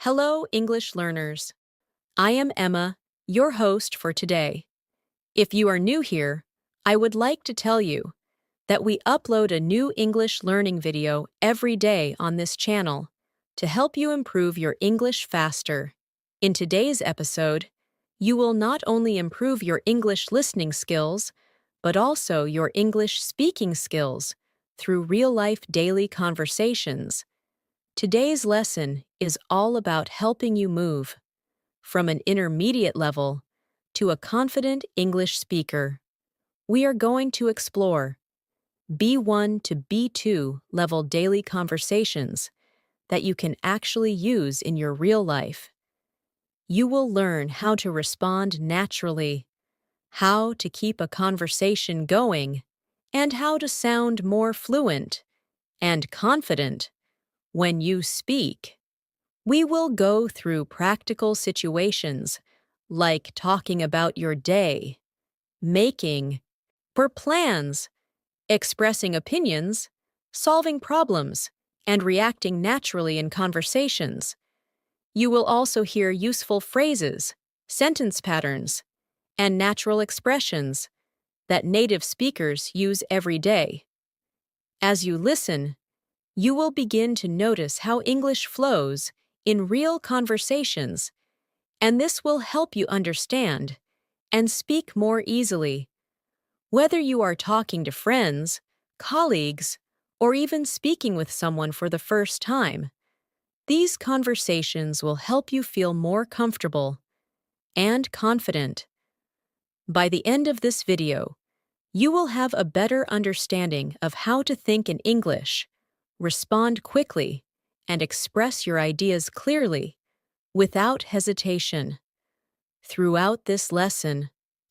Hello, English learners. I am Emma, your host for today. If you are new here, I would like to tell you that we upload a new English learning video every day on this channel to help you improve your English faster. In today's episode, you will not only improve your English listening skills, but also your English speaking skills through real-life daily conversations. Today's lesson is all about helping you move from an intermediate level to a confident English speaker. We are going to explore B1 to B2 level daily conversations that you can actually use in your real life. You will learn how to respond naturally, how to keep a conversation going, and how to sound more fluent and confident when you speak. We will go through practical situations like talking about your day, making plans, expressing opinions, solving problems, and reacting naturally in conversations. You will also hear useful phrases, sentence patterns, and natural expressions that native speakers use every day. As you listen, you will begin to notice how English flows in real conversations, and this will help you understand and speak more easily. Whether you are talking to friends, colleagues, or even speaking with someone for the first time, these conversations will help you feel more comfortable and confident. By the end of this video, you will have a better understanding of how to think in English, respond quickly, and express your ideas clearly, without hesitation. Throughout this lesson,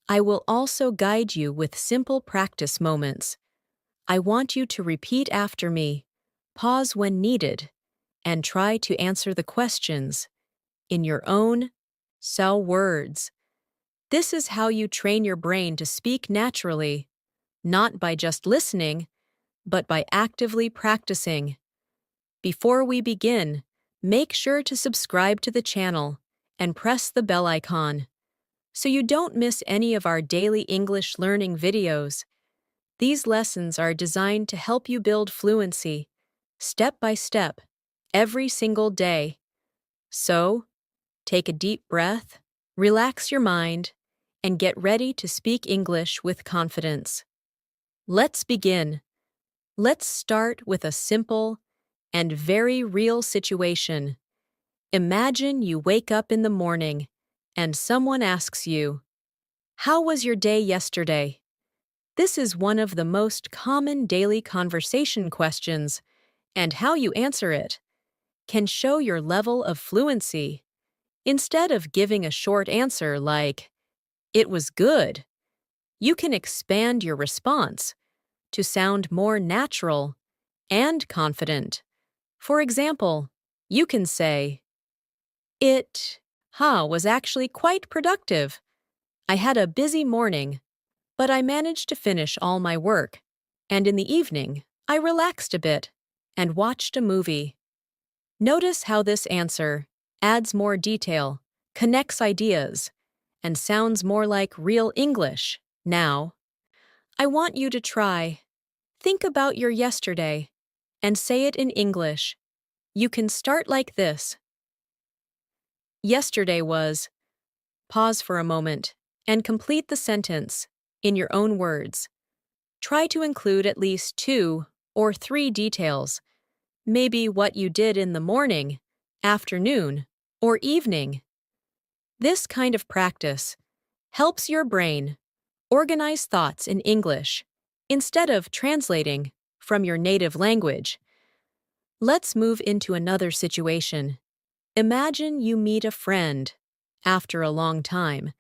I will also guide you with simple practice moments. I want you to repeat after me, pause when needed, and try to answer the questions in your own words. This is how you train your brain to speak naturally, not by just listening, but by actively practicing. Before we begin, make sure to subscribe to the channel and press the bell icon so you don't miss any of our daily English learning videos. These lessons are designed to help you build fluency, step by step, every single day. So, take a deep breath, relax your mind, and get ready to speak English with confidence. Let's begin. Let's start with a simple and very real situation. Imagine you wake up in the morning and someone asks you, "How was your day yesterday?" This is one of the most common daily conversation questions, and how you answer it can show your level of fluency. Instead of giving a short answer like, "It was good," you can expand your response to sound more natural and confident. For example, you can say, "It was actually quite productive. I had a busy morning, but I managed to finish all my work, and in the evening, I relaxed a bit and watched a movie." Notice how this answer adds more detail, connects ideas, and sounds more like real English. Now, I want you to try. Think about your yesterday and say it in English. You can start like this. Yesterday was. Pause for a moment and complete the sentence in your own words. Try to include at least 2 or 3 details, maybe what you did in the morning, afternoon, or evening. This kind of practice helps your brain organize thoughts in English instead of translating from your native language. Let's move into another situation. Imagine you meet a friend after a long time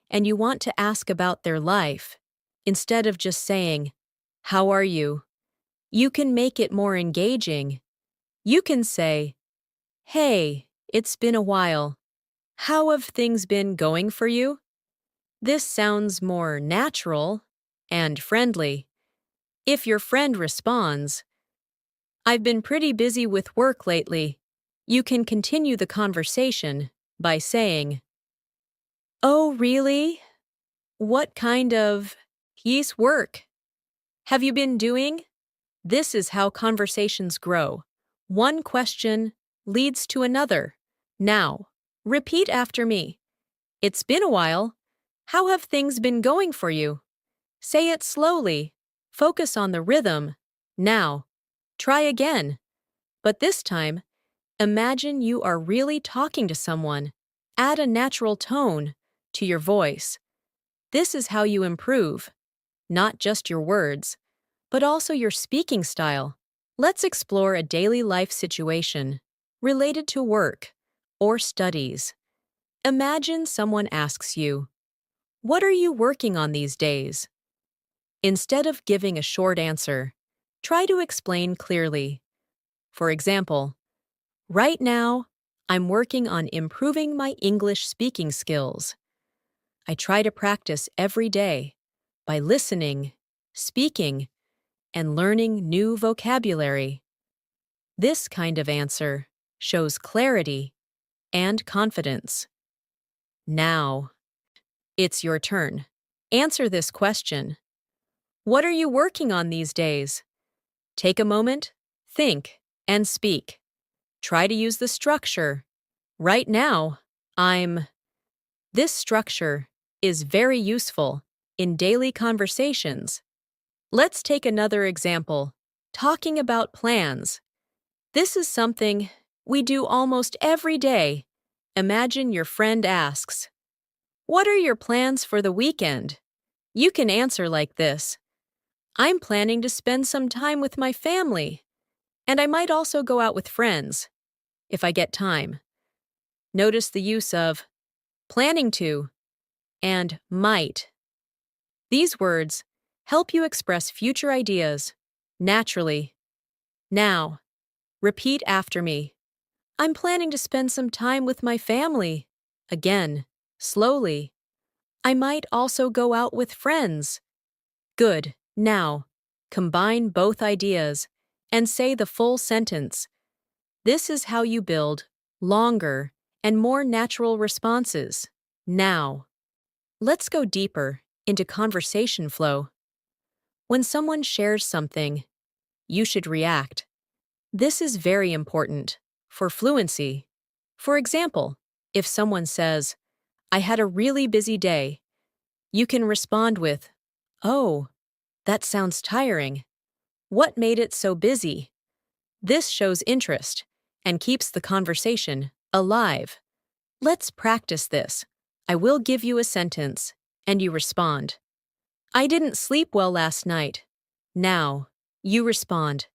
and you want to ask about their life. Instead of just saying, "How are you?" you can make it more engaging. You can say, "Hey, it's been a while. How have things been going for you?" This sounds more natural and friendly. If your friend responds, "I've been pretty busy with work lately. You can continue the conversation by saying, "Oh, really? What kind of piece work have you been doing?" This is how conversations grow. One question leads to another. Now, repeat after me. It's been a while. How have things been going for you? Say it slowly. Focus on the rhythm. Now, try again. But this time, imagine you are really talking to someone. Add a natural tone to your voice. This is how you improve, not just your words, but also your speaking style. Let's explore a daily life situation related to work or studies. Imagine someone asks you, "What are you working on these days?" Instead of giving a short answer, try to explain clearly. For example, "Right now, I'm working on improving my English speaking skills. I try to practice every day by listening, speaking, and learning new vocabulary." This kind of answer shows clarity and confidence. Now, it's your turn. Answer this question. What are you working on these days? Take a moment, think, and speak. Try to use the structure. Right now, I'm. This structure is very useful in daily conversations. Let's take another example. Talking about plans. This is something we do almost every day. Imagine your friend asks, "What are your plans for the weekend?" You can answer like this. "I'm planning to spend some time with my family, and I might also go out with friends, if I get time." Notice the use of planning to and might. These words help you express future ideas naturally. Now, repeat after me. I'm planning to spend some time with my family. Again, slowly. I might also go out with friends. Good. Now, combine both ideas and say the full sentence. This is how you build longer and more natural responses. Now, let's go deeper into conversation flow. When someone shares something, you should react. This is very important for fluency. For example, if someone says, "I had a really busy day," you can respond with, "Oh, that sounds tiring. What made it so busy?" This shows interest and keeps the conversation alive. Let's practice this. I will give you a sentence, and you respond. "I didn't sleep well last night." Now, you respond.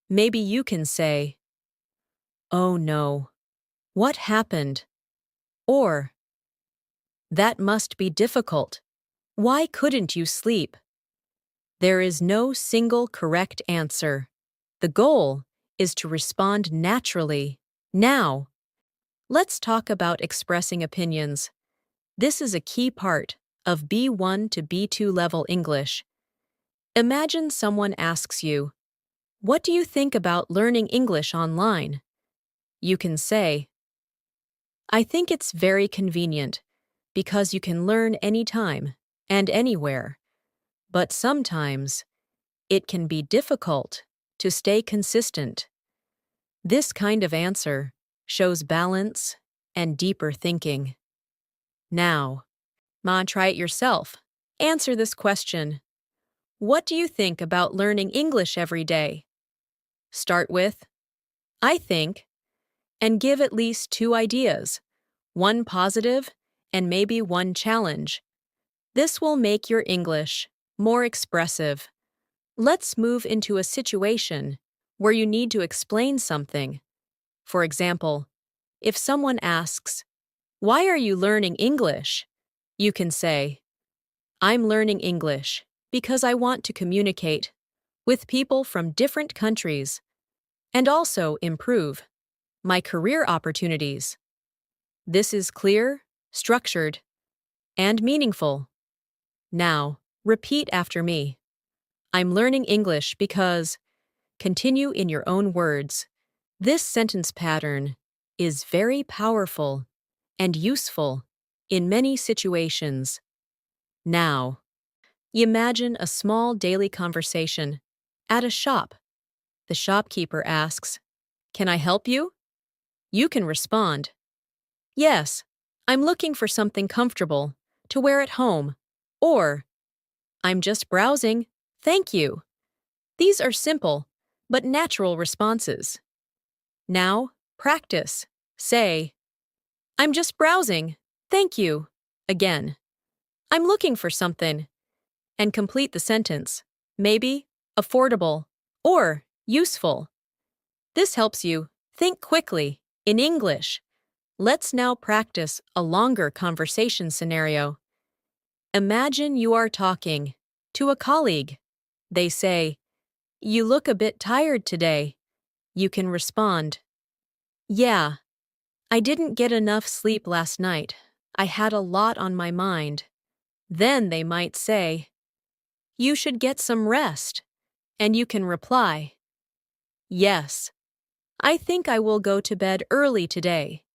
Maybe you can say, "Oh no, what happened?" Or, "That must be difficult. Why couldn't you sleep?" There is no single correct answer. The goal is to respond naturally. Now, let's talk about expressing opinions. This is a key part of B1 to B2 level English. Imagine someone asks you, "What do you think about learning English online?" You can say, "I think it's very convenient because you can learn anytime and anywhere. But sometimes it can be difficult to stay consistent." This kind of answer shows balance and deeper thinking. Now, try it yourself. Answer this question. What do you think about learning English every day? Start with, "I think," and give at least two ideas, one positive and maybe one challenge. This will make your English more expressive. Let's move into a situation where you need to explain something. For example, if someone asks, "Why are you learning English?" You can say, "I'm learning English because I want to communicate with people from different countries and also improve my career opportunities." This is clear, structured, and meaningful. Now, repeat after me. I'm learning English because. Continue in your own words. This sentence pattern is very powerful and useful in many situations. Now, imagine a small daily conversation at a shop. The shopkeeper asks, "Can I help you?" You can respond, "Yes, I'm looking for something comfortable to wear at home," or "I'm just browsing, thank you." These are simple but natural responses. Now, practice. Say, "I'm just browsing, thank you." Again, "I'm looking for something," and complete the sentence. Maybe, affordable, or useful. This helps you think quickly in English. Let's now practice a longer conversation scenario. Imagine you are talking to a colleague. They say, "You look a bit tired today." You can respond, "Yeah, I didn't get enough sleep last night. I had a lot on my mind." Then they might say, "You should get some rest." And you can reply, "Yes, I think I will go to bed early today."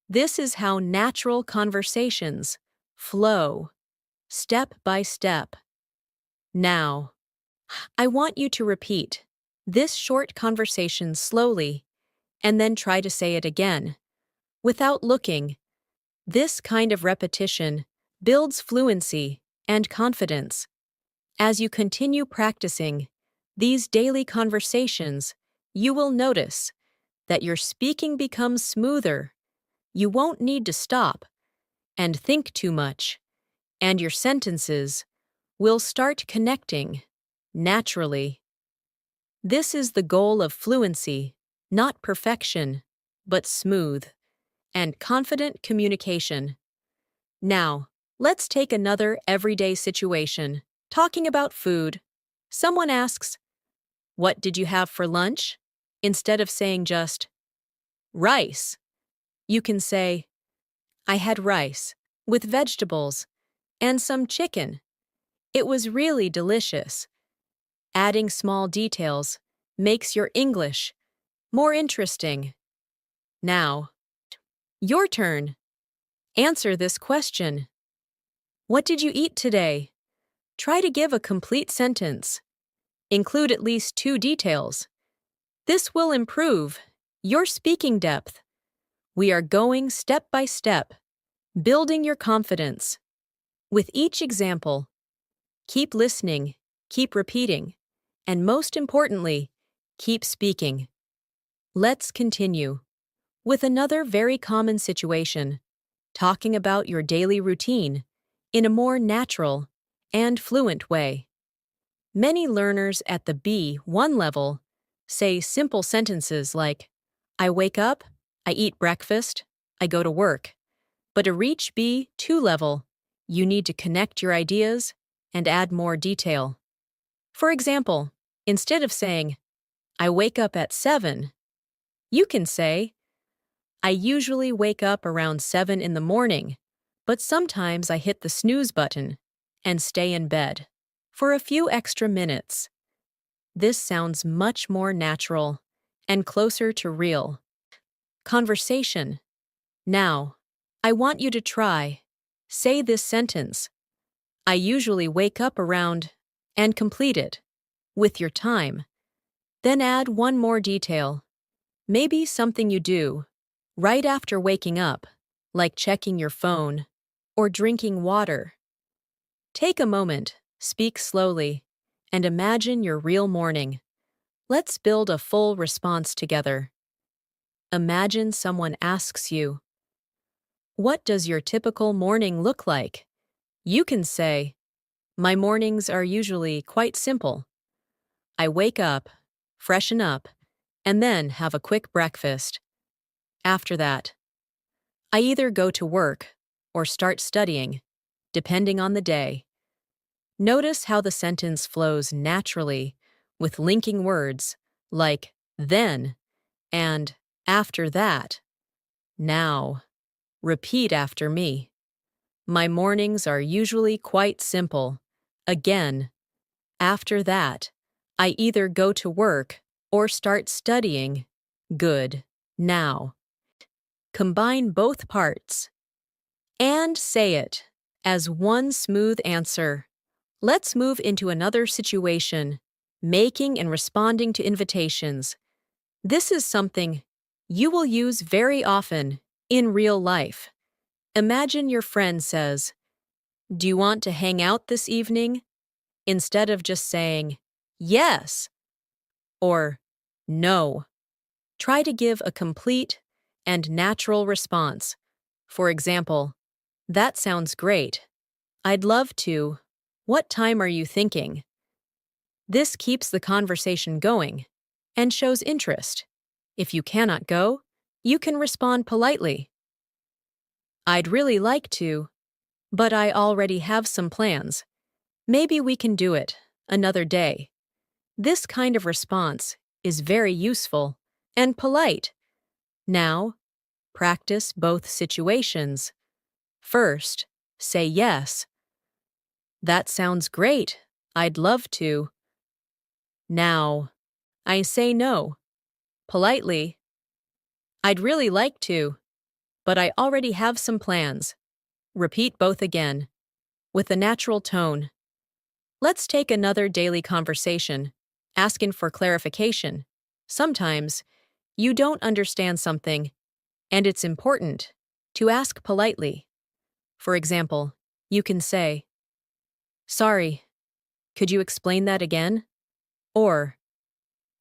This is how natural conversations flow, step by step. Now, I want you to repeat this short conversation slowly and then try to say it again, without looking. This kind of repetition builds fluency and confidence. As you continue practicing these daily conversations, you will notice that your speaking becomes smoother. You won't need to stop and think too much, and your sentences will start connecting naturally. This is the goal of fluency, not perfection, but smooth and confident communication. Now, let's take another everyday situation, talking about food. Someone asks, "What did you have for lunch?" Instead of saying just, "Rice," you can say, "I had rice with vegetables and some chicken. It was really delicious." Adding small details makes your English more interesting. Now, your turn. Answer this question. What did you eat today? Try to give a complete sentence. Include at least 2 details. This will improve your speaking depth. We are going step by step, building your confidence. With each example, keep listening, keep repeating, and most importantly, keep speaking. Let's continue with another very common situation, talking about your daily routine in a more natural and fluent way. Many learners at the B1 level say simple sentences like, "I wake up, I eat breakfast, I go to work." But to reach B2 level, you need to connect your ideas and add more detail. For example, instead of saying, "I wake up at 7, you can say, "I usually wake up around 7 in the morning, but sometimes I hit the snooze button and stay in bed for a few extra minutes." This sounds much more natural and closer to real conversation. Now, I want you to try. Say this sentence. "I usually wake up around," and complete it with your time. Then add one more detail. Maybe something you do right after waking up, like checking your phone or drinking water. Take a moment, speak slowly, and imagine your real morning. Let's build a full response together. Imagine someone asks you, "What does your typical morning look like?" You can say, "My mornings are usually quite simple. I wake up, freshen up, and then have a quick breakfast. After that, I either go to work or start studying, depending on the day." Notice how the sentence flows naturally with linking words like "then" and "after that." Now, repeat after me. "My mornings are usually quite simple." Again, after that, I either go to work or start studying. Good. Now, Combine both parts and say it as one smooth answer. Let's move into another situation, making and responding to invitations. This is something you will use very often in real life. Imagine your friend says, "Do you want to hang out this evening?" Instead of just saying, "Yes," or "No." Try to give a complete and natural response. For example, "That sounds great. I'd love to. What time are you thinking?" This keeps the conversation going and shows interest. If you cannot go, you can respond politely. "I'd really like to, but I already have some plans. Maybe we can do it another day." This kind of response is very useful and polite. Now, practice both situations. First, say yes. "That sounds great. I'd love to." Now, I say no. Politely, "I'd really like to, but I already have some plans." Repeat both again, with a natural tone. Let's take another daily conversation, asking for clarification. Sometimes, you don't understand something, and it's important to ask politely. For example, you can say, "Sorry, could you explain that again?" Or,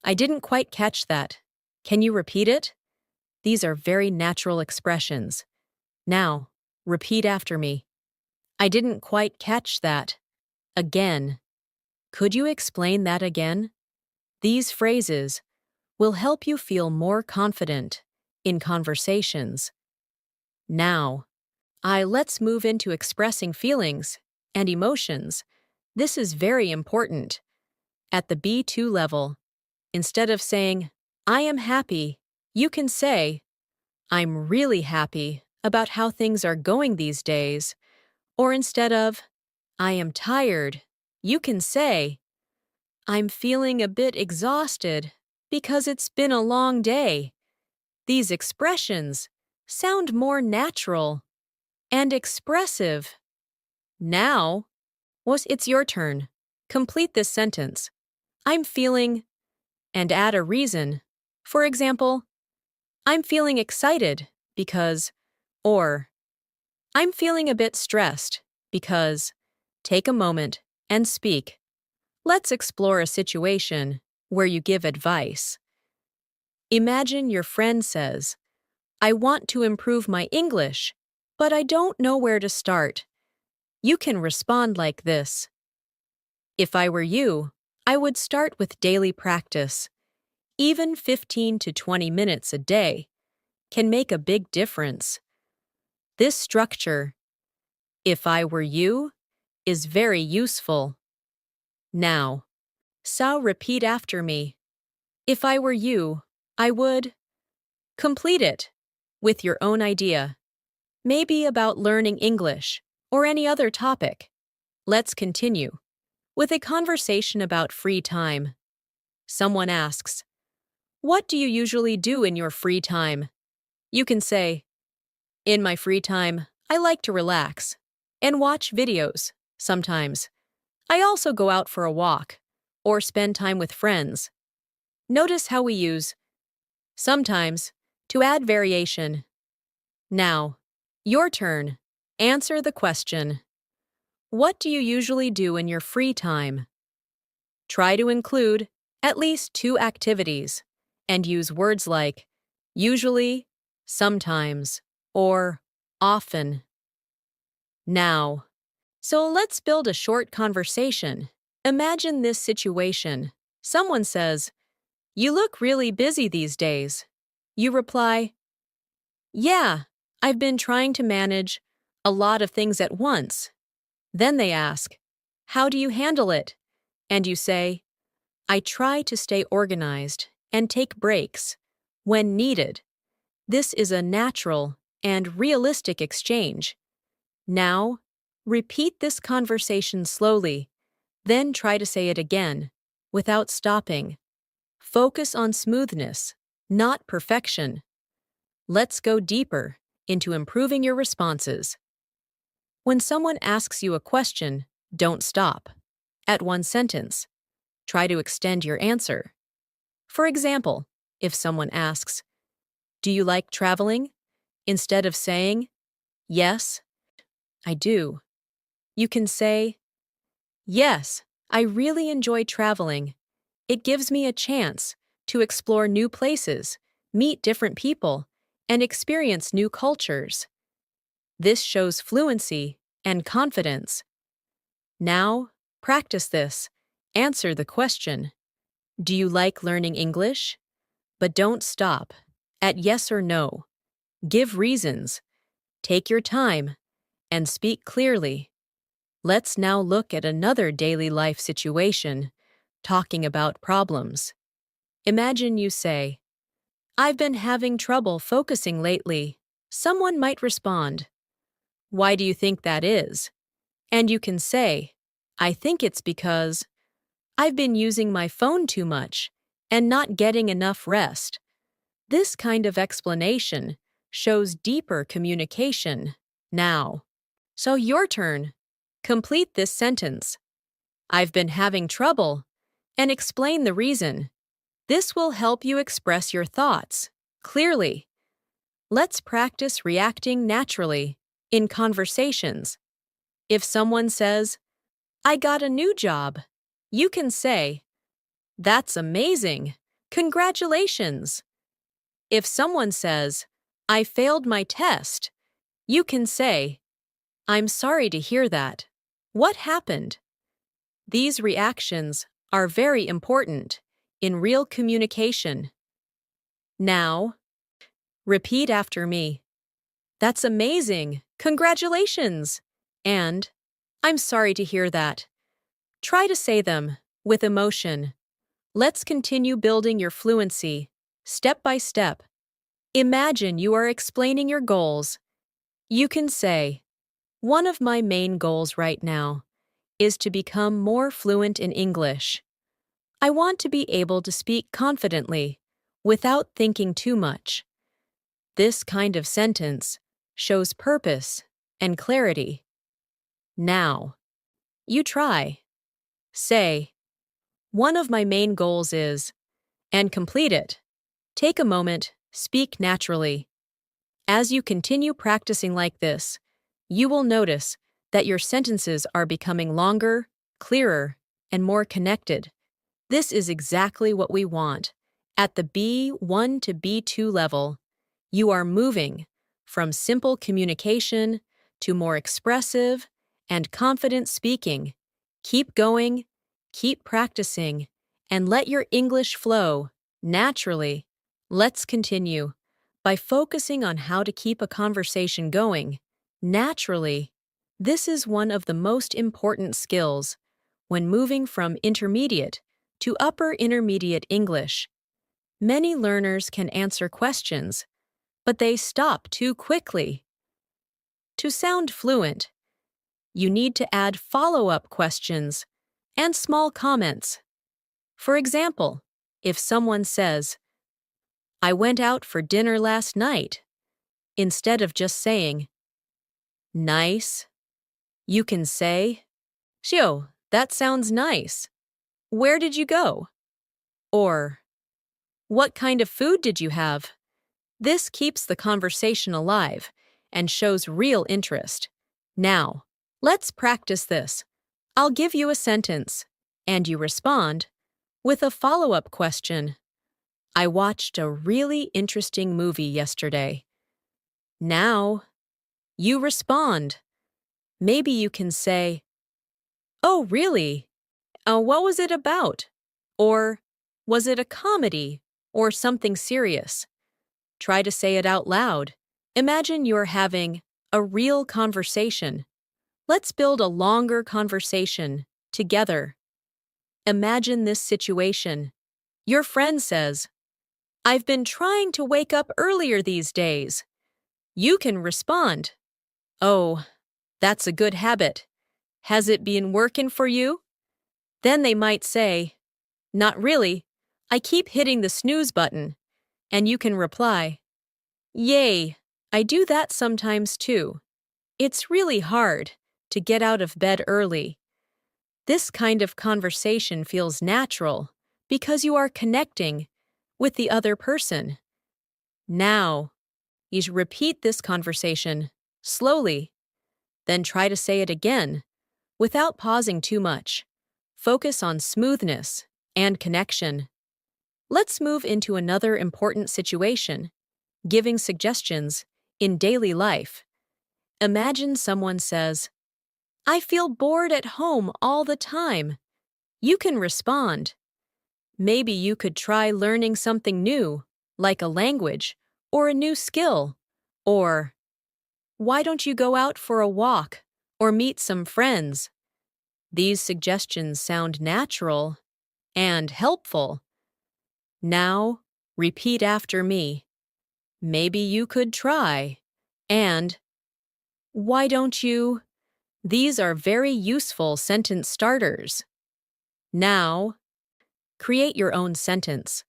"I didn't quite catch that. Can you repeat it?" These are very natural expressions. Now, repeat after me. "I didn't quite catch that. Again. Could you explain that again?" These phrases will help you feel more confident in conversations. Now, let's move into expressing feelings and emotions. This is very important. At the B2 level, instead of saying, "I am happy," you can say, "I'm really happy about how things are going these days." Or instead of, "I am tired," you can say, "I'm feeling a bit exhausted because it's been a long day." These expressions sound more natural and expressive. Now, it's your turn. Complete this sentence. "I'm feeling," and add a reason. For example, "I'm feeling excited because," or "I'm feeling a bit stressed because." Take a moment and speak. Let's explore a situation where you give advice. Imagine your friend says, "I want to improve my English, but I don't know where to start." You can respond like this: "If I were you, I would start with daily practice. Even 15 to 20 minutes a day can make a big difference." This structure, "if I were you," is very useful. Now, repeat after me. "If I were you, I would." Complete it with your own idea, maybe about learning English or any other topic. Let's continue with a conversation about free time. Someone asks, "What do you usually do in your free time?" You can say, "In my free time, I like to relax and watch videos sometimes. I also go out for a walk or spend time with friends." Notice how we use sometimes to add variation. Now, your turn. Answer the question. What do you usually do in your free time? Try to include at least 2 activities and use words like usually, sometimes, or often. Now, let's build a short conversation. Imagine this situation. Someone says, "You look really busy these days." You reply, "Yeah, I've been trying to manage a lot of things at once." Then they ask, "How do you handle it?" And you say, "I try to stay organized and take breaks when needed." This is a natural and realistic exchange. Now, repeat this conversation slowly, then try to say it again without stopping. Focus on smoothness, not perfection. let's go deeper into improving your responses. When someone asks you a question, don't stop at one sentence. Try to extend your answer. For example, if someone asks, "Do you like traveling?" instead of saying, "Yes, I do," you can say, "Yes, I really enjoy traveling. It gives me a chance to explore new places, meet different people, and experience new cultures." This shows fluency and confidence. Now, practice this. Answer the question, "Do you like learning English?" But don't stop at yes or no. Give reasons. Take your time and speak clearly. Let's now look at another daily life situation, talking about problems. Imagine you say, "I've been having trouble focusing lately." Someone might respond, "Why do you think that is?" And you can say, "I think it's because I've been using my phone too much and not getting enough rest." This kind of explanation shows deeper communication. Now, so your turn. Complete this sentence. "I've been having trouble," and explain the reason. This will help you express your thoughts clearly. Let's practice reacting naturally in conversations. If someone says, "I got a new job," you can say, "That's amazing. Congratulations." If someone says, "I failed my test," you can say, "I'm sorry to hear that. What happened?" These reactions are very important in real communication. Now, repeat after me. "That's amazing. Congratulations." And, "I'm sorry to hear that." Try to say them with emotion. Let's continue building your fluency, step by step. Imagine you are explaining your goals. You can say, "One of my main goals right now is to become more fluent in English. I want to be able to speak confidently without thinking too much." This kind of sentence shows purpose and clarity. Now, you try. Say, "One of my main goals is," and complete it. Take a moment, speak naturally. As you continue practicing like this, you will notice that your sentences are becoming longer, clearer, and more connected. This is exactly what we want. At the B1 to B2 level, you are moving from simple communication to more expressive and confident speaking. Keep going, keep practicing, and let your English flow naturally. Let's continue by focusing on how to keep a conversation going naturally. This is one of the most important skills when moving from intermediate to upper intermediate English. Many learners can answer questions, but they stop too quickly. To sound fluent, you need to add follow-up questions and small comments. For example, if someone says, "I went out for dinner last night," instead of just saying, "Nice," you can say, "Shio, that sounds nice. Where did you go?" Or, "What kind of food did you have?" This keeps the conversation alive and shows real interest. Now, let's practice this. I'll give you a sentence, and you respond with a follow-up question. "I watched a really interesting movie yesterday." Now, you respond. Maybe you can say, "Oh, really? What was it about?" Or, "Was it a comedy or something serious?" Try to say it out loud. Imagine you're having a real conversation. Let's build a longer conversation together. Imagine this situation. Your friend says, "I've been trying to wake up earlier these days." You can respond, "Oh, that's a good habit. Has it been working for you?" Then they might say, "Not really. I keep hitting the snooze button." And you can reply, Yay! I do that sometimes too. It's really hard to get out of bed early. This kind of conversation feels natural because you are connecting with the other person. Now, you should repeat this conversation slowly, then try to say it again without pausing too much. Focus on smoothness and connection. Let's move into another important situation, giving suggestions in daily life. Imagine someone says, I feel bored at home all the time. You can respond, maybe you could try learning something new, like a language or a new skill. Or, why don't you go out for a walk or meet some friends? These suggestions sound natural and helpful. Now, repeat after me. Maybe you could try. And, why don't you? These are very useful sentence starters. Now, create your own sentence.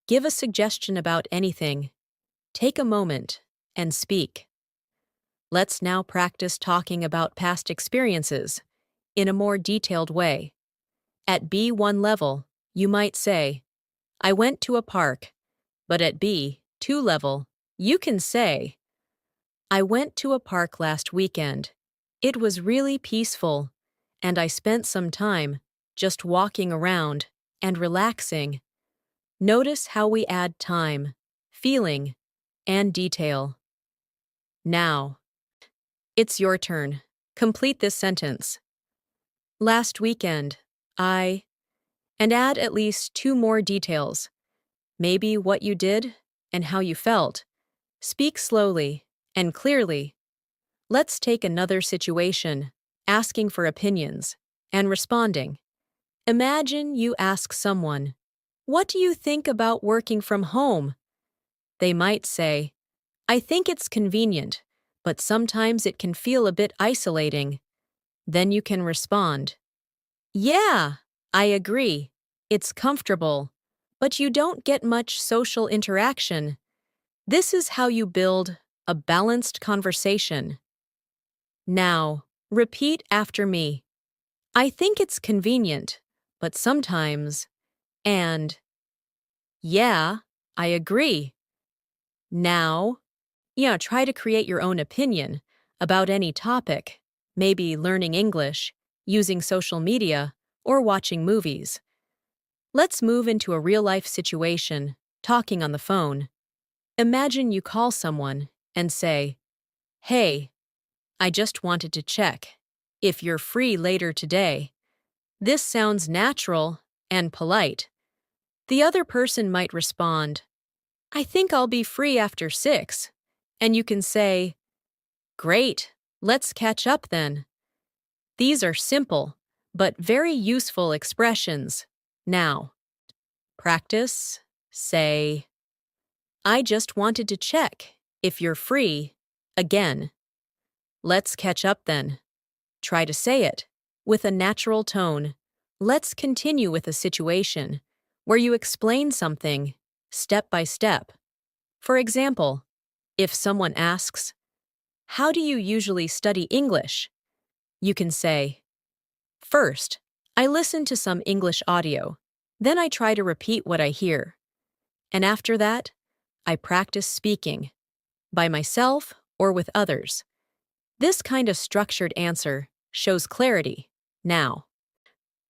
Give a suggestion about anything. Take a moment and speak. Let's now practice talking about past experiences in a more detailed way. At B1 level, you might say, I went to a park. But at B2 level, you can say, I went to a park last weekend. It was really peaceful, and I spent some time just walking around and relaxing. Notice how we add time, feeling, and detail. Now, it's your turn. Complete this sentence. Last weekend, and add at least 2 more details. Maybe what you did and how you felt. Speak slowly and clearly. Let's take another situation, asking for opinions and responding. Imagine you ask someone, what do you think about working from home? They might say, I think it's convenient, but sometimes it can feel a bit isolating. Then you can respond, yeah, I agree. It's comfortable, but you don't get much social interaction. This is how you build a balanced conversation. Now, repeat after me. I think it's convenient, but sometimes, and, yeah, I agree. Now, try to create your own opinion about any topic, maybe learning English, using social media, or watching movies. Let's move into a real-life situation, talking on the phone. Imagine you call someone and say, hey, I just wanted to check if you're free later today. This sounds natural and polite. The other person might respond, I think I'll be free after 6. And you can say, great, let's catch up then. These are simple, but very useful expressions. Now, practice, say, I just wanted to check if you're free. Again, let's catch up then. Try to say it with a natural tone. Let's continue with a situation where you explain something step by step. For example, if someone asks, how do you usually study English? You can say, first, I listen to some English audio. Then I try to repeat what I hear. And after that, I practice speaking, by myself or with others. This kind of structured answer shows clarity. Now,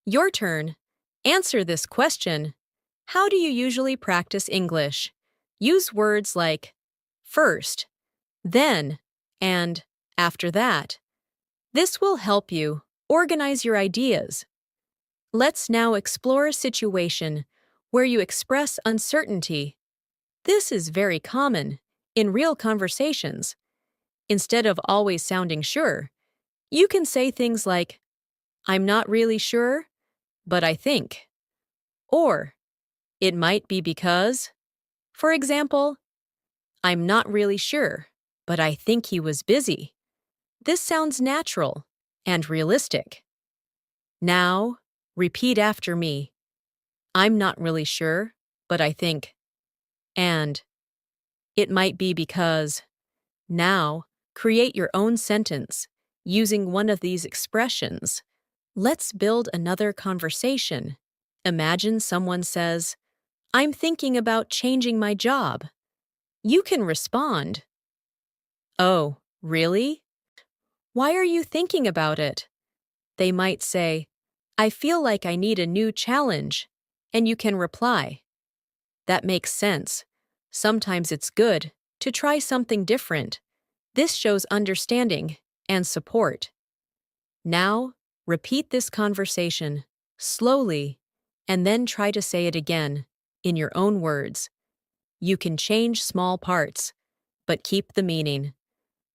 your turn. Answer this question. How do you usually practice English? Use words like first, then, and after that. This will help you organize your ideas. Let's now explore a situation where you express uncertainty. This is very common in real conversations. Instead of always sounding sure, you can say things like, I'm not really sure, but I think. Or, it might be because, for example, I'm not really sure, but I think he was busy. This sounds natural and realistic. Now, repeat after me. I'm not really sure, but I think. And It might be because. Now, create your own sentence using one of these expressions. Let's build another conversation. Imagine someone says, I'm thinking about changing my job. You can respond, Oh, really? Why are you thinking about it? They might say, I feel like I need a new challenge. And you can reply, That makes sense. Sometimes it's good to try something different. This shows understanding and support. Now, repeat this conversation slowly and then try to say it again in your own words. You can change small parts, but keep the meaning.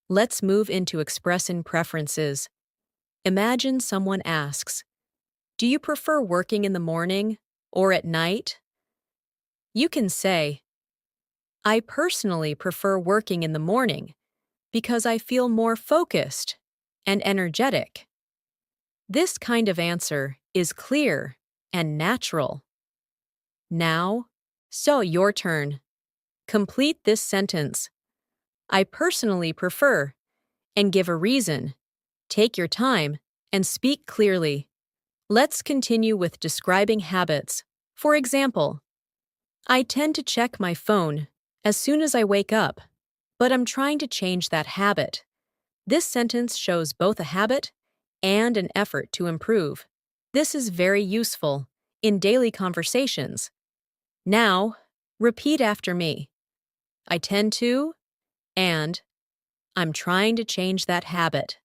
Let's move into expressing preferences. Imagine someone asks, Do you prefer working in the morning or at night? You can say, I personally prefer working in the morning because I feel more focused and energetic. This kind of answer is clear and natural. Now, your turn. Complete this sentence. I personally prefer, and give a reason. Take your time and speak clearly. Let's continue with describing habits. For example, I tend to check my phone as soon as I wake up, but I'm trying to change that habit. This sentence shows both a habit and an effort to improve. This is very useful in daily conversations. Now, repeat after me. I tend to, and I'm trying to change that habit.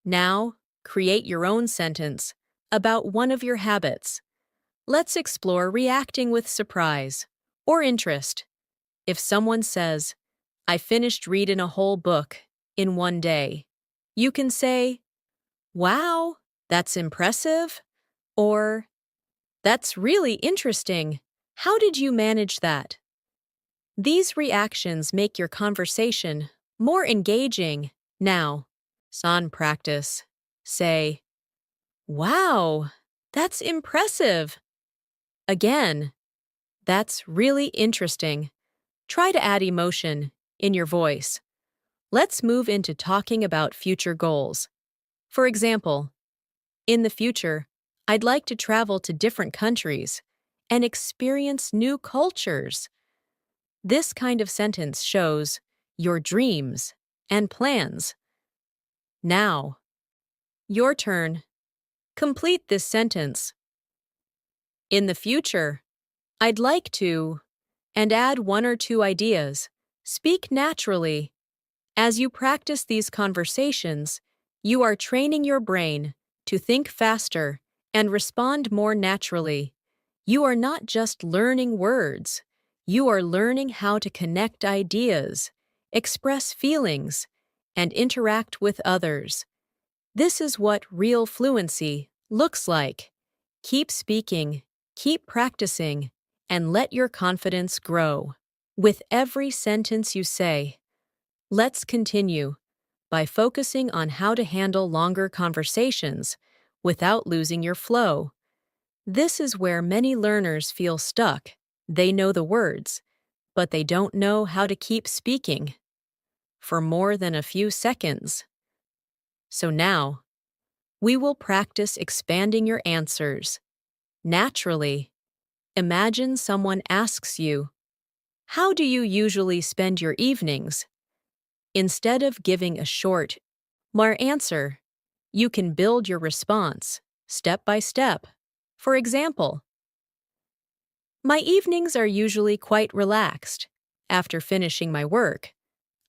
Now, create your own sentence about one of your habits. Let's explore reacting with surprise or interest. If someone says, I finished reading a whole book in one day, you can say, Wow, that's impressive, or That's really interesting. How did you manage that? These reactions make your conversation more engaging. Now, son practice. Say, Wow, that's impressive. Again, that's really interesting. Try to add emotion in your voice. Let's move into talking about future goals. For example, in the future, I'd like to travel to different countries and experience new cultures. This kind of sentence shows your dreams and plans. Now, your turn. Complete this sentence. In the future, I'd like to, and add one or two ideas. Speak naturally. As you practice these conversations, you are training your brain to think faster and respond more naturally. You are not just learning words, you are learning how to connect ideas, express feelings, and interact with others. This is what real fluency looks like. Keep speaking, keep practicing, and let your confidence grow. With every sentence you say, let's continue by focusing on how to handle longer conversations without losing your flow. This is where many learners feel stuck. They know the words, but they don't know how to keep speaking for more than a few seconds. So now, we will practice expanding your answers. Naturally, imagine someone asks you, How do you usually spend your evenings? Instead of giving a short, more answer, you can build your response step by step. For example, my evenings are usually quite relaxed. After finishing my work,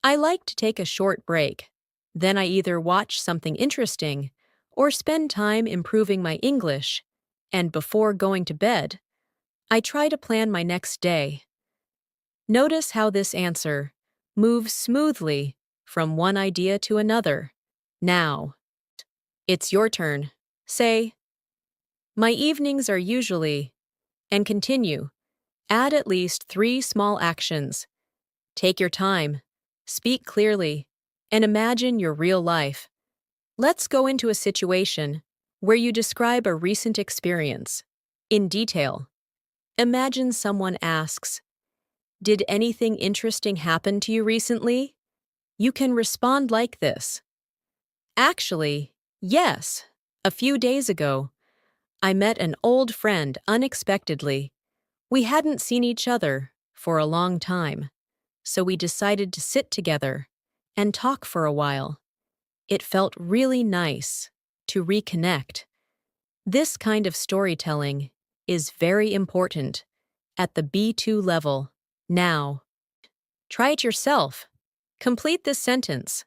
I like to take a short break. Then I either watch something interesting or spend time improving my English. And before going to bed, I try to plan my next day. Notice how this answer moves smoothly from one idea to another. Now, it's your turn. Say, My evenings are usually, and continue. Add at least 3 small actions. Take your time, speak clearly, and imagine your real life. Let's go into a situation where you describe a recent experience in detail. Imagine someone asks, Did anything interesting happen to you recently? You can respond like this. Actually, yes. A few days ago, I met an old friend unexpectedly. We hadn't seen each other for a long time, so we decided to sit together and talk for a while. It felt really nice to reconnect. This kind of storytelling is very important at the B2 level. Now, try it yourself. Complete this sentence.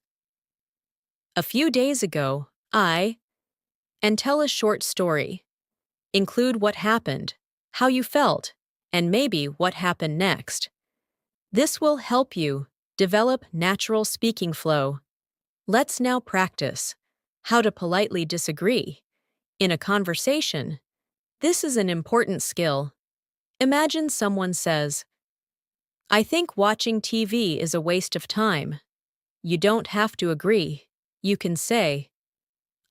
A few days ago, and tell a short story. Include what happened, how you felt, and maybe what happened next. This will help you develop natural speaking flow. Let's now practice how to politely disagree. In a conversation, this is an important skill. Imagine someone says, I think watching TV is a waste of time. You don't have to agree. You can say,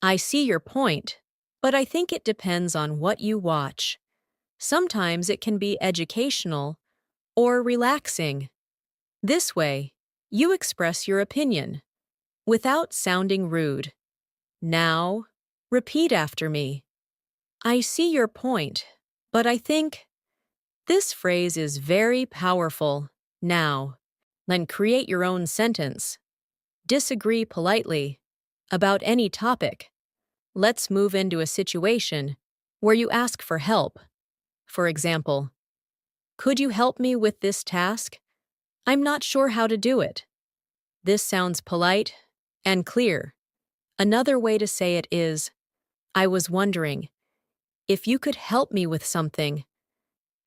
I see your point, but I think it depends on what you watch. Sometimes it can be educational or relaxing. This way, you express your opinion without sounding rude. Now, repeat after me. I see your point, but I think this phrase is very powerful. Now, then create your own sentence. Disagree politely about any topic. Let's move into a situation where you ask for help. For example, could you help me with this task? I'm not sure how to do it. This sounds polite and clear. Another way to say it is, I was wondering if you could help me with something.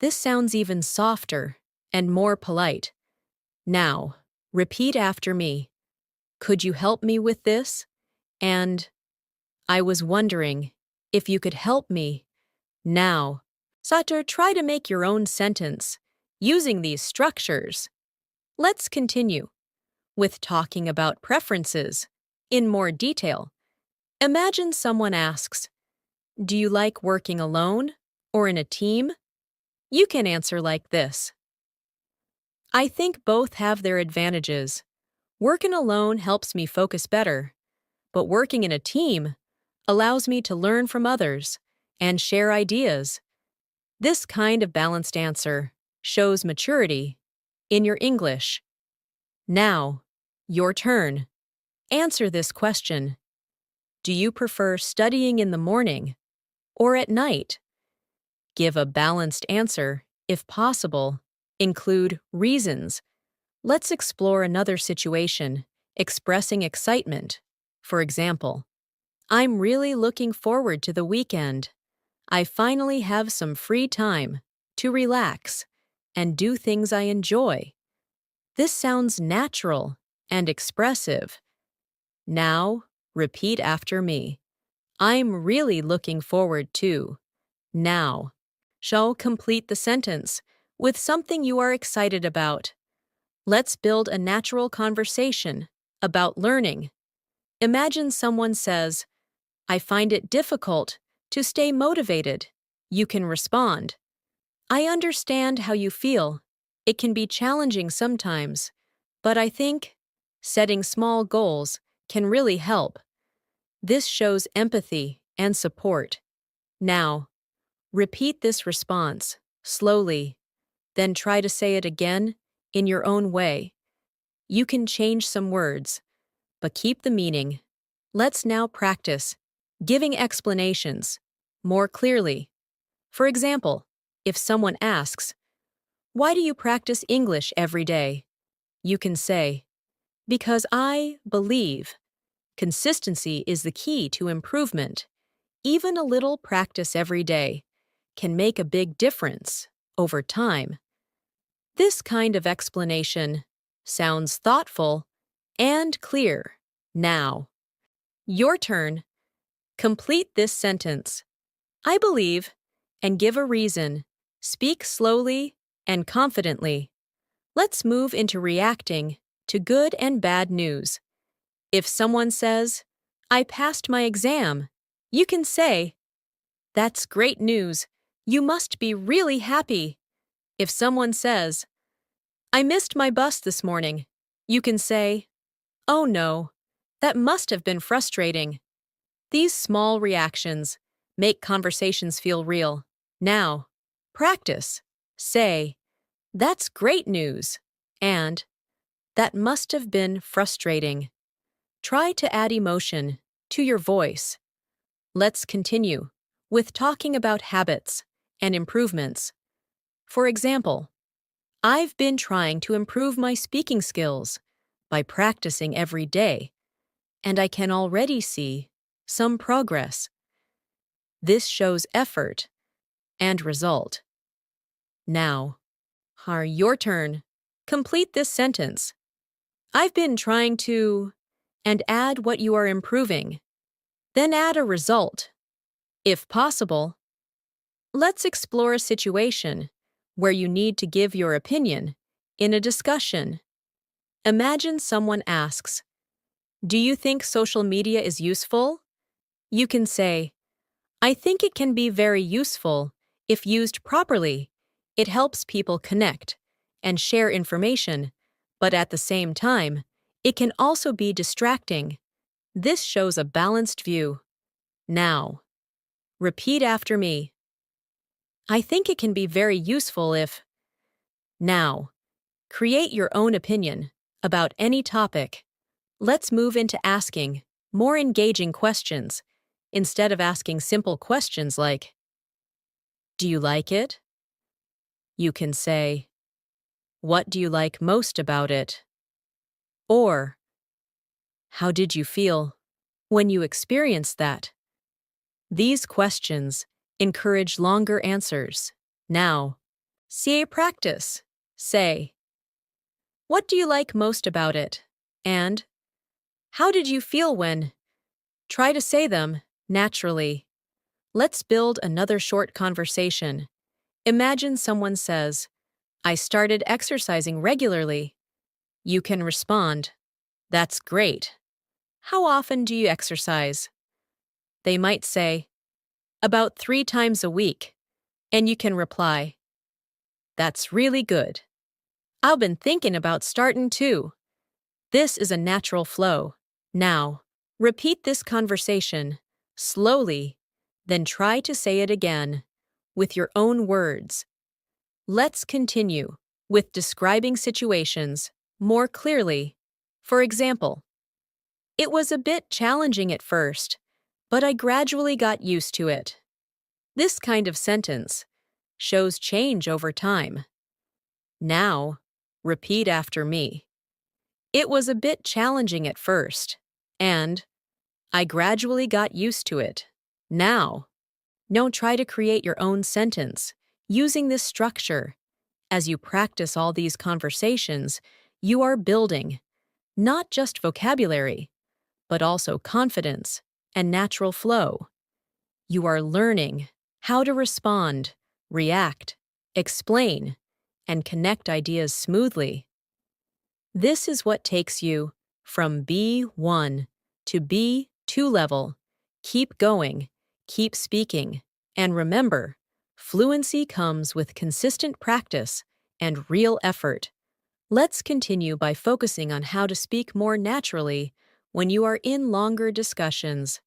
This sounds even softer and more polite. Now, repeat after me. Could you help me with this? And I was wondering if you could help me. Now, Satur, try to make your own sentence using these structures. Let's continue with talking about preferences in more detail. Imagine someone asks, do you like working alone or in a team? You can answer like this. I think both have their advantages. Working alone helps me focus better, but working in a team allows me to learn from others and share ideas. This kind of balanced answer shows maturity in your English. Now, your turn. Answer this question. Do you prefer studying in the morning or at night? Give a balanced answer, if possible. Include reasons. Let's explore another situation, expressing excitement. For example, I'm really looking forward to the weekend. I finally have some free time to relax and do things I enjoy. This sounds natural and expressive. Now, repeat after me. I'm really looking forward to. Now, shall complete the sentence with something you are excited about. Let's build a natural conversation about learning. Imagine someone says, I find it difficult to stay motivated. You can respond, I understand how you feel. It can be challenging sometimes, but I think setting small goals can really help. This shows empathy and support. Now, repeat this response slowly, then try to say it again in your own way. You can change some words, but keep the meaning. Let's now practice giving explanations more clearly. For example, if someone asks, why do you practice English every day? You can say, because I believe consistency is the key to improvement. Even a little practice every day can make a big difference over time. This kind of explanation sounds thoughtful and clear. Now, your turn. Complete this sentence. I believe, and give a reason. Speak slowly and confidently. Let's move into reacting to good and bad news. If someone says, I passed my exam, you can say, that's great news. You must be really happy. If someone says, I missed my bus this morning. You can say, "Oh no, that must have been frustrating." These small reactions make conversations feel real. Now, practice. Say, "That's great news," and "That must have been frustrating." Try to add emotion to your voice. Let's continue with talking about habits and improvements. For example, I've been trying to improve my speaking skills by practicing every day, and I can already see some progress. This shows effort and result. Now, your turn. Complete this sentence. I've been trying to, and add what you are improving. Then add a result. If possible, let's explore a situation where you need to give your opinion in a discussion. Imagine someone asks, "Do you think social media is useful?" You can say, "I think it can be very useful if used properly. It helps people connect and share information, but at the same time, it can also be distracting." This shows a balanced view. Now, repeat after me. I think it can be very useful if. Now, create your own opinion about any topic. Let's move into asking more engaging questions instead of asking simple questions like, "Do you like it?" You can say, "What do you like most about it?" Or, "How did you feel when you experienced that?" These questions encourage longer answers. Now, CA practice. Say, "What do you like most about it?" And, "How did you feel when?" Try to say them naturally. Let's build another short conversation. Imagine someone says, "I started exercising regularly." You can respond, "That's great. How often do you exercise?" They might say, "About 3 times a week." And you can reply, "That's really good. I've been thinking about starting too." This is a natural flow. Now, repeat this conversation slowly, then try to say it again with your own words. Let's continue with describing situations more clearly. For example, "It was a bit challenging at first, but I gradually got used to it." This kind of sentence shows change over time. Now, repeat after me. "It was a bit challenging at first, and I gradually got used to it." Now, don't try to create your own sentence using this structure. As you practice all these conversations, you are building not just vocabulary, but also confidence and natural flow. You are learning how to respond, react, explain, and connect ideas smoothly. This is what takes you from B1 to B2 level. Keep going, keep speaking, and remember, fluency comes with consistent practice and real effort. Let's continue by focusing on how to speak more naturally when you are in longer discussions.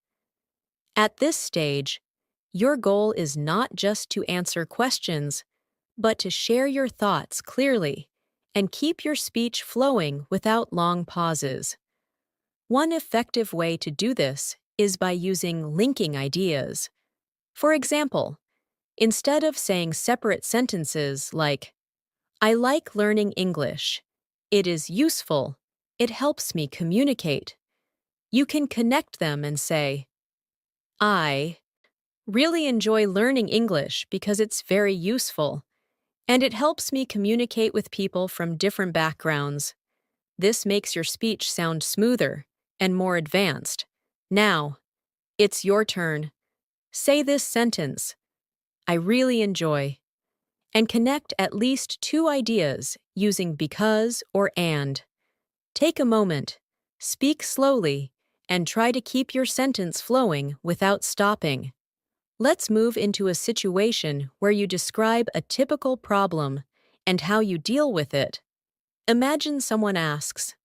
At this stage, your goal is not just to answer questions, but to share your thoughts clearly and keep your speech flowing without long pauses. One effective way to do this is by using linking ideas. For example, instead of saying separate sentences like, "I like learning English. It is useful. It helps me communicate," you can connect them and say, "I really enjoy learning English because it's very useful, and it helps me communicate with people from different backgrounds." This makes your speech sound smoother and more advanced. Now, it's your turn. Say this sentence, "I really enjoy," and connect at least two ideas using because or and. Take a moment, speak slowly, and try to keep your sentence flowing without stopping. Let's move into a situation where you describe a typical problem and how you deal with it. Imagine someone asks,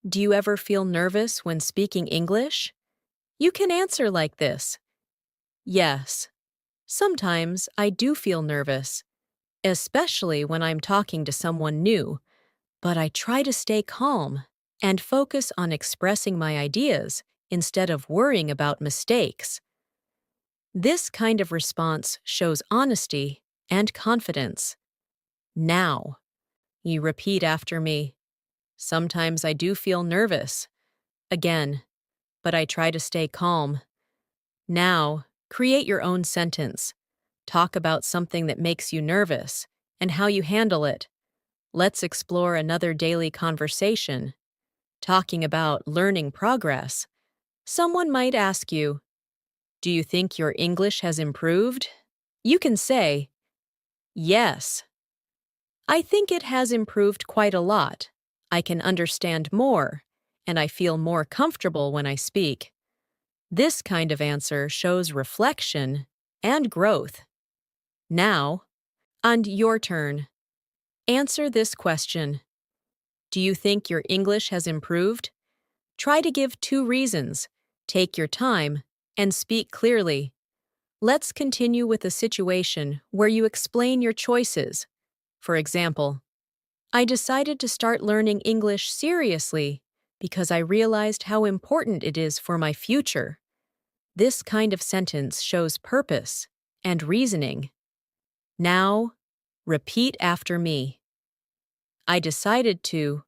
"Do you ever feel nervous when speaking English?" You can answer like this: "Yes, sometimes I do feel nervous, especially when I'm talking to someone new, but I try to stay calm and focus on expressing my ideas instead of worrying about mistakes." This kind of response shows honesty and confidence. Now, you repeat after me. "Sometimes I do feel nervous." Again, but I try to stay calm. Now, create your own sentence. Talk about something that makes you nervous and how you handle it. Let's explore another daily conversation. Talking about learning progress. Someone might ask you, "Do you think your English has improved?" You can say, "Yes, I think it has improved quite a lot. I can understand more, and I feel more comfortable when I speak." This kind of answer shows reflection and growth. Now, on your turn, answer this question. Do you think your English has improved? Try to give 2 reasons. Take your time and speak clearly. Let's continue with a situation where you explain your choices. For example, "I decided to start learning English seriously because I realized how important it is for my future." This kind of sentence shows purpose and reasoning. Now, repeat after me. "I decided to,"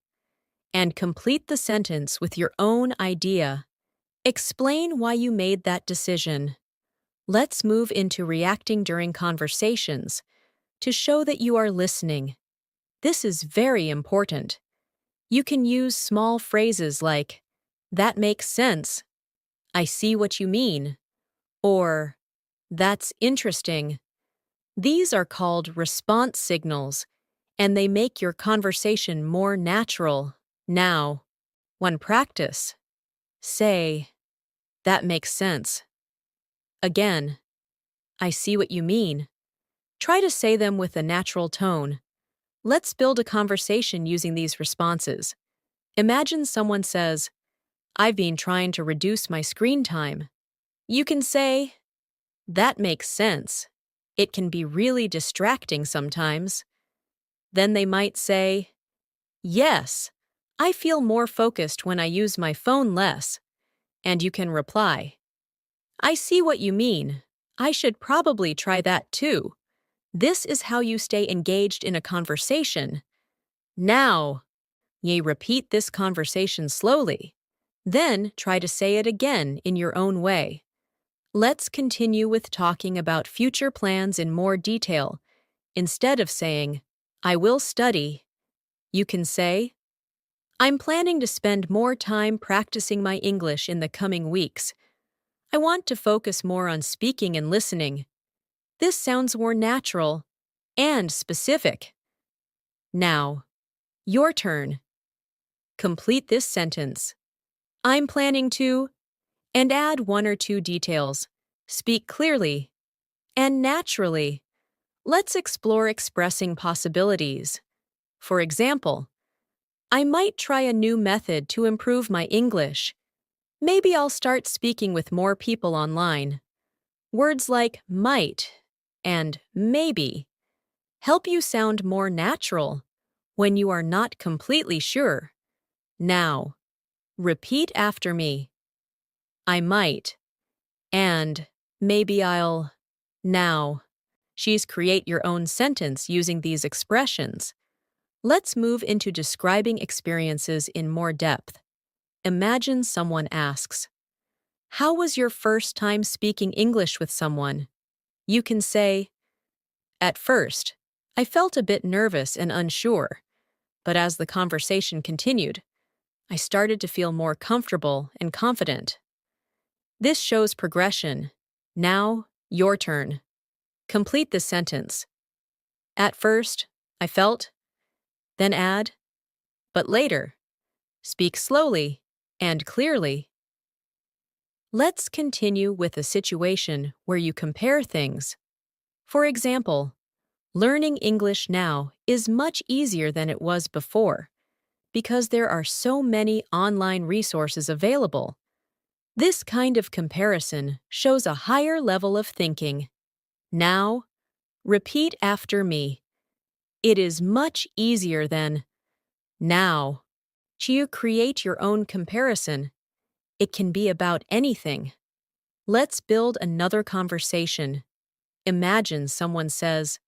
and complete the sentence with your own idea. Explain why you made that decision. Let's move into reacting during conversations to show that you are listening. This is very important. You can use small phrases like, "That makes sense," "I see what you mean," or "That's interesting." These are called response signals, and they make your conversation more natural. Now, when practice, say, "That makes sense." Again, "I see what you mean." Try to say them with a natural tone. Let's build a conversation using these responses. Imagine someone says, "I've been trying to reduce my screen time." You can say, "That makes sense. It can be really distracting sometimes." Then they might say, "Yes, I feel more focused when I use my phone less." And you can reply, "I see what you mean. I should probably try that too." This is how you stay engaged in a conversation. Now, ye repeat this conversation slowly. Then try to say it again in your own way. Let's continue with talking about future plans in more detail. Instead of saying, "I will study," you can say, "I'm planning to spend more time practicing my English in the coming weeks. I want to focus more on speaking and listening." This sounds more natural and specific. Now, your turn. Complete this sentence. "I'm planning to," and add 1 or 2 details. Speak clearly and naturally. Let's explore expressing possibilities. For example, "I might try a new method to improve my English. Maybe I'll start speaking with more people online." Words like might and maybe help you sound more natural when you are not completely sure. Now, repeat after me. "I might," and "maybe I'll." Now, create your own sentence using these expressions. Let's move into describing experiences in more depth. Imagine someone asks, "How was your first time speaking English with someone?" You can say, "At first, I felt a bit nervous and unsure, but as the conversation continued, I started to feel more comfortable and confident." This shows progression. Now, your turn. Complete the sentence. "At first, I felt," then add, "but later." Speak slowly and clearly. Let's continue with a situation where you compare things. For example, learning English now is much easier than it was before. because there are so many online resources available. This kind of comparison shows a higher level of thinking. Now, repeat after me. It is much easier than now. To create your own comparison. It can be about anything. Let's build another conversation. Imagine someone says,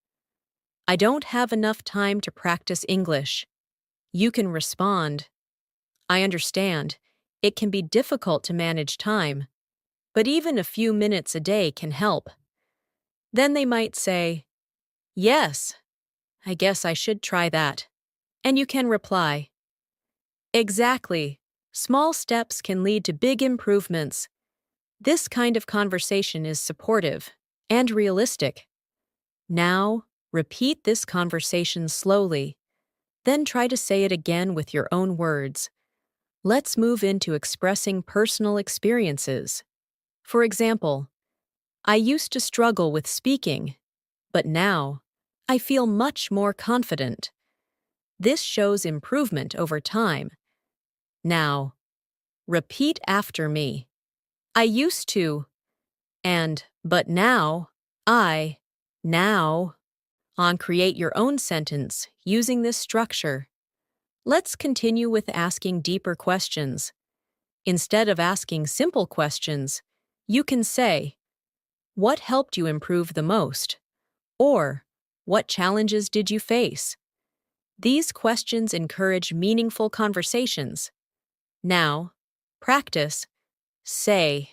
I don't have enough time to practice English. You can respond, I understand. It can be difficult to manage time, but even a few minutes a day can help. Then they might say, yes, I guess I should try that. And you can reply, exactly. Small steps can lead to big improvements. This kind of conversation is supportive and realistic. Now, repeat this conversation slowly. Then try to say it again with your own words. Let's move into expressing personal experiences. For example, I used to struggle with speaking, but now I feel much more confident. This shows improvement over time. Now, repeat after me. I used to, and but now, now. Create your own sentence using this structure. Let's continue with asking deeper questions. Instead of asking simple questions, you can say, what helped you improve the most? Or, what challenges did you face? These questions encourage meaningful conversations. Now, practice. Say,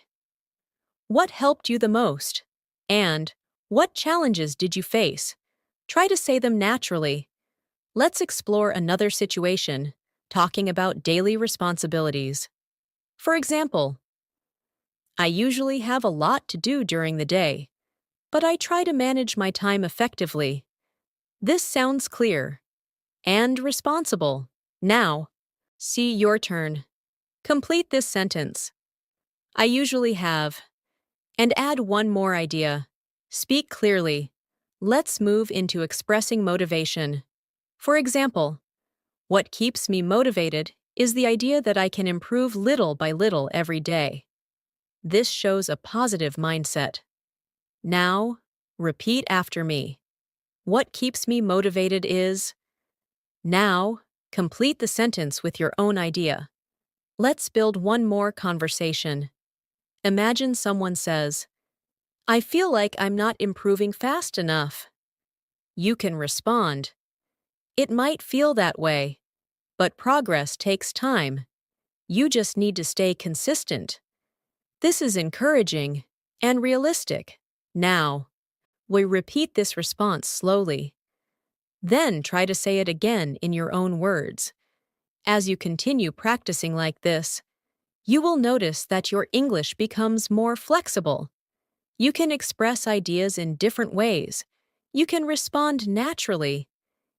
what helped you the most? And, what challenges did you face? Try to say them naturally. Let's explore another situation, talking about daily responsibilities. For example, I usually have a lot to do during the day, but I try to manage my time effectively. This sounds clear and responsible. Now, see your turn. Complete this sentence. I usually have. And add one more idea. Speak clearly. Let's move into expressing motivation. For example, what keeps me motivated is the idea that I can improve little by little every day. This shows a positive mindset. Now, repeat after me. What keeps me motivated is. Now, complete the sentence with your own idea. Let's build one more conversation. Imagine someone says, I feel like I'm not improving fast enough. You can respond, it might feel that way, but progress takes time. You just need to stay consistent. This is encouraging and realistic. Now, we repeat this response slowly. Then try to say it again in your own words. As you continue practicing like this, you will notice that your English becomes more flexible. You can express ideas in different ways. You can respond naturally.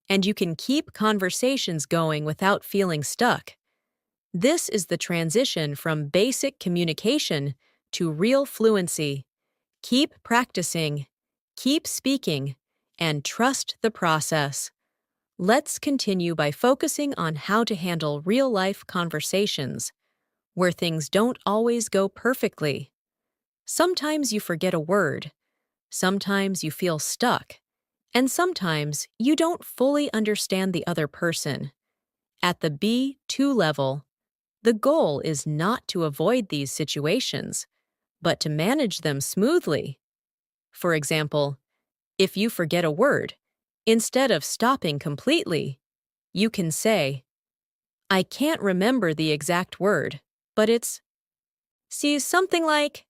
And you can keep conversations going without feeling stuck. This is the transition from basic communication to real fluency. Keep practicing, keep speaking, and trust the process. Let's continue by focusing on how to handle real-life conversations, where things don't always go perfectly. Sometimes you forget a word, sometimes you feel stuck, and sometimes you don't fully understand the other person. At the B2 level, the goal is not to avoid these situations, but to manage them smoothly. For example, if you forget a word, instead of stopping completely, you can say, I can't remember the exact word, but it's, see, something like,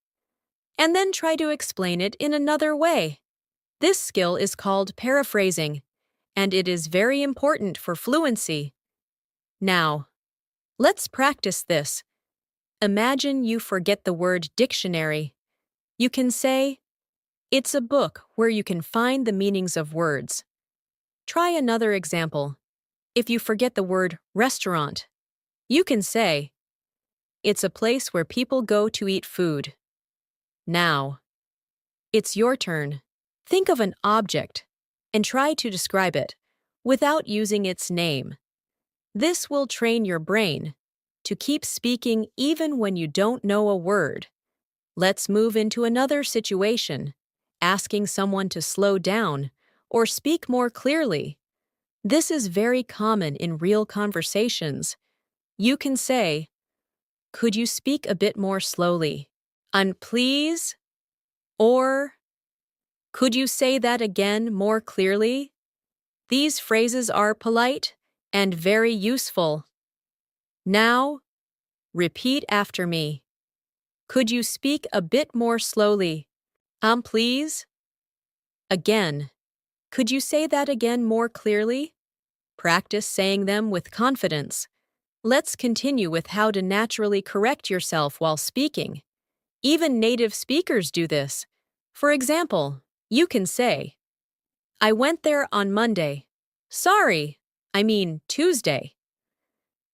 and then try to explain it in another way. This skill is called paraphrasing, and it is very important for fluency. Now, let's practice this. Imagine you forget the word dictionary. You can say, it's a book where you can find the meanings of words. Try another example. If you forget the word restaurant, you can say, it's a place where people go to eat food. Now, it's your turn. Think of an object and try to describe it without using its name. This will train your brain to keep speaking even when you don't know a word. Let's move into another situation, asking someone to slow down or speak more clearly. This is very common in real conversations. You can say, "Could you speak a bit more slowly? And please?" Or, "Could you say that again more clearly?" These phrases are polite and very useful. Now, repeat after me. Could you speak a bit more slowly? Please? Again, could you say that again more clearly? Practice saying them with confidence. Let's continue with how to naturally correct yourself while speaking. Even native speakers do this. For example, you can say, "I went there on Monday." Sorry, I mean Tuesday.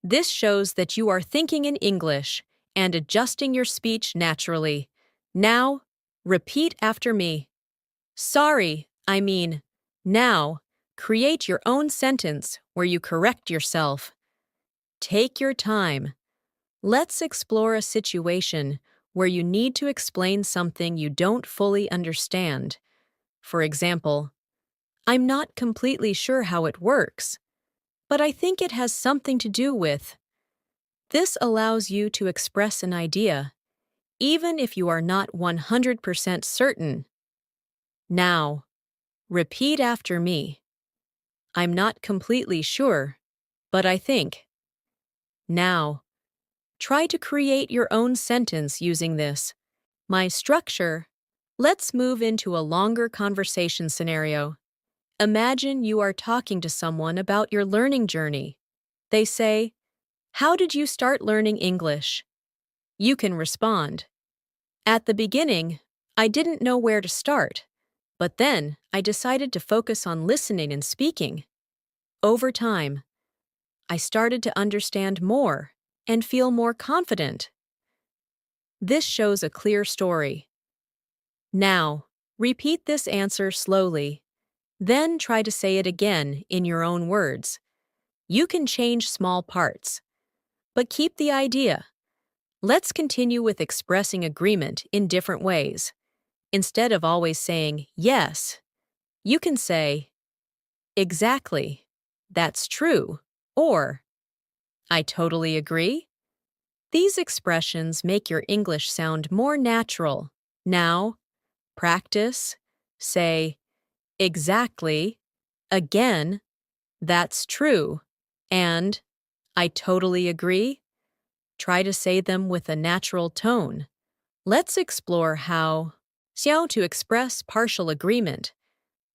This shows that you are thinking in English and adjusting your speech naturally. Now, repeat after me. Sorry, I mean, now, create your own sentence where you correct yourself. Take your time. Let's explore a situation where you need to explain something you don't fully understand. For example, "I'm not completely sure how it works, but I think it has something to do with." This allows you to express an idea, even if you are not 100% certain. Now, repeat after me. "I'm not completely sure, but I think." Now, try to create your own sentence using this. My structure. Let's move into a longer conversation scenario. Imagine you are talking to someone about your learning journey. They say, "How did you start learning English?" You can respond, "At the beginning, I didn't know where to start, but then I decided to focus on listening and speaking. Over time, I started to understand more and feel more confident." This shows a clear story. Now, repeat this answer slowly. Then try to say it again in your own words. You can change small parts, but keep the idea. Let's continue with expressing agreement in different ways. Instead of always saying yes, you can say, "Exactly, that's true," or "I totally agree." These expressions make your English sound more natural. Now, practice. Say, "Exactly," again, "That's true," and "I totally agree." Try to say them with a natural tone. Let's explore how to express partial agreement.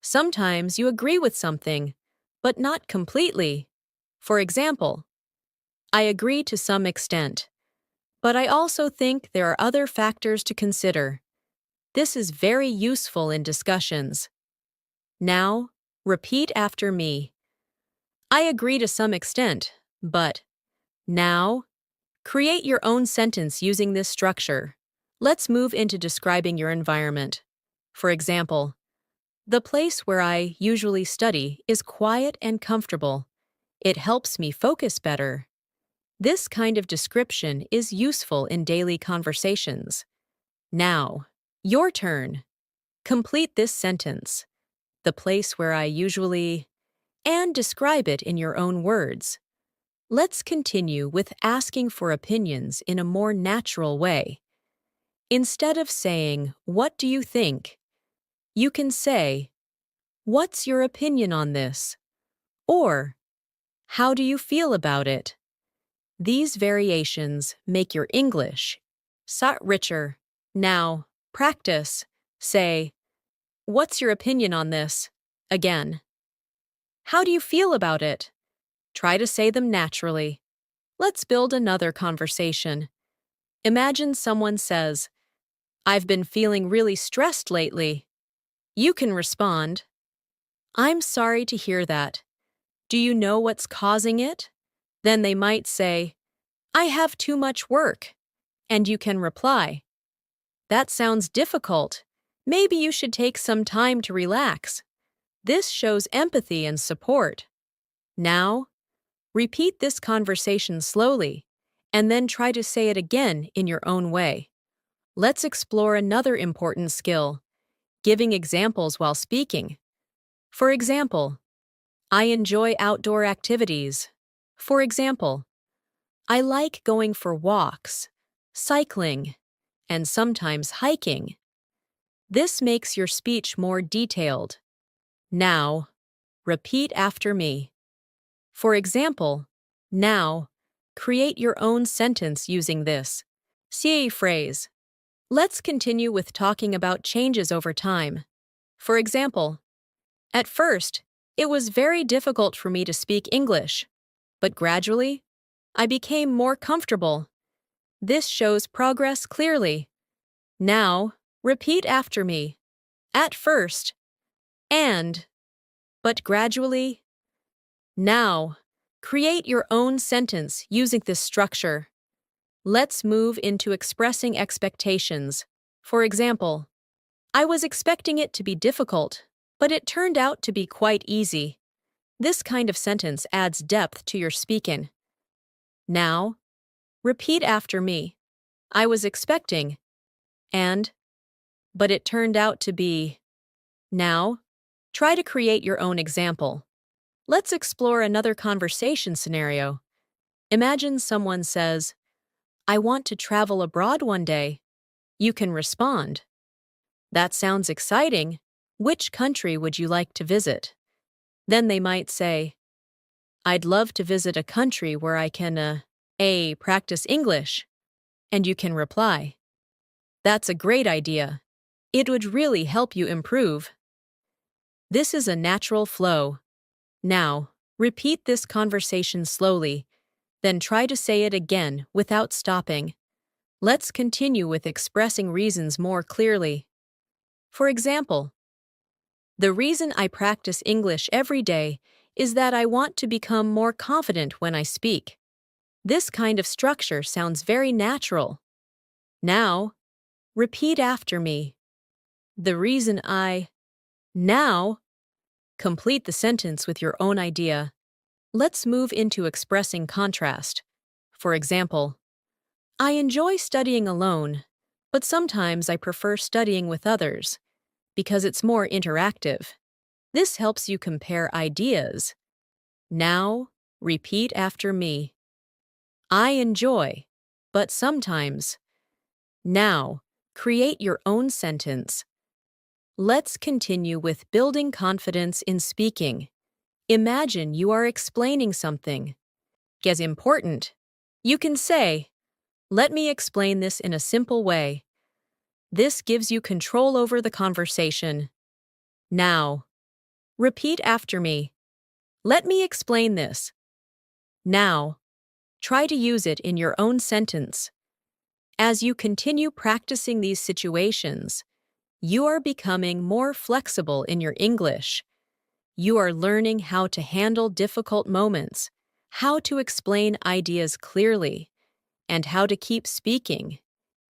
Sometimes you agree with something, but not completely. For example, "I agree to some extent, but I also think there are other factors to consider." This is very useful in discussions. Now, repeat after me. "I agree to some extent, but..." Now, create your own sentence using this structure. Let's move into describing your environment. For example, "The place where I usually study is quiet and comfortable. It helps me focus better." This kind of description is useful in daily conversations. Now, your turn. Complete this sentence. "The place where I usually..." and describe it in your own words. Let's continue with asking for opinions in a more natural way. Instead of saying, "What do you think?" you can say, "What's your opinion on this?" or "How do you feel about it?" These variations make your English richer. Now, practice. Say, "What's your opinion on this?" again. "How do you feel about it?" Try to say them naturally. Let's build another conversation. Imagine someone says, "I've been feeling really stressed lately." You can respond, "I'm sorry to hear that. Do you know what's causing it?" Then they might say, "I have too much work." And you can reply, "That sounds difficult. Maybe you should take some time to relax." This shows empathy and support. Now, Repeat this conversation slowly, and then try to say it again in your own way. Let's explore another important skill, giving examples while speaking. For example, I enjoy outdoor activities. For example, I like going for walks, cycling, and sometimes hiking. This makes your speech more detailed. Now, repeat after me. For example, now, create your own sentence using this CA phrase. Let's continue with talking about changes over time. For example, at first, it was very difficult for me to speak English, but gradually, I became more comfortable. This shows progress clearly. Now, repeat after me. At first, and, but gradually. Now, create your own sentence using this structure. Let's move into expressing expectations. For example, I was expecting it to be difficult, but it turned out to be quite easy. This kind of sentence adds depth to your speaking. Now, repeat after me. I was expecting, and, but it turned out to be. Now, try to create your own example. Let's explore another conversation scenario. Imagine someone says, I want to travel abroad one day. You can respond, that sounds exciting. Which country would you like to visit? Then they might say, I'd love to visit a country where I can, practice English. And you can reply, that's a great idea. It would really help you improve. This is a natural flow. Now, repeat this conversation slowly, then try to say it again without stopping. Let's continue with expressing reasons more clearly. For example, the reason I practice English every day is that I want to become more confident when I speak. This kind of structure sounds very natural. Now, repeat after me. The reason I. Now, complete the sentence with your own idea. Let's move into expressing contrast. For example, I enjoy studying alone, but sometimes I prefer studying with others because it's more interactive. This helps you compare ideas. Now, repeat after me. I enjoy, but sometimes. Now, create your own sentence. Let's continue with building confidence in speaking. Imagine you are explaining something. As important, you can say, let me explain this in a simple way. This gives you control over the conversation. Now, repeat after me. Let me explain this. Now, try to use it in your own sentence. As you continue practicing these situations, you are becoming more flexible in your English. You are learning how to handle difficult moments, how to explain ideas clearly, and how to keep speaking,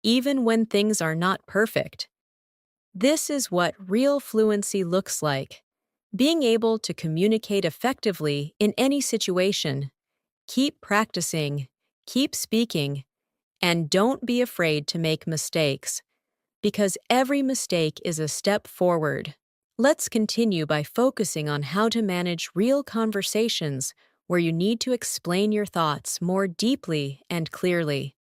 even when things are not perfect. This is what real fluency looks like, being able to communicate effectively in any situation. Keep practicing, keep speaking, and don't be afraid to make mistakes, because every mistake is a step forward. Let's continue by focusing on how to manage real conversations where you need to explain your thoughts more deeply and clearly.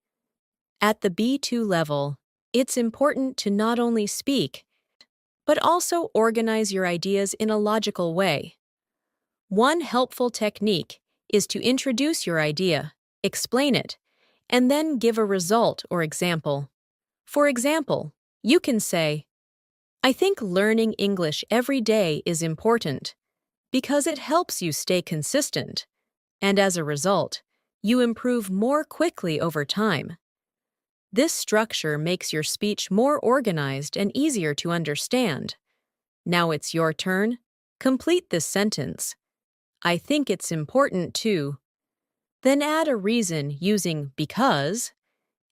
At the B2 level, it's important to not only speak, but also organize your ideas in a logical way. One helpful technique is to introduce your idea, explain it, and then give a result or example. For example, you can say, I think learning English every day is important because it helps you stay consistent, and as a result, you improve more quickly over time. This structure makes your speech more organized and easier to understand. Now it's your turn. Complete this sentence. I think it's important too. Then add a reason using because,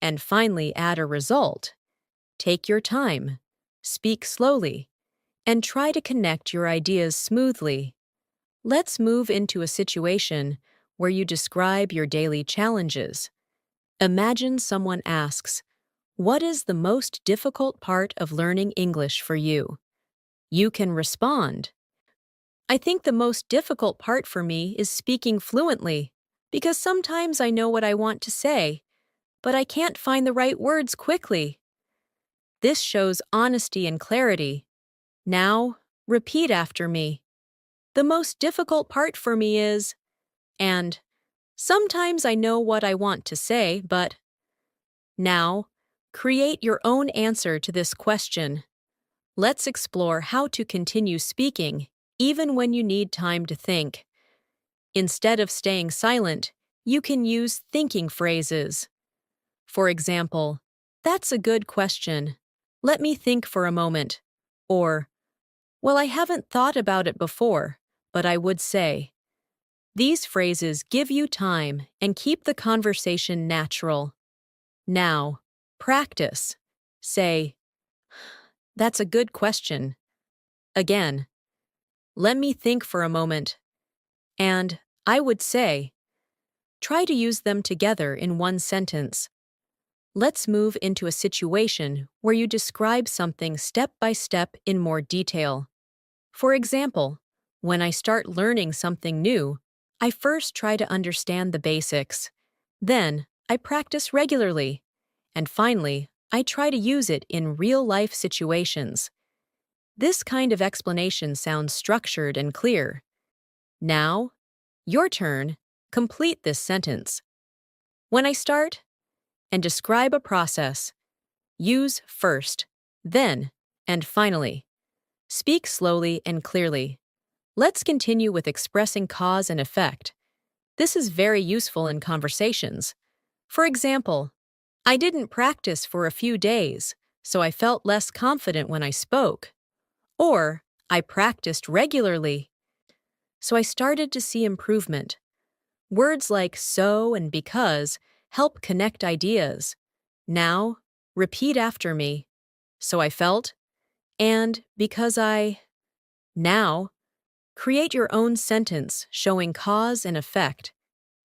and finally add a result. Take your time, speak slowly, and try to connect your ideas smoothly. Let's move into a situation where you describe your daily challenges. Imagine someone asks, "What is the most difficult part of learning English for you?" You can respond, "I think the most difficult part for me is speaking fluently, because sometimes I know what I want to say, but I can't find the right words quickly." This shows honesty and clarity. Now, repeat after me. "The most difficult part for me is," and "sometimes I know what I want to say, but—" Now, create your own answer to this question. Let's explore how to continue speaking, even when you need time to think. Instead of staying silent, you can use thinking phrases. For example, "That's a good question. Let me think for a moment." Or, "Well, I haven't thought about it before, but I would say." These phrases give you time and keep the conversation natural. Now, practice. Say, "That's a good question." Again, "Let me think for a moment." And "I would say." Try to use them together in one sentence. Let's move into a situation where you describe something step by step in more detail. For example, when I start learning something new, I first try to understand the basics. Then, I practice regularly. And finally, I try to use it in real-life situations. This kind of explanation sounds structured and clear. Now, your turn. Complete this sentence. When I start, and describe a process. Use first, then, and finally. Speak slowly and clearly. Let's continue with expressing cause and effect. This is very useful in conversations. For example, "I didn't practice for a few days, so I felt less confident when I spoke." Or, "I practiced regularly, so I started to see improvement." Words like "so" and "because" help connect ideas. Now, repeat after me. "So I felt," and "because I—" Now, create your own sentence showing cause and effect.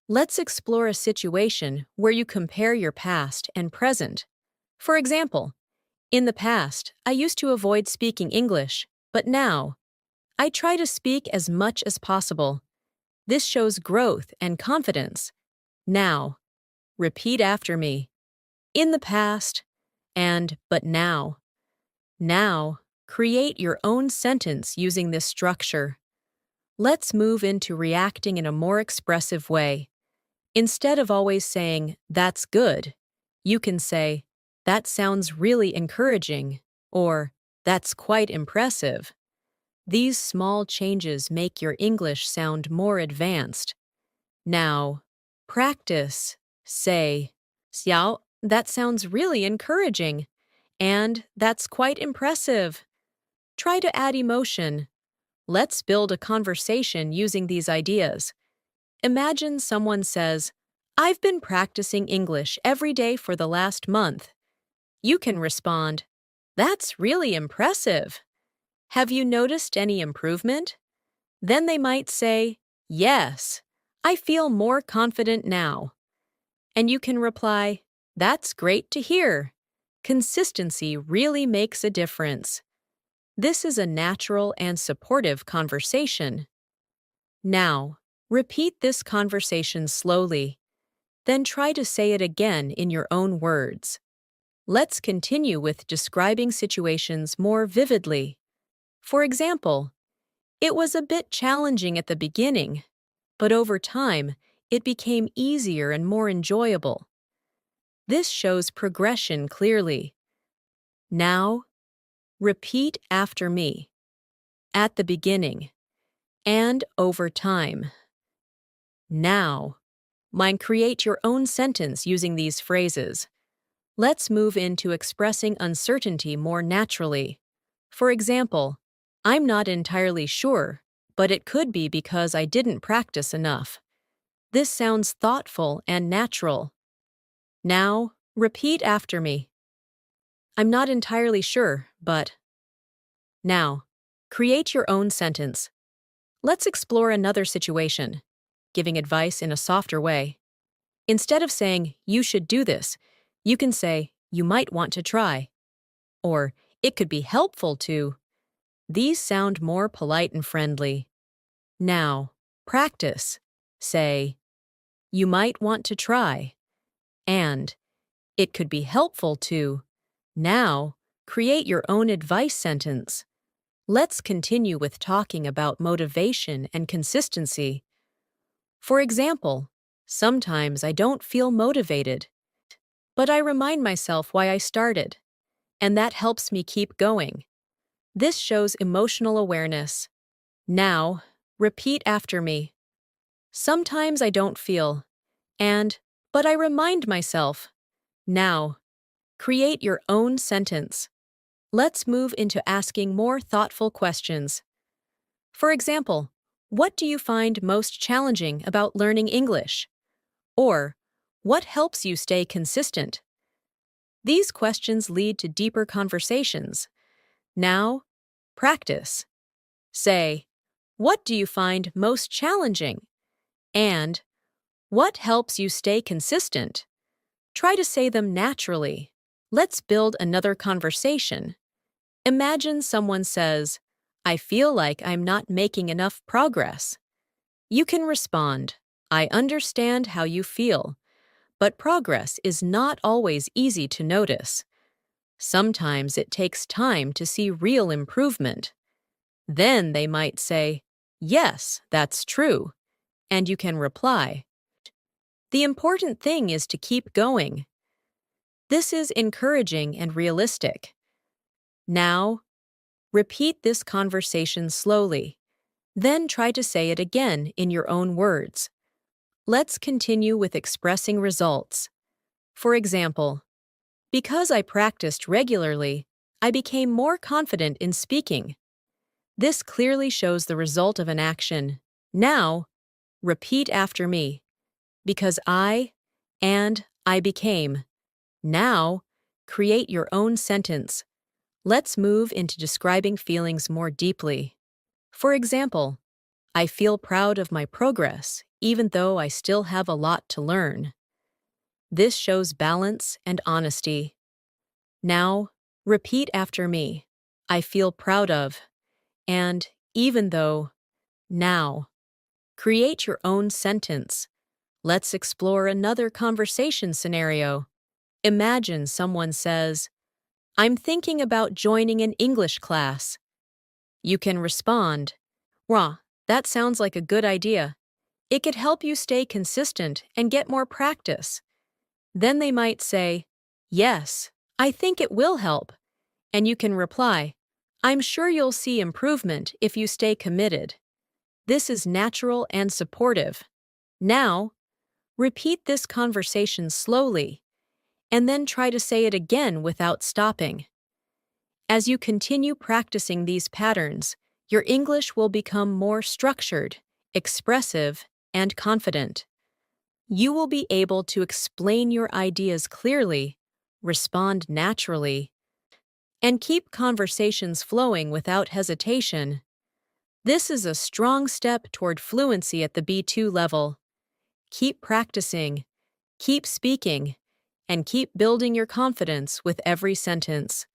Let's explore a situation where you compare your past and present. For example, "In the past, I used to avoid speaking English, but now, I try to speak as much as possible." This shows growth and confidence. Now, repeat after me. "In the past," and "but now." Now, create your own sentence using this structure. Let's move into reacting in a more expressive way. Instead of always saying, "That's good," you can say, "That sounds really encouraging," or "That's quite impressive." These small changes make your English sound more advanced. Now, practice. Say, "Xiao, that sounds really encouraging," and "That's quite impressive." Try to add emotion. Let's build a conversation using these ideas. Imagine someone says, "I've been practicing English every day for the last month." You can respond, "That's really impressive. Have you noticed any improvement?" Then they might say, "Yes, I feel more confident now." And you can reply, "That's great to hear. Consistency really makes a difference." This is a natural and supportive conversation. Now, repeat this conversation slowly. Then try to say it again in your own words. Let's continue with describing situations more vividly. For example, "It was a bit challenging at the beginning, but over time, it became easier and more enjoyable." This shows progression clearly. Now, repeat after me. "At the beginning," and "over time." Now, create your own sentence using these phrases. Let's move into expressing uncertainty more naturally. For example, "I'm not entirely sure, but it could be because I didn't practice enough." This sounds thoughtful and natural. Now, repeat after me. "I'm not entirely sure, but—" Now, create your own sentence. Let's explore another situation. giving advice in a softer way. Instead of saying, you should do this, you can say, you might want to try. Or, it could be helpful to. These sound more polite and friendly. Now, practice. Say, you might want to try. And, it could be helpful to. Now, create your own advice sentence. Let's continue with talking about motivation and consistency. For example, sometimes I don't feel motivated, but I remind myself why I started, and that helps me keep going. This shows emotional awareness. Now, repeat after me. Sometimes I don't feel, but I remind myself. Now, create your own sentence. Let's move into asking more thoughtful questions. For example, what do you find most challenging about learning English? Or, what helps you stay consistent? These questions lead to deeper conversations. Now, practice. Say, what do you find most challenging? And, what helps you stay consistent? Try to say them naturally. Let's build another conversation. Imagine someone says, I feel like I'm not making enough progress. You can respond, I understand how you feel, but progress is not always easy to notice. Sometimes it takes time to see real improvement. Then they might say, yes, that's true, and you can reply, the important thing is to keep going. This is encouraging and realistic. Now, repeat this conversation slowly. Then try to say it again in your own words. Let's continue with expressing results. For example, because I practiced regularly, I became more confident in speaking. This clearly shows the result of an action. Now, repeat after me. Because I became. Now, create your own sentence. Let's move into describing feelings more deeply. For example, I feel proud of my progress, even though I still have a lot to learn. This shows balance and honesty. Now, repeat after me. I feel proud of, and even though. Now, create your own sentence. Let's explore another conversation scenario. Imagine someone says, I'm thinking about joining an English class. You can respond, Rah, that sounds like a good idea. It could help you stay consistent and get more practice. Then they might say, yes, I think it will help. And you can reply, I'm sure you'll see improvement if you stay committed. This is natural and supportive. Now, repeat this conversation slowly, and then try to say it again without stopping. As you continue practicing these patterns, your English will become more structured, expressive, and confident. You will be able to explain your ideas clearly, respond naturally, and keep conversations flowing without hesitation. This is a strong step toward fluency at the B2 level. Keep practicing, keep speaking, and keep building your confidence with every sentence.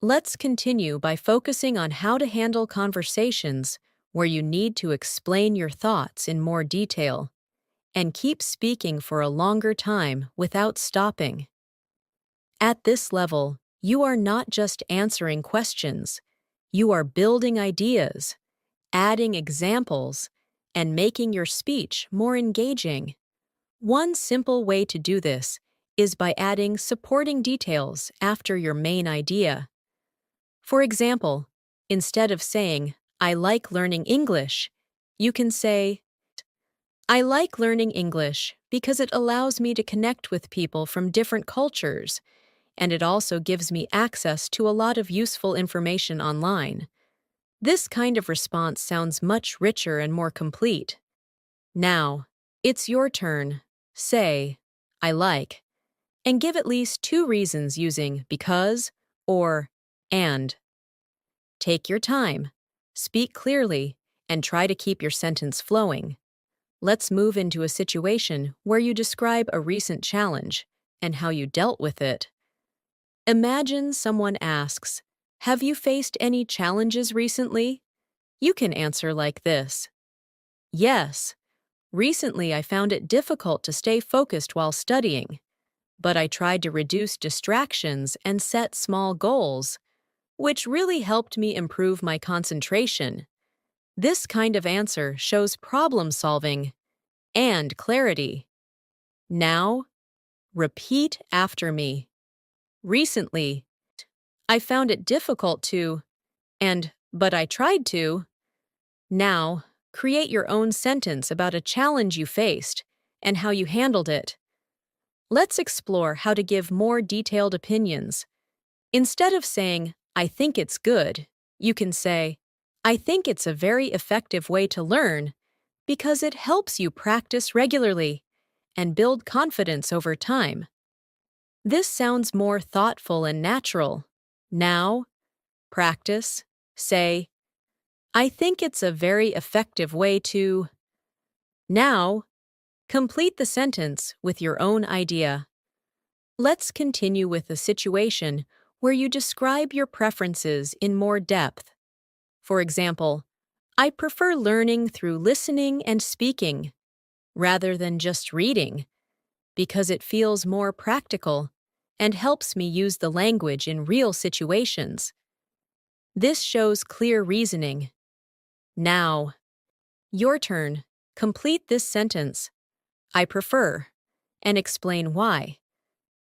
Let's continue by focusing on how to handle conversations where you need to explain your thoughts in more detail, and keep speaking for a longer time without stopping. At this level, you are not just answering questions, you are building ideas, adding examples, and making your speech more engaging. One simple way to do this is by adding supporting details after your main idea. For example, instead of saying, I like learning English, you can say, I like learning English because it allows me to connect with people from different cultures, and it also gives me access to a lot of useful information online. This kind of response sounds much richer and more complete. Now, it's your turn. Say, I like, and give at least 2 reasons using because or and. Take your time, speak clearly, and try to keep your sentence flowing. let's move into a situation where you describe a recent challenge and how you dealt with it. Imagine someone asks, "Have you faced any challenges recently?" You can answer like this: "Yes, recently I found it difficult to stay focused while studying, but I tried to reduce distractions and set small goals, which really helped me improve my concentration." This kind of answer shows problem solving and clarity. Now, repeat after me. Recently, I found it difficult to, but I tried to. Now, create your own sentence about a challenge you faced and how you handled it. Let's explore how to give more detailed opinions. Instead of saying, "I think it's good," you can say, "I think it's a very effective way to learn because it helps you practice regularly and build confidence over time." This sounds more thoughtful and natural. Now, practice. Say, "I think it's a very effective way to." Now, complete the sentence with your own idea. Let's continue with a situation where you describe your preferences in more depth. For example, "I prefer learning through listening and speaking rather than just reading because it feels more practical and helps me use the language in real situations." This shows clear reasoning. Now, your turn. Complete this sentence, "I prefer," and explain why.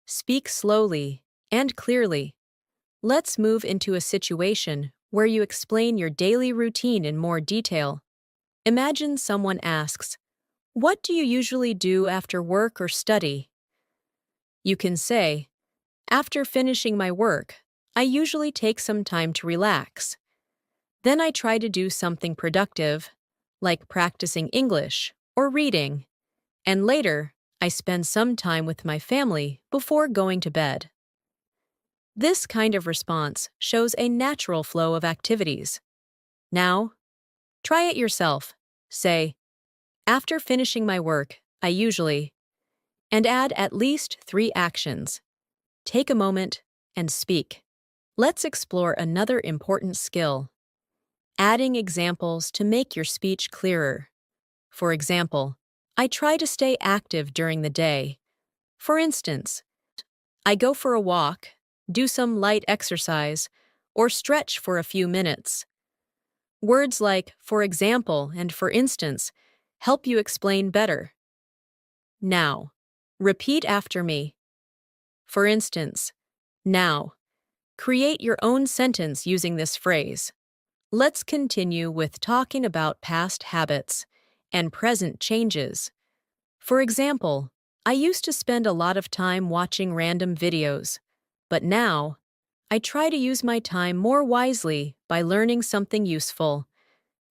Speak slowly and clearly. Let's move into a situation where you explain your daily routine in more detail. Imagine someone asks, "What do you usually do after work or study?" You can say, "After finishing my work, I usually take some time to relax. Then I try to do something productive, like practicing English or reading, and later, I spend some time with my family before going to bed." This kind of response shows a natural flow of activities. Now, try it yourself. Say, "After finishing my work, I usually," and add at least 3 actions. Take a moment and speak. Let's explore another important skill: adding examples to make your speech clearer. For example, "I try to stay active during the day." For instance, "I go for a walk, do some light exercise, or stretch for a few minutes." Words like "for example" and "for instance" help you explain better. Now, repeat after me. For instance, now, create your own sentence using this phrase. Let's continue with talking about past habits and present changes. For example, "I used to spend a lot of time watching random videos, but now, I try to use my time more wisely by learning something useful."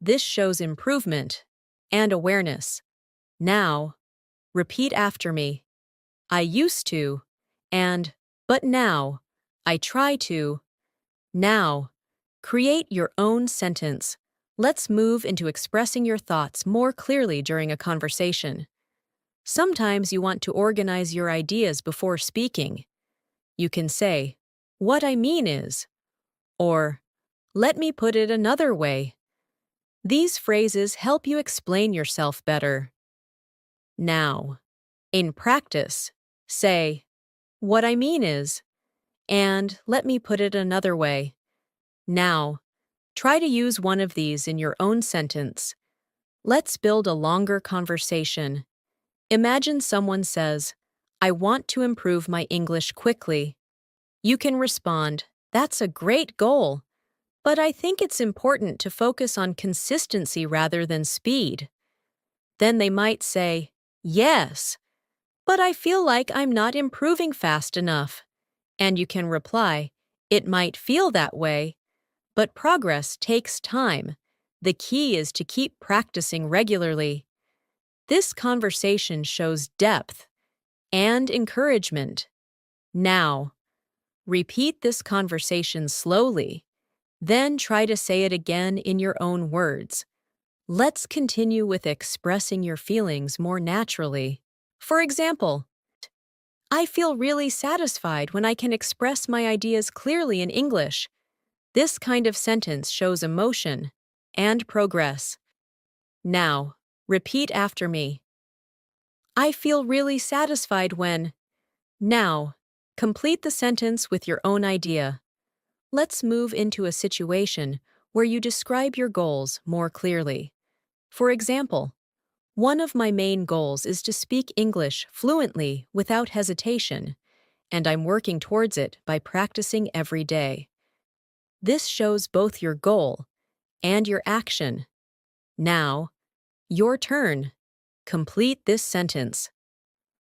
This shows improvement and awareness. Now, repeat after me. "I used to," but now, "I try to." Now, create your own sentence. Let's move into expressing your thoughts more clearly during a conversation. Sometimes you want to organize your ideas before speaking. You can say, "What I mean is," or "Let me put it another way." These phrases help you explain yourself better. Now, in practice, say, "What I mean is," and "Let me put it another way." Now, try to use one of these in your own sentence. Let's build a longer conversation. Imagine someone says, "I want to improve my English quickly." You can respond, "That's a great goal, but I think it's important to focus on consistency rather than speed." Then they might say, "Yes, but I feel like I'm not improving fast enough." And you can reply, "It might feel that way, but progress takes time. The key is to keep practicing regularly." This conversation shows depth and encouragement. Now, repeat this conversation slowly, then try to say it again in your own words. Let's continue with expressing your feelings more naturally. For example, I feel really satisfied when I can express my ideas clearly in English. This kind of sentence shows emotion and progress. Now, repeat after me. I feel really satisfied when. Now, complete the sentence with your own idea. Let's move into a situation where you describe your goals more clearly. For example, one of my main goals is to speak English fluently without hesitation, and I'm working towards it by practicing every day. This shows both your goal and your action. Now, your turn. Complete this sentence.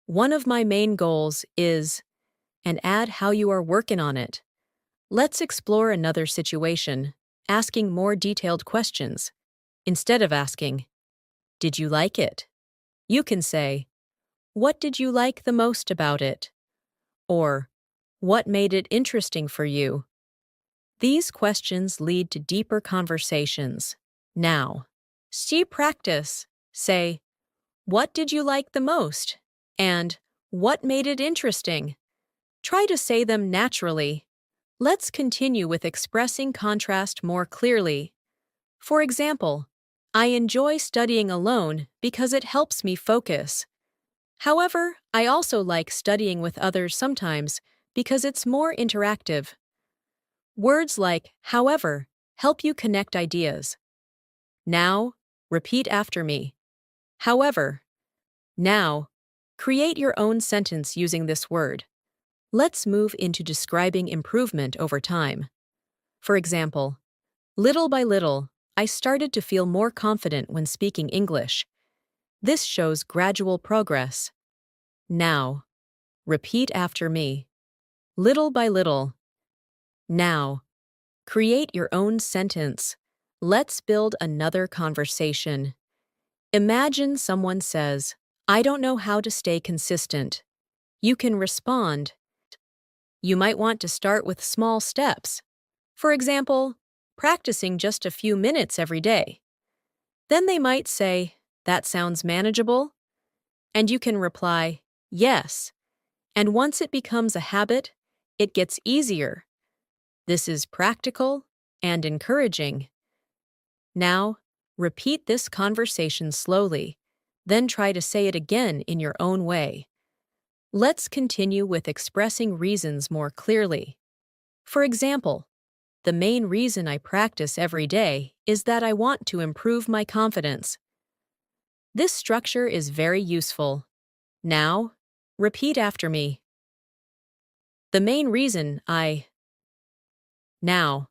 One of my main goals is, and add how you are working on it. Let's explore another situation, asking more detailed questions. Instead of asking, did you like it? You can say, what did you like the most about it? Or, what made it interesting for you? These questions lead to deeper conversations. Now, see practice. Say, what did you like the most? And, what made it interesting? Try to say them naturally. Let's continue with expressing contrast more clearly. For example, I enjoy studying alone because it helps me focus. However, I also like studying with others sometimes because it's more interactive. Words like however help you connect ideas. Now, repeat after me. However. Now, create your own sentence using this word. Let's move into describing improvement over time. For example, little by little, I started to feel more confident when speaking English. This shows gradual progress. Now, repeat after me. Little by little. Now, create your own sentence. Let's build another conversation. Imagine someone says, I don't know how to stay consistent. You can respond. You might want to start with small steps. For example, practicing just a few minutes every day. Then they might say, that sounds manageable? And you can reply, yes. And once it becomes a habit, it gets easier. This is practical and encouraging. Now, repeat this conversation slowly, then try to say it again in your own way. Let's continue with expressing reasons more clearly. For example, the main reason I practice every day is that I want to improve my confidence. This structure is very useful. Now, repeat after me. The main reason I. Now,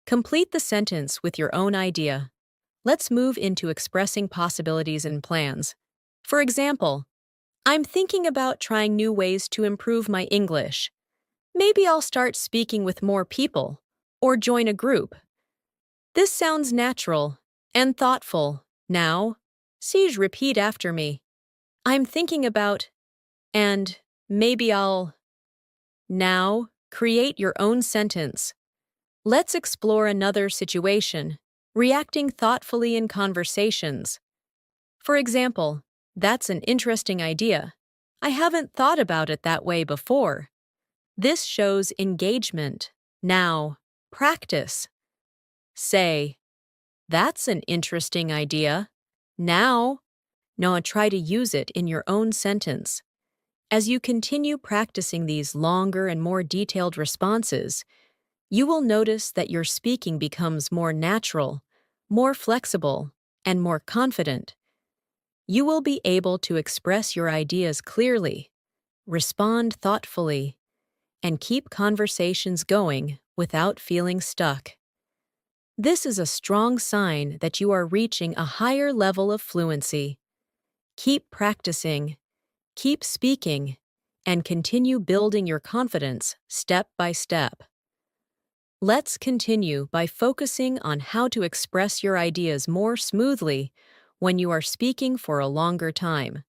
complete the sentence with your own idea. Let's move into expressing possibilities and plans. For example, I'm thinking about trying new ways to improve my English. Maybe I'll start speaking with more people, or join a group. This sounds natural and thoughtful. Now, Siege, repeat after me. I'm thinking about, and maybe I'll. Now, create your own sentence. Let's explore another situation, reacting thoughtfully in conversations. For example, that's an interesting idea. I haven't thought about it that way before. This shows engagement. Now, practice. Say, that's an interesting idea. Now, try to use it in your own sentence. As you continue practicing these longer and more detailed responses, you will notice that your speaking becomes more natural, more flexible, and more confident. You will be able to express your ideas clearly, respond thoughtfully, and keep conversations going without feeling stuck. This is a strong sign that you are reaching a higher level of fluency. Keep practicing, keep speaking, and continue building your confidence step by step. Let's continue by focusing on how to express your ideas more smoothly when you are speaking for a longer time.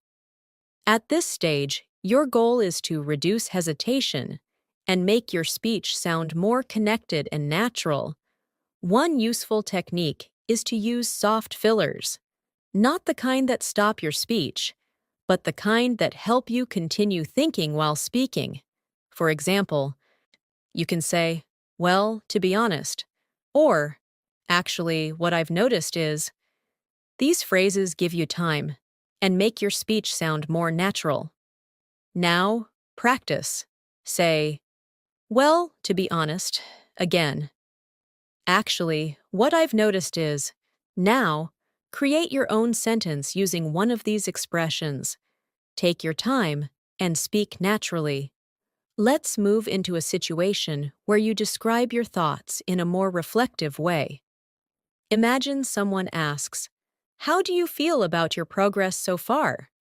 At this stage, your goal is to reduce hesitation and make your speech sound more connected and natural. One useful technique is to use soft fillers, not the kind that stop your speech, but the kind that help you continue thinking while speaking. For example, you can say, "Well, to be honest," or, "Actually, what I've noticed is," these phrases give you time and make your speech sound more natural. Now, practice. Say, "Well, to be honest," again. "Actually, what I've noticed is," now, create your own sentence using one of these expressions. Take your time and speak naturally. Let's move into a situation where you describe your thoughts in a more reflective way. Imagine someone asks, "How do you feel about your progress so far?"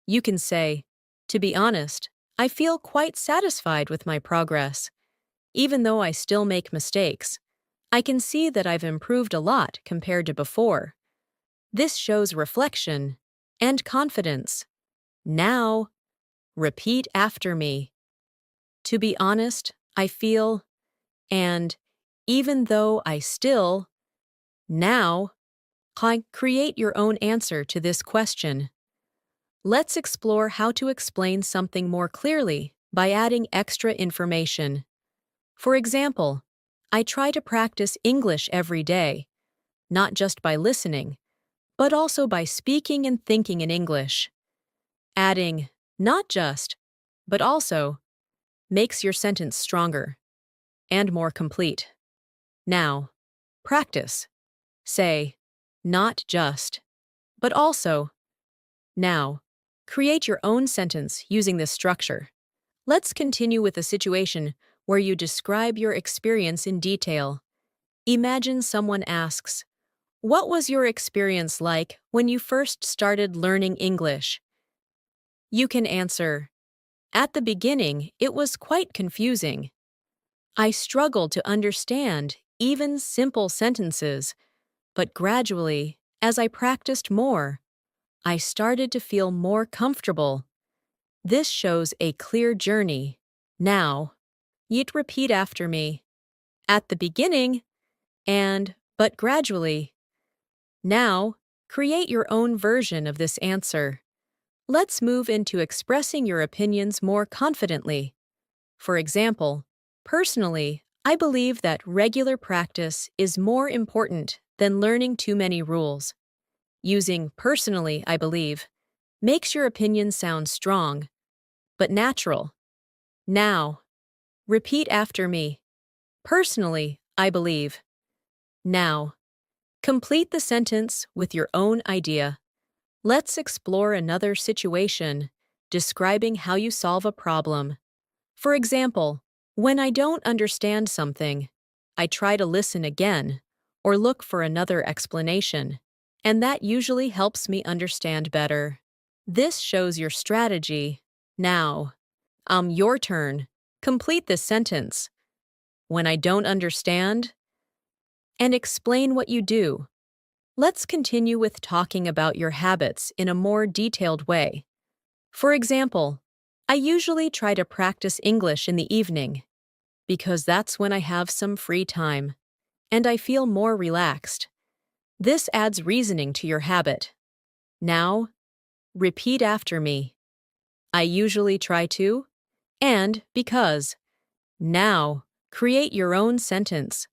You can say, "To be honest, I feel quite satisfied with my progress. Even though I still make mistakes, I can see that I've improved a lot compared to before." This shows reflection and confidence. Now, repeat after me. To be honest, I feel, and even though I still, now, create your own answer to this question. Let's explore how to explain something more clearly by adding extra information. For example, I try to practice English every day, not just by listening, but also by speaking and thinking in English. Adding not just, but also makes your sentence stronger and more complete. Now, practice. Say, not just, but also. Now, create your own sentence using this structure. Let's continue with a situation where you describe your experience in detail. Imagine someone asks, "What was your experience like when you first started learning English?" You can answer, "At the beginning, it was quite confusing. I struggled to understand even simple sentences, but gradually, as I practiced more, I started to feel more comfortable." This shows a clear journey. Now, you'd repeat after me. At the beginning, and but gradually. Now, create your own version of this answer. Let's move into expressing your opinions more confidently. For example, personally, I believe that regular practice is more important than learning too many rules. Using "personally, I believe" makes your opinion sound strong, but natural. Now, repeat after me. Personally, I believe. Now, complete the sentence with your own idea. Let's explore another situation, describing how you solve a problem. For example, when I don't understand something, I try to listen again or look for another explanation, and that usually helps me understand better. This shows your strategy. Now, your turn. Complete this sentence. When I don't understand, and explain what you do. Let's continue with talking about your habits in a more detailed way. For example, I usually try to practice English in the evening because that's when I have some free time and I feel more relaxed. This adds reasoning to your habit. Now, repeat after me. I usually try to, and because. Now, create your own sentence.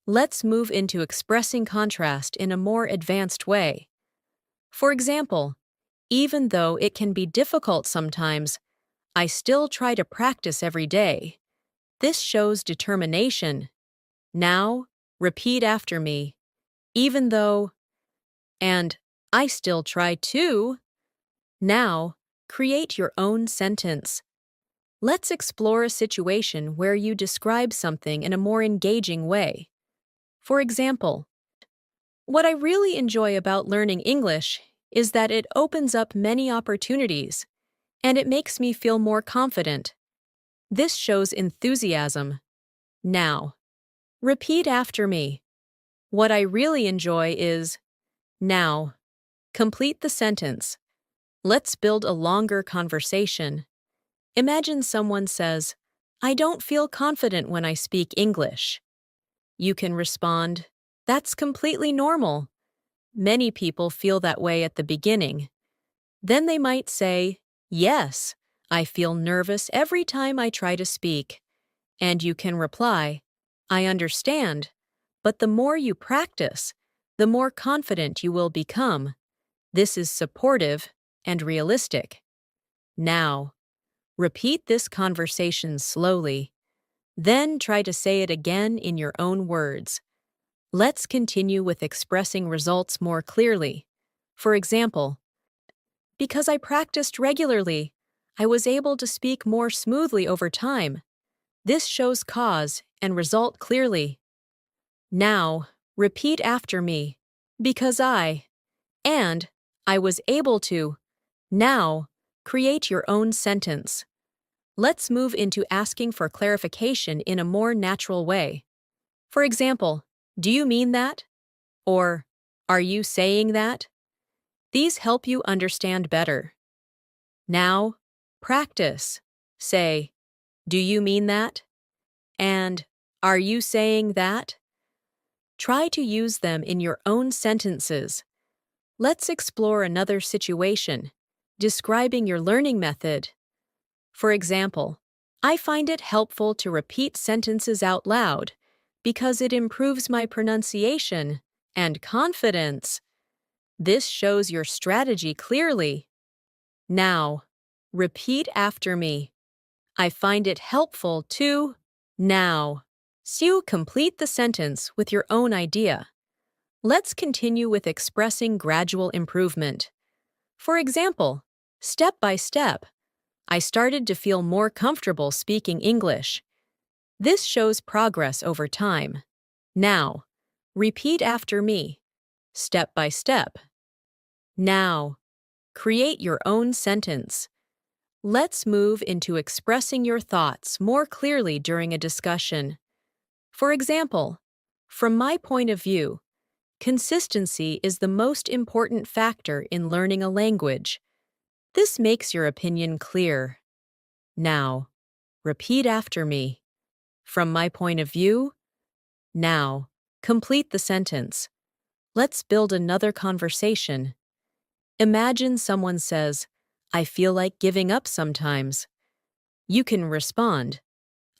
Let's move into expressing contrast in a more advanced way. For example, even though it can be difficult sometimes, I still try to practice every day. This shows determination. Now, repeat after me. Even though, and I still try to. Now, create your own sentence. Let's explore a situation where you describe something in a more engaging way. For example, what I really enjoy about learning English is that it opens up many opportunities, and it makes me feel more confident. This shows enthusiasm. Now, repeat after me. What I really enjoy is. Now, complete the sentence. Let's build a longer conversation. Imagine someone says, "I don't feel confident when I speak English." You can respond, That's completely normal. Many people feel that way at the beginning. Then they might say, "Yes, I feel nervous every time I try to speak." And you can reply, "I understand, but the more you practice, the more confident you will become." This is supportive and realistic. Now, repeat this conversation slowly. Then try to say it again in your own words. Let's continue with expressing results more clearly. For example, because I practiced regularly, I was able to speak more smoothly over time. This shows cause and result clearly. Now, repeat after me. Because and I was able to. Now, create your own sentence. Let's move into asking for clarification in a more natural way. For example, do you mean that? Or, are you saying that? These help you understand better. Now, practice. Say, do you mean that? And, are you saying that? Try to use them in your own sentences. Let's explore another situation, describing your learning method. For example, I find it helpful to repeat sentences out loud because it improves my pronunciation and confidence. This shows your strategy clearly. Now, repeat after me. I find it helpful to. Now, so complete the sentence with your own idea. Let's continue with expressing gradual improvement. For example, step by step, I started to feel more comfortable speaking English. This shows progress over time. Now, repeat after me, step by step. Now, create your own sentence. Let's move into expressing your thoughts more clearly during a discussion. For example, from my point of view, consistency is the most important factor in learning a language. This makes your opinion clear. Now, repeat after me. From my point of view. Now, complete the sentence. Let's build another conversation. Imagine someone says, "I feel like giving up sometimes." You can respond,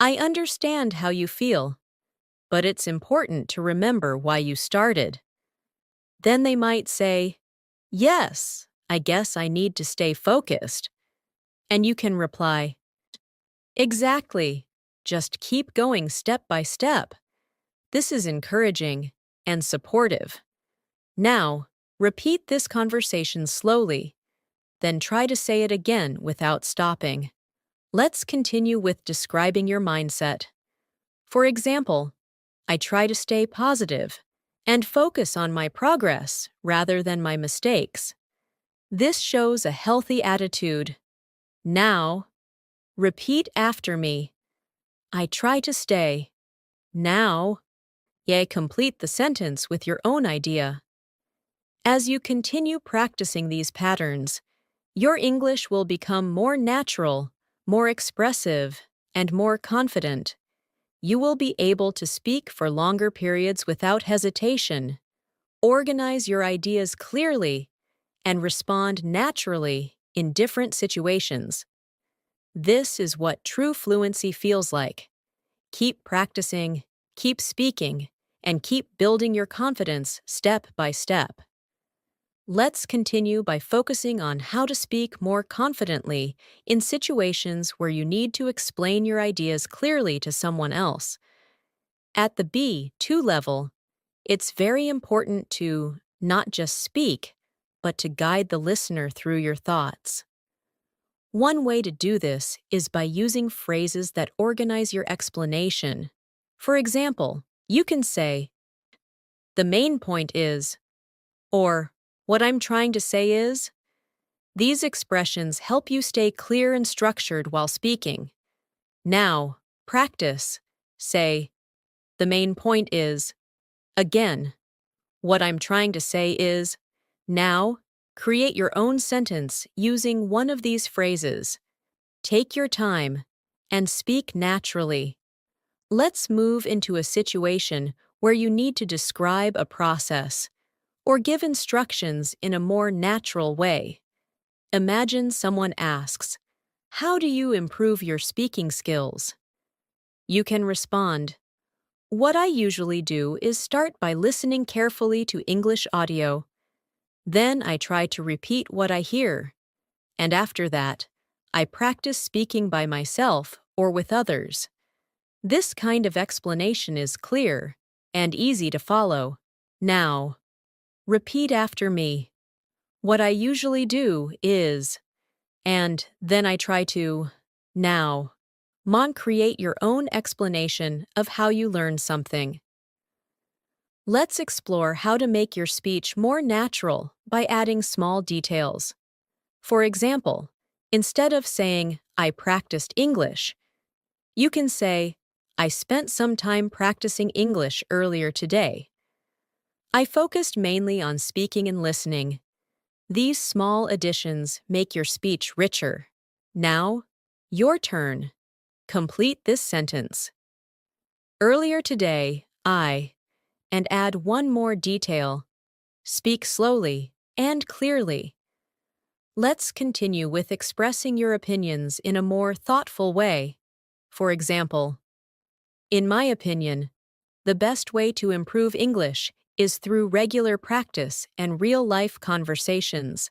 "I understand how you feel, but it's important to remember why you started." Then they might say, "Yes, I guess I need to stay focused." And you can reply, "Exactly. Just keep going step by step." This is encouraging and supportive. Now, repeat this conversation slowly, then try to say it again without stopping. Let's continue with describing your mindset. For example, I try to stay positive and focus on my progress rather than my mistakes. This shows a healthy attitude. Now, repeat after me. I try to stay. Now, complete the sentence with your own idea. As you continue practicing these patterns, your English will become more natural, more expressive, and more confident. You will be able to speak for longer periods without hesitation, organize your ideas clearly, and respond naturally in different situations. This is what true fluency feels like. Keep practicing, keep speaking, and keep building your confidence step by step. Let's continue by focusing on how to speak more confidently in situations where you need to explain your ideas clearly to someone else. At the B2 level, it's very important to not just speak, but to guide the listener through your thoughts. One way to do this is by using phrases that organize your explanation. For example, you can say, "The main point is," or "What I'm trying to say is." These expressions help you stay clear and structured while speaking. Now, practice. Say, "The main point is," again. "What I'm trying to say is." Now, create your own sentence using one of these phrases. Take your time and speak naturally. Let's move into a situation where you need to describe a process or give instructions in a more natural way. Imagine someone asks, "How do you improve your speaking skills?" You can respond, "What I usually do is start by listening carefully to English audio. Then I try to repeat what I hear. And after that, I practice speaking by myself or with others." This kind of explanation is clear and easy to follow. Now, repeat after me. What I usually do is, and then I try to, now. Create your own explanation of how you learn something. Let's explore how to make your speech more natural by adding small details. For example, instead of saying, "I practiced English," you can say, "I spent some time practicing English earlier today. I focused mainly on speaking and listening." These small additions make your speech richer. Now, your turn. Complete this sentence. Earlier today, and add one more detail. Speak slowly and clearly. Let's continue with expressing your opinions in a more thoughtful way. For example, in my opinion, the best way to improve English is through regular practice and real-life conversations.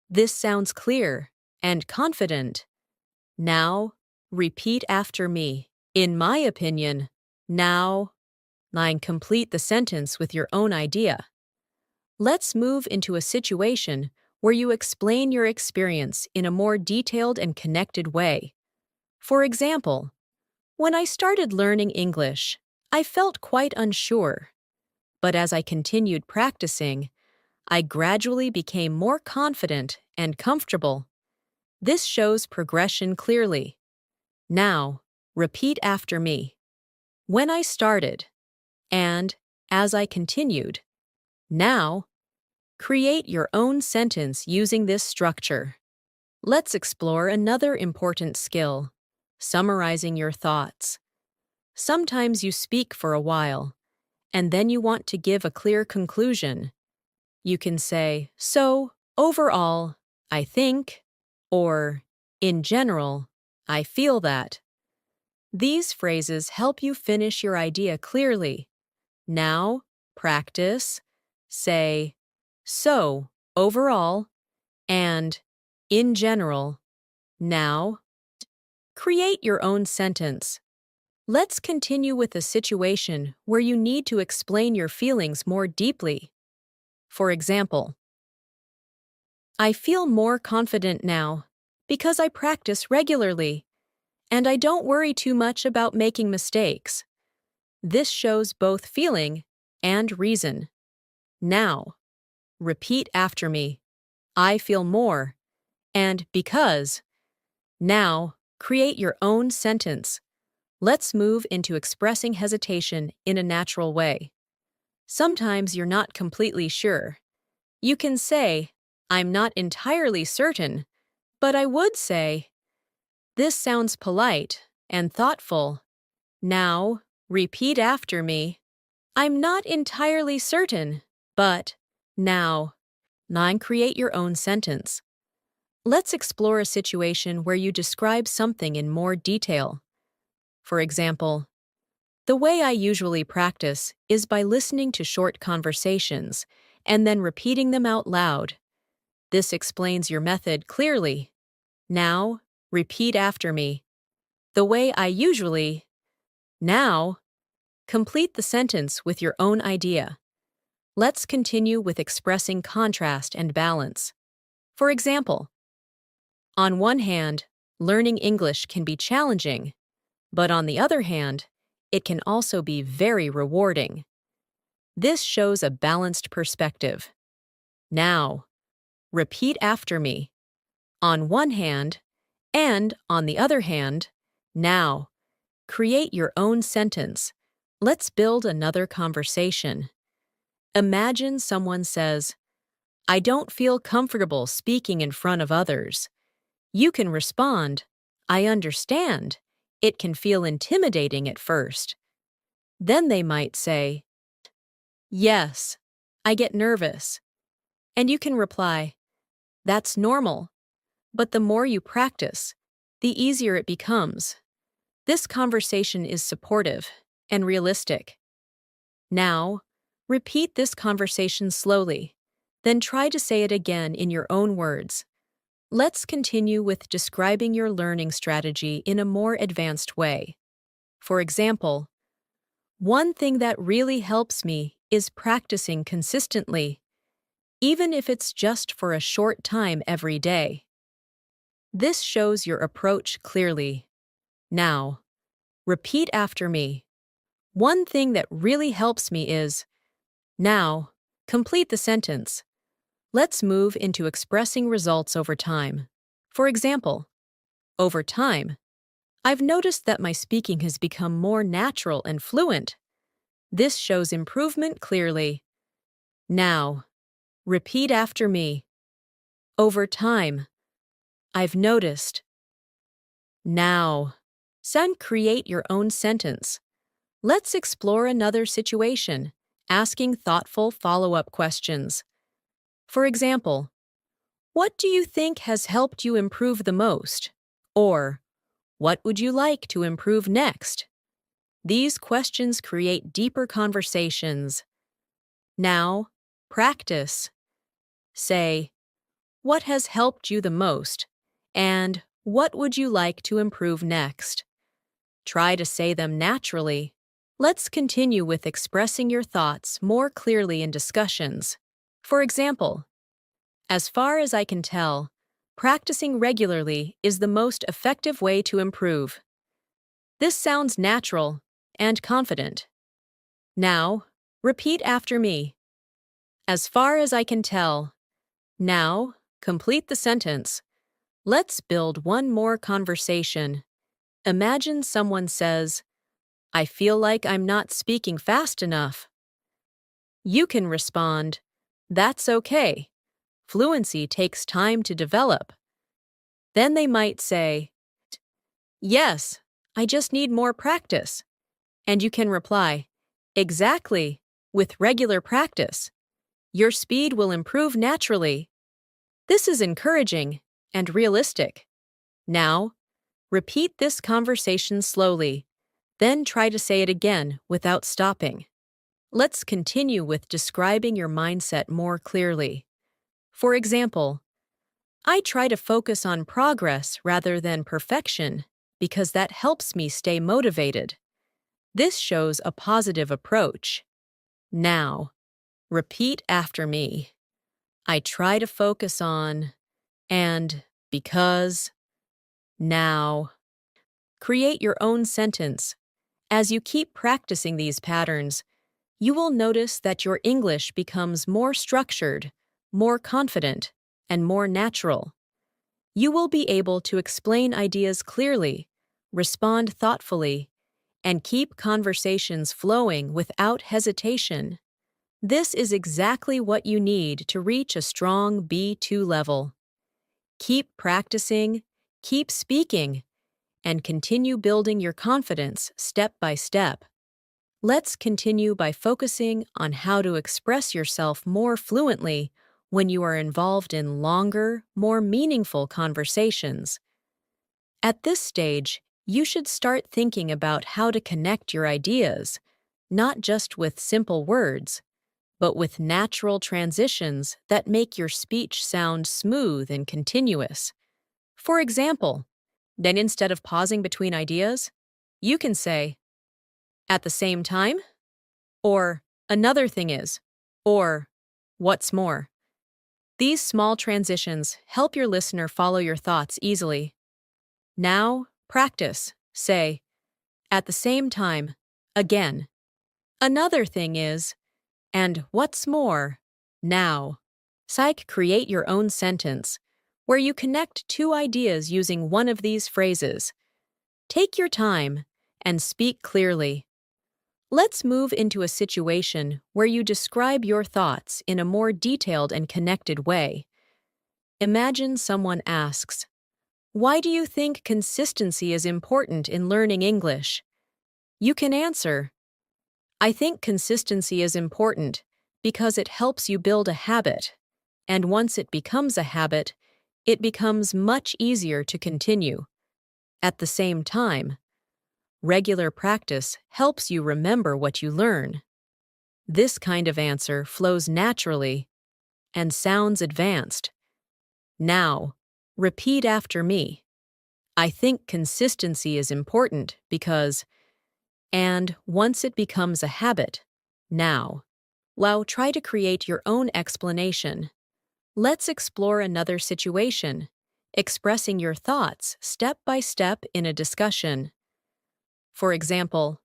This sounds clear and confident. Now, repeat after me. In my opinion, now. Complete the sentence with your own idea. Let's move into a situation where you explain your experience in a more detailed and connected way. For example, when I started learning English, I felt quite unsure. But as I continued practicing, I gradually became more confident and comfortable. This shows progression clearly. Now, repeat after me. When I started, and as I continued. Now, create your own sentence using this structure. Let's explore another important skill, summarizing your thoughts. Sometimes you speak for a while, and then you want to give a clear conclusion. You can say, "So, overall, I think," or, "In general, I feel that." These phrases help you finish your idea clearly. Now, practice. Say, "So, overall," and "In general." Now, create your own sentence. Let's continue with a situation where you need to explain your feelings more deeply. For example, I feel more confident now because I practice regularly, and I don't worry too much about making mistakes. This shows both feeling and reason. Now, repeat after me. I feel more, and because. Now, create your own sentence. Let's move into expressing hesitation in a natural way. Sometimes you're not completely sure. You can say, "I'm not entirely certain," but I would say, "This sounds polite and thoughtful." Now, repeat after me. I'm not entirely certain, but. Now, create your own sentence. Let's explore a situation where you describe something in more detail. For example, the way I usually practice is by listening to short conversations and then repeating them out loud. This explains your method clearly. Now, repeat after me. The way I usually. Now, complete the sentence with your own idea. Let's continue with expressing contrast and balance. For example, on one hand, learning English can be challenging, but on the other hand, it can also be very rewarding. This shows a balanced perspective. Now, repeat after me. On one hand, and on the other hand, now. Create your own sentence. Let's build another conversation. Imagine someone says, "I don't feel comfortable speaking in front of others." You can respond, "I understand. It can feel intimidating at first." Then they might say, "Yes, I get nervous." And you can reply, "That's normal." But the more you practice, the easier it becomes. This conversation is supportive and realistic. Now, repeat this conversation slowly, then try to say it again in your own words. Let's continue with describing your learning strategy in a more advanced way. For example, one thing that really helps me is practicing consistently, even if it's just for a short time every day. This shows your approach clearly. Now, repeat after me. One thing that really helps me is, now, complete the sentence. Let's move into expressing results over time. For example, over time, I've noticed that my speaking has become more natural and fluent. This shows improvement clearly. Now, repeat after me. Over time, I've noticed. Now, create your own sentence. Let's explore another situation, asking thoughtful follow-up questions. For example, what do you think has helped you improve the most? Or, what would you like to improve next? These questions create deeper conversations. Now, practice. Say, what has helped you the most? And what would you like to improve next? Try to say them naturally. Let's continue with expressing your thoughts more clearly in discussions. For example, as far as I can tell, practicing regularly is the most effective way to improve. This sounds natural and confident. Now, repeat after me. As far as I can tell. Now, complete the sentence. Let's build one more conversation. Imagine someone says, "I feel like I'm not speaking fast enough." You can respond, "That's okay. Fluency takes time to develop." Then they might say, "Yes, I just need more practice." And you can reply, "Exactly. With regular practice, your speed will improve naturally." This is encouraging and realistic. Now, repeat this conversation slowly, then try to say it again without stopping. Let's continue with describing your mindset more clearly. For example, I try to focus on progress rather than perfection because that helps me stay motivated. This shows a positive approach. Now, repeat after me. I try to focus on, and because, now. Create your own sentence. As you keep practicing these patterns, you will notice that your English becomes more structured, more confident, and more natural. You will be able to explain ideas clearly, respond thoughtfully, and keep conversations flowing without hesitation. This is exactly what you need to reach a strong B2 level. Keep practicing, keep speaking, and continue building your confidence step by step. Let's continue by focusing on how to express yourself more fluently when you are involved in longer, more meaningful conversations. At this stage, you should start thinking about how to connect your ideas, not just with simple words, but with natural transitions that make your speech sound smooth and continuous. For example, then instead of pausing between ideas, you can say, "At the same time," or "Another thing is," or "What's more." These small transitions help your listener follow your thoughts easily. Now, practice. Say, "At the same time," again. "Another thing is," and "What's more," now. Create your own sentence, where you connect two ideas using one of these phrases. Take your time and speak clearly. Let's move into a situation where you describe your thoughts in a more detailed and connected way. Imagine someone asks, "Why do you think consistency is important in learning English?" You can answer, I think consistency is important because it helps you build a habit, and once it becomes a habit, it becomes much easier to continue. At the same time, regular practice helps you remember what you learn. This kind of answer flows naturally and sounds advanced. Now, repeat after me. I think consistency is important because, and once it becomes a habit, now. Now try to create your own explanation. Let's explore another situation, expressing your thoughts step by step in a discussion. For example,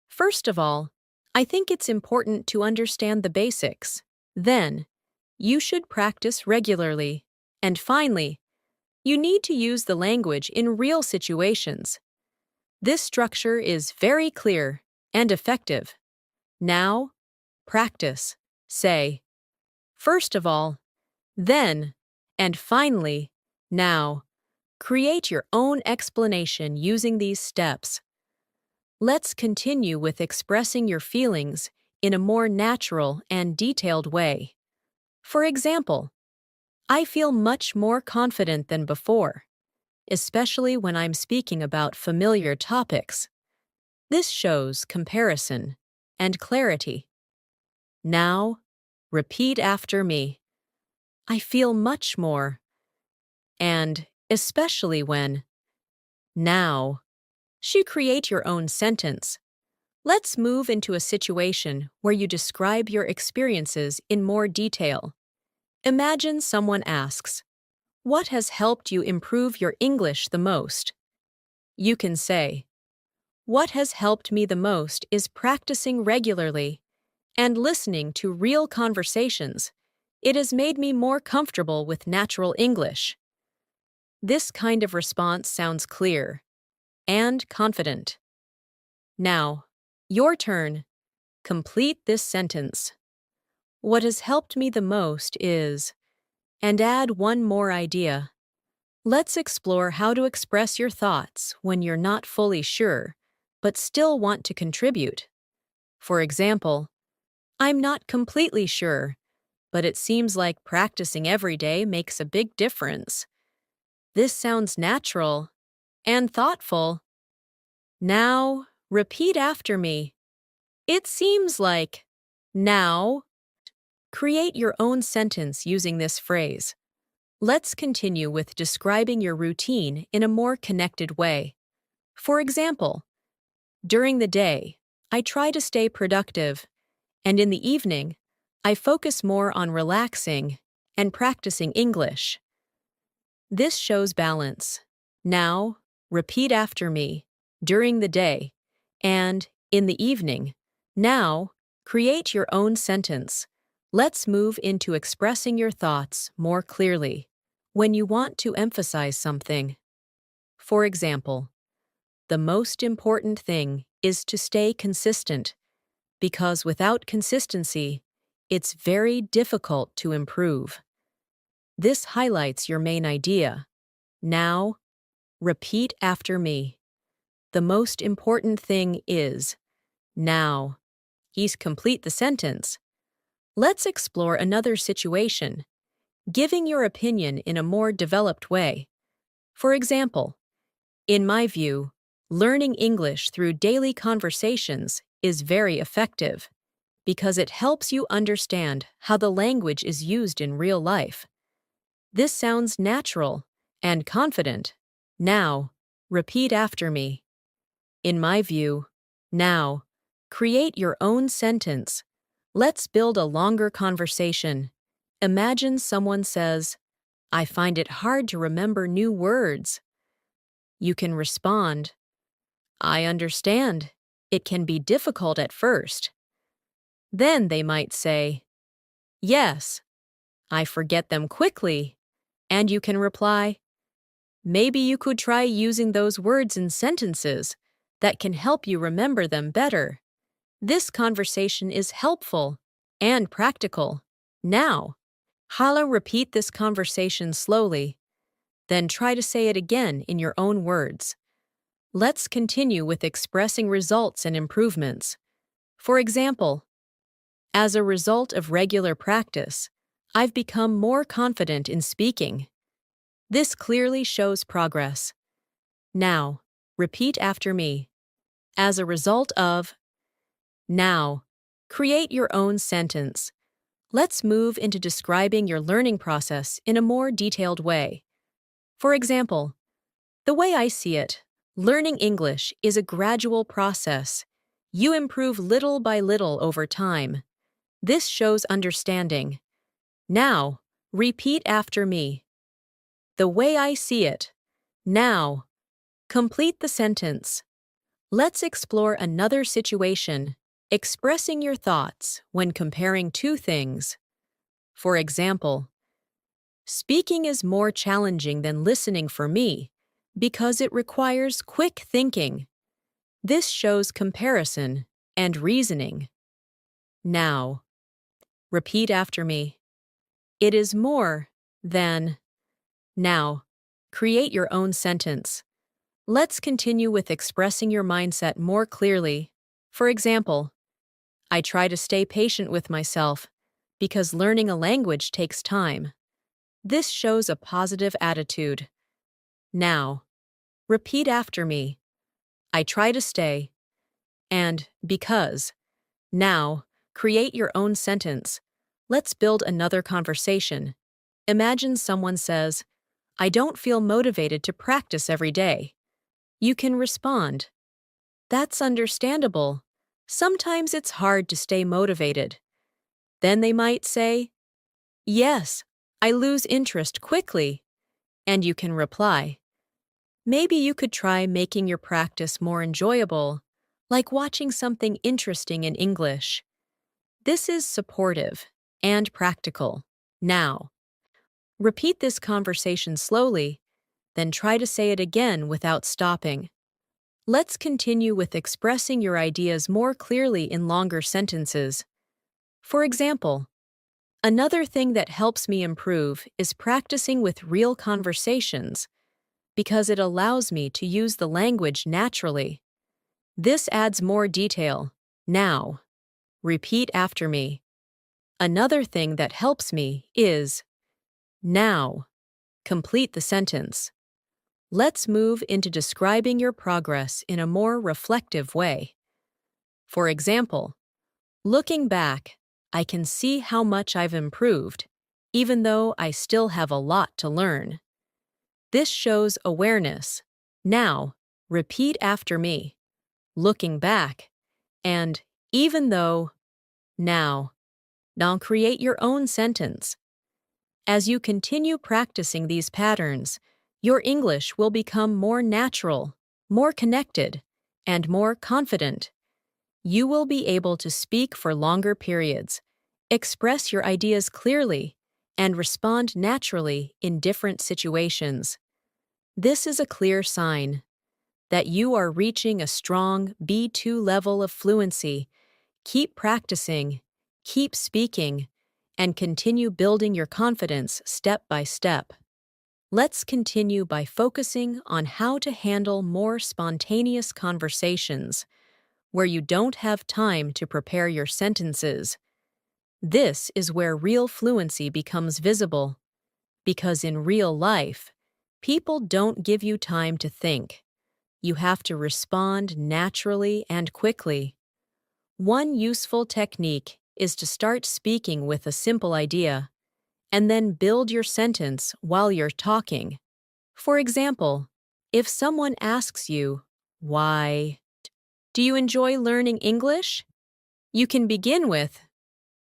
first of all, I think it's important to understand the basics. Then, you should practice regularly. And finally, you need to use the language in real situations. This structure is very clear and effective. Now, practice. Say, first of all, then, and finally, now. Create your own explanation using these steps. Let's continue with expressing your feelings in a more natural and detailed way. For example, I feel much more confident than before, especially when I'm speaking about familiar topics. This shows comparison and clarity. Now, repeat after me. I feel much more, and especially when. Now, create your own sentence. Let's move into a situation where you describe your experiences in more detail. Imagine someone asks, "What has helped you improve your English the most?" You can say, "What has helped me the most is practicing regularly and listening to real conversations. It has made me more comfortable with natural English." This kind of response sounds clear and confident. Now, your turn. Complete this sentence. What has helped me the most is, and add one more idea. Let's explore how to express your thoughts when you're not fully sure, but still want to contribute. For example, I'm not completely sure, but it seems like practicing every day makes a big difference. This sounds natural and thoughtful. Now, repeat after me. It seems like. Now. Create your own sentence using this phrase. Let's continue with describing your routine in a more connected way. For example, during the day, I try to stay productive, and in the evening, I focus more on relaxing and practicing English. This shows balance. Now, repeat after me. During the day, and in the evening. Now, create your own sentence. Let's move into expressing your thoughts more clearly when you want to emphasize something. For example, the most important thing is to stay consistent, because without consistency, it's very difficult to improve. This highlights your main idea. Now, repeat after me. The most important thing is. Now. Complete the sentence. Let's explore another situation, giving your opinion in a more developed way. For example, in my view, learning English through daily conversations is very effective because it helps you understand how the language is used in real life. This sounds natural and confident. Now, repeat after me. In my view. Now, create your own sentence. Let's build a longer conversation. Imagine someone says, "I find it hard to remember new words." You can respond, "I understand. It can be difficult at first." Then they might say, "Yes, I forget them quickly." And you can reply, "Maybe you could try using those words in sentences that can help you remember them better." This conversation is helpful and practical. Now, repeat this conversation slowly, then try to say it again in your own words. Let's continue with expressing results and improvements. For example, as a result of regular practice, I've become more confident in speaking. This clearly shows progress. Now, repeat after me. As a result of. Now, create your own sentence. Let's move into describing your learning process in a more detailed way. For example, the way I see it, learning English is a gradual process. You improve little by little over time. This shows understanding. Now, repeat after me. The way I see it. Now, complete the sentence. Let's explore another situation, expressing your thoughts when comparing two things. For example, speaking is more challenging than listening for me because it requires quick thinking. This shows comparison and reasoning. Now, repeat after me. It is more than. Now, create your own sentence. Let's continue with expressing your mindset more clearly. For example, I try to stay patient with myself because learning a language takes time. This shows a positive attitude. Now, repeat after me. I try to stay. And because. Now, create your own sentence. Let's build another conversation. Imagine someone says, I don't feel motivated to practice every day. You can respond, that's understandable. Sometimes it's hard to stay motivated. Then they might say, yes, I lose interest quickly. And you can reply, maybe you could try making your practice more enjoyable, like watching something interesting in English. This is supportive and practical. Now, repeat this conversation slowly, then try to say it again without stopping. Let's continue with expressing your ideas more clearly in longer sentences. For example, another thing that helps me improve is practicing with real conversations because it allows me to use the language naturally. This adds more detail. Now, repeat after me. Another thing that helps me is. Now, complete the sentence. Let's move into describing your progress in a more reflective way. For example, looking back, I can see how much I've improved, even though I still have a lot to learn. This shows awareness. Now, repeat after me. Looking back, and even though. Now. Now create your own sentence. As you continue practicing these patterns, your English will become more natural, more connected, and more confident. You will be able to speak for longer periods, express your ideas clearly, and respond naturally in different situations. This is a clear sign that you are reaching a strong B2 level of fluency. Keep practicing, keep speaking, and continue building your confidence step by step. Let's continue by focusing on how to handle more spontaneous conversations where you don't have time to prepare your sentences. This is where real fluency becomes visible, because in real life, people don't give you time to think. You have to respond naturally and quickly. One useful technique is to start speaking with a simple idea, and then build your sentence while you're talking. For example, if someone asks you, why do you enjoy learning English? You can begin with,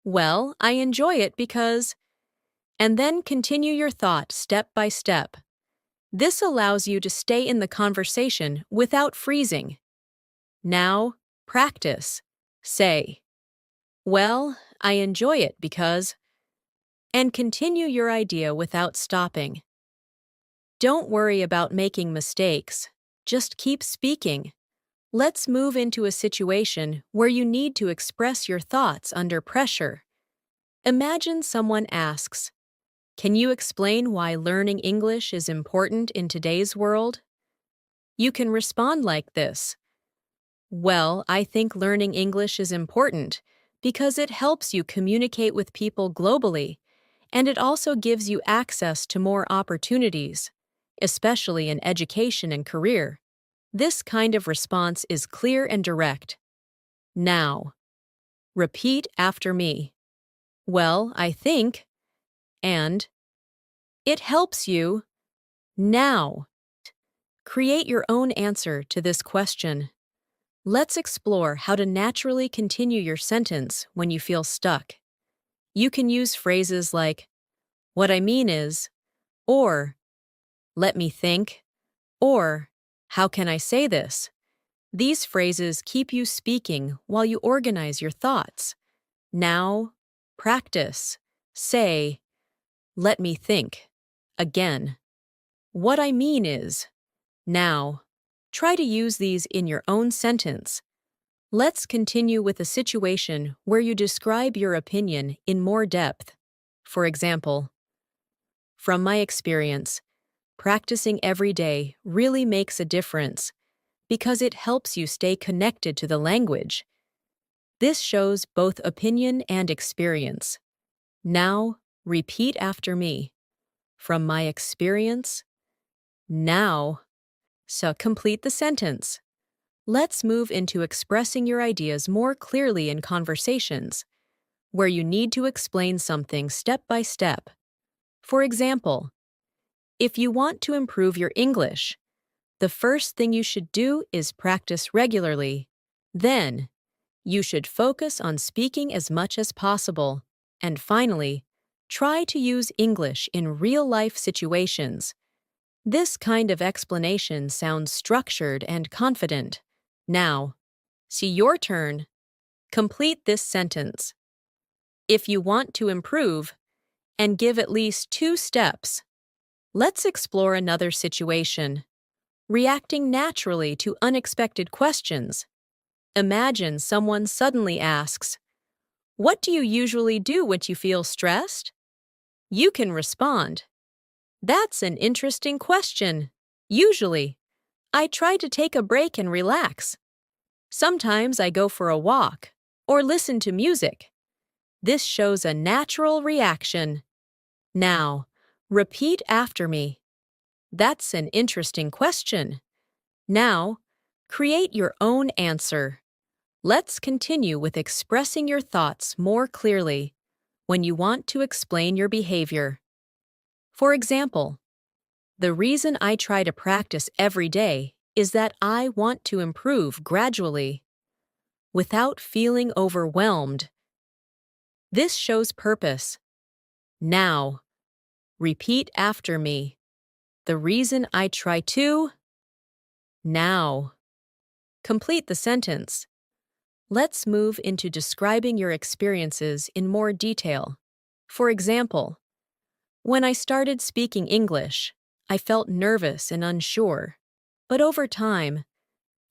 well, I enjoy it because, and then continue your thought step by step. This allows you to stay in the conversation without freezing. Now, practice. Say, well, I enjoy it because, and continue your idea without stopping. Don't worry about making mistakes. Just keep speaking. Let's move into a situation where you need to express your thoughts under pressure. Imagine someone asks, can you explain why learning English is important in today's world? You can respond like this. Well, I think learning English is important because it helps you communicate with people globally, and it also gives you access to more opportunities, especially in education and career. This kind of response is clear and direct. Now, repeat after me. Well, I think, and it helps you now. Create your own answer to this question. Let's explore how to naturally continue your sentence when you feel stuck. You can use phrases like, what I mean is, or let me think, or how can I say this? These phrases keep you speaking while you organize your thoughts. Now, practice. Say, let me think. Again. What I mean is. Now, try to use these in your own sentence. Let's continue with a situation where you describe your opinion in more depth. For example, from my experience, practicing every day really makes a difference because it helps you stay connected to the language. This shows both opinion and experience. Now, repeat after me. From my experience, now. So complete the sentence. Let's move into expressing your ideas more clearly in conversations, where you need to explain something step by step. For example, if you want to improve your English, the first thing you should do is practice regularly. Then, you should focus on speaking as much as possible. And finally, try to use English in real-life situations. This kind of explanation sounds structured and confident. Now, see your turn. Complete this sentence. If you want to improve, and give at least 2 steps. Let's explore another situation. Reacting naturally to unexpected questions. Imagine someone suddenly asks, what do you usually do when you feel stressed? You can respond, that's an interesting question. Usually, I try to take a break and relax. Sometimes I go for a walk or listen to music. This shows a natural reaction. Now, repeat after me. That's an interesting question. Now, create your own answer. Let's continue with expressing your thoughts more clearly when you want to explain your behavior. For example, the reason I try to practice every day is that I want to improve gradually, without feeling overwhelmed. This shows purpose. Now, repeat after me. The reason I try to. Now. Complete the sentence. Let's move into describing your experiences in more detail. For example, when I started speaking English, I felt nervous and unsure. But over time,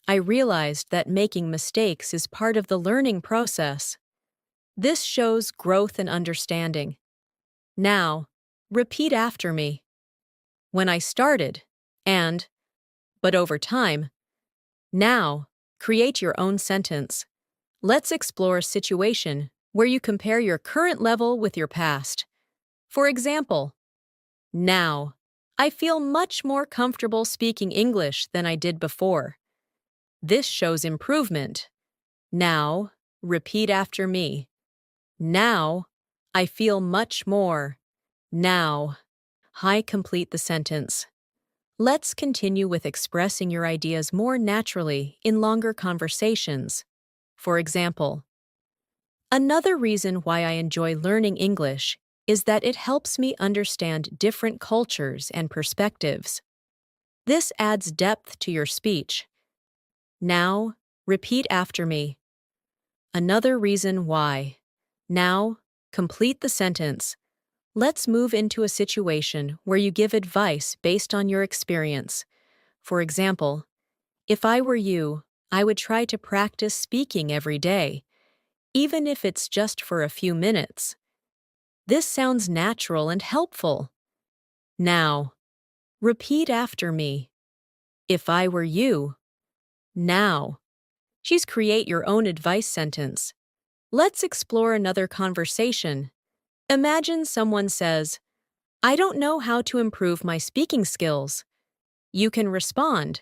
I realized that making mistakes is part of the learning process. This shows growth and understanding. Now, repeat after me. When I started, and, but over time. Now, create your own sentence. Let's explore a situation where you compare your current level with your past. For example, now, I feel much more comfortable speaking English than I did before. This shows improvement. Now, repeat after me. Now, I feel much more. Now, complete the sentence. Let's continue with expressing your ideas more naturally in longer conversations. For example, another reason why I enjoy learning English is that it helps me understand different cultures and perspectives. This adds depth to your speech. Now, repeat after me. Another reason why. Now, complete the sentence. Let's move into a situation where you give advice based on your experience. For example, if I were you, I would try to practice speaking every day, even if it's just for a few minutes. This sounds natural and helpful. Now, repeat after me. If I were you. Now. She's create your own advice sentence. Let's explore another conversation. Imagine someone says, I don't know how to improve my speaking skills. You can respond.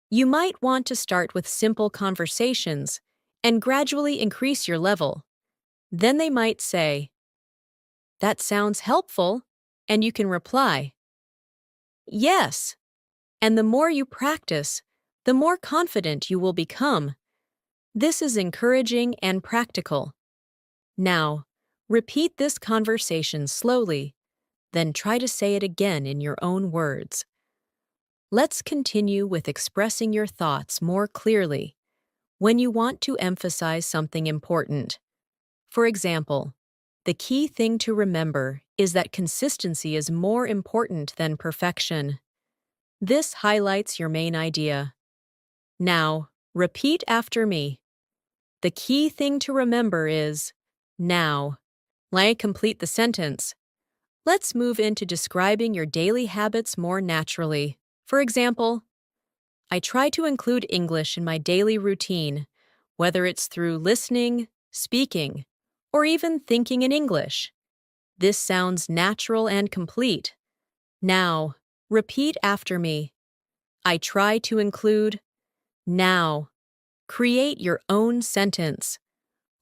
You might want to start with simple conversations and gradually increase your level. Then they might say, that sounds helpful, and you can reply, yes. And the more you practice, the more confident you will become. This is encouraging and practical. Now, repeat this conversation slowly, then try to say it again in your own words. Let's continue with expressing your thoughts more clearly when you want to emphasize something important. For example, the key thing to remember is that consistency is more important than perfection. This highlights your main idea. Now, repeat after me. The key thing to remember is now. Let me complete the sentence. Let's move into describing your daily habits more naturally. For example, I try to include English in my daily routine, whether it's through listening, speaking, or even thinking in English. This sounds natural and complete. Now, repeat after me. I try to include. Now, create your own sentence.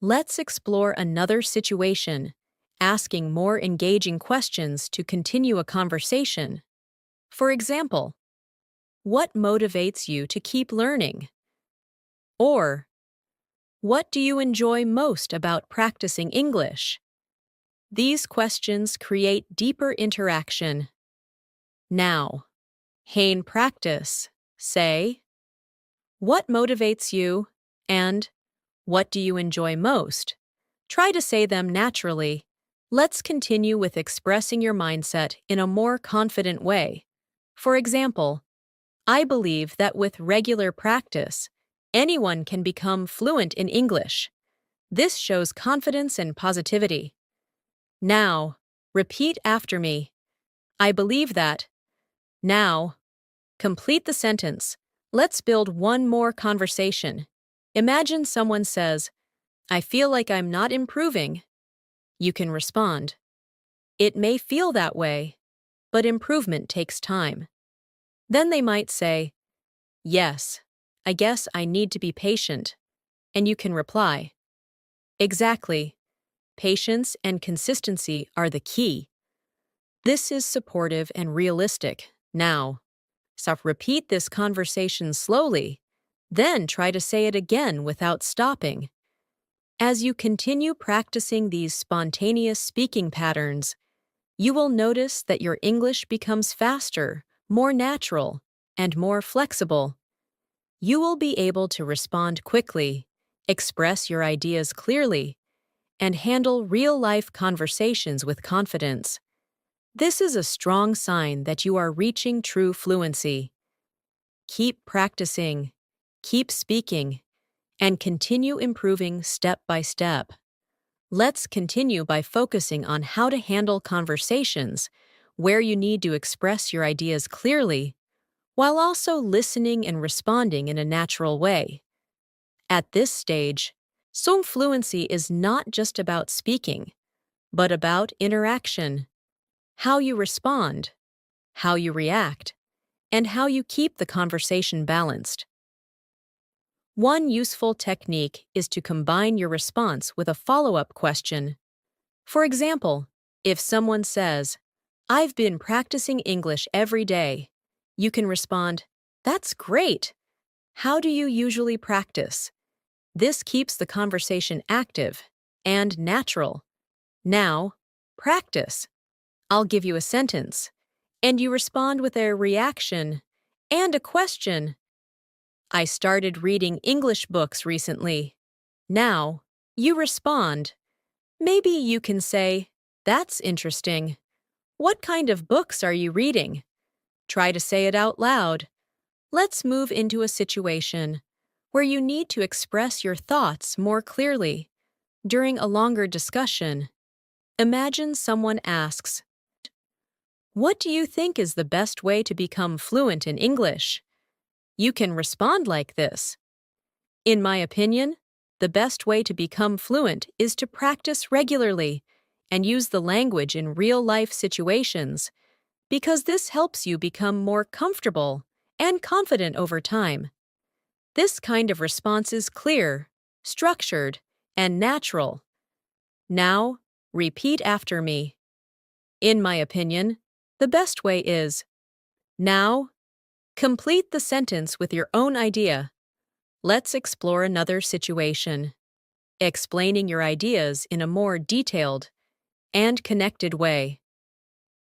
Let's explore another situation, asking more engaging questions to continue a conversation. For example, what motivates you to keep learning? Or, what do you enjoy most about practicing English? These questions create deeper interaction. Now, in practice, say, what motivates you and what do you enjoy most? Try to say them naturally. Let's continue with expressing your mindset in a more confident way. For example, I believe that with regular practice, anyone can become fluent in English. This shows confidence and positivity. Now, repeat after me. I believe that. Now, complete the sentence. Let's build one more conversation. Imagine someone says, I feel like I'm not improving. You can respond, it may feel that way, but improvement takes time. Then they might say, yes, I guess I need to be patient. And you can reply, exactly. Patience and consistency are the key. This is supportive and realistic. Now, so repeat this conversation slowly, then try to say it again without stopping. As you continue practicing these spontaneous speaking patterns, you will notice that your English becomes faster, more natural, and more flexible. You will be able to respond quickly, express your ideas clearly, and handle real-life conversations with confidence. This is a strong sign that you are reaching true fluency. Keep practicing, keep speaking, and continue improving step by step. Let's continue by focusing on how to handle conversations where you need to express your ideas clearly, while also listening and responding in a natural way. At this stage, Song fluency is not just about speaking, but about interaction, how you respond, how you react, and how you keep the conversation balanced. One useful technique is to combine your response with a follow-up question. For example, if someone says, I've been practicing English every day, you can respond, that's great. How do you usually practice? This keeps the conversation active and natural. Now, practice. I'll give you a sentence, and you respond with a reaction and a question. I started reading English books recently. Now, you respond. Maybe you can say, that's interesting. What kind of books are you reading? Try to say it out loud. Let's move into a situation where you need to express your thoughts more clearly. During a longer discussion, imagine someone asks, what do you think is the best way to become fluent in English? You can respond like this. In my opinion, the best way to become fluent is to practice regularly and use the language in real-life situations, because this helps you become more comfortable and confident over time. This kind of response is clear, structured, and natural. Now, repeat after me. In my opinion, the best way is. Now, complete the sentence with your own idea. Let's explore another situation. Explaining your ideas in a more detailed and connected way.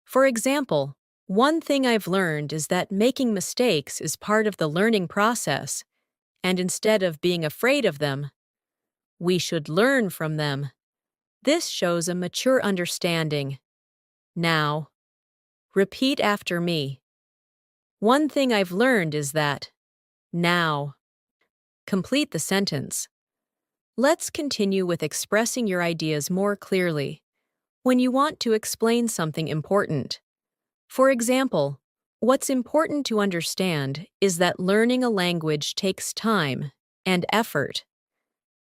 For example, one thing I've learned is that making mistakes is part of the learning process, and instead of being afraid of them, we should learn from them. This shows a mature understanding. Now, repeat after me. One thing I've learned is that. Now, complete the sentence. Let's continue with expressing your ideas more clearly when you want to explain something important. For example, what's important to understand is that learning a language takes time and effort.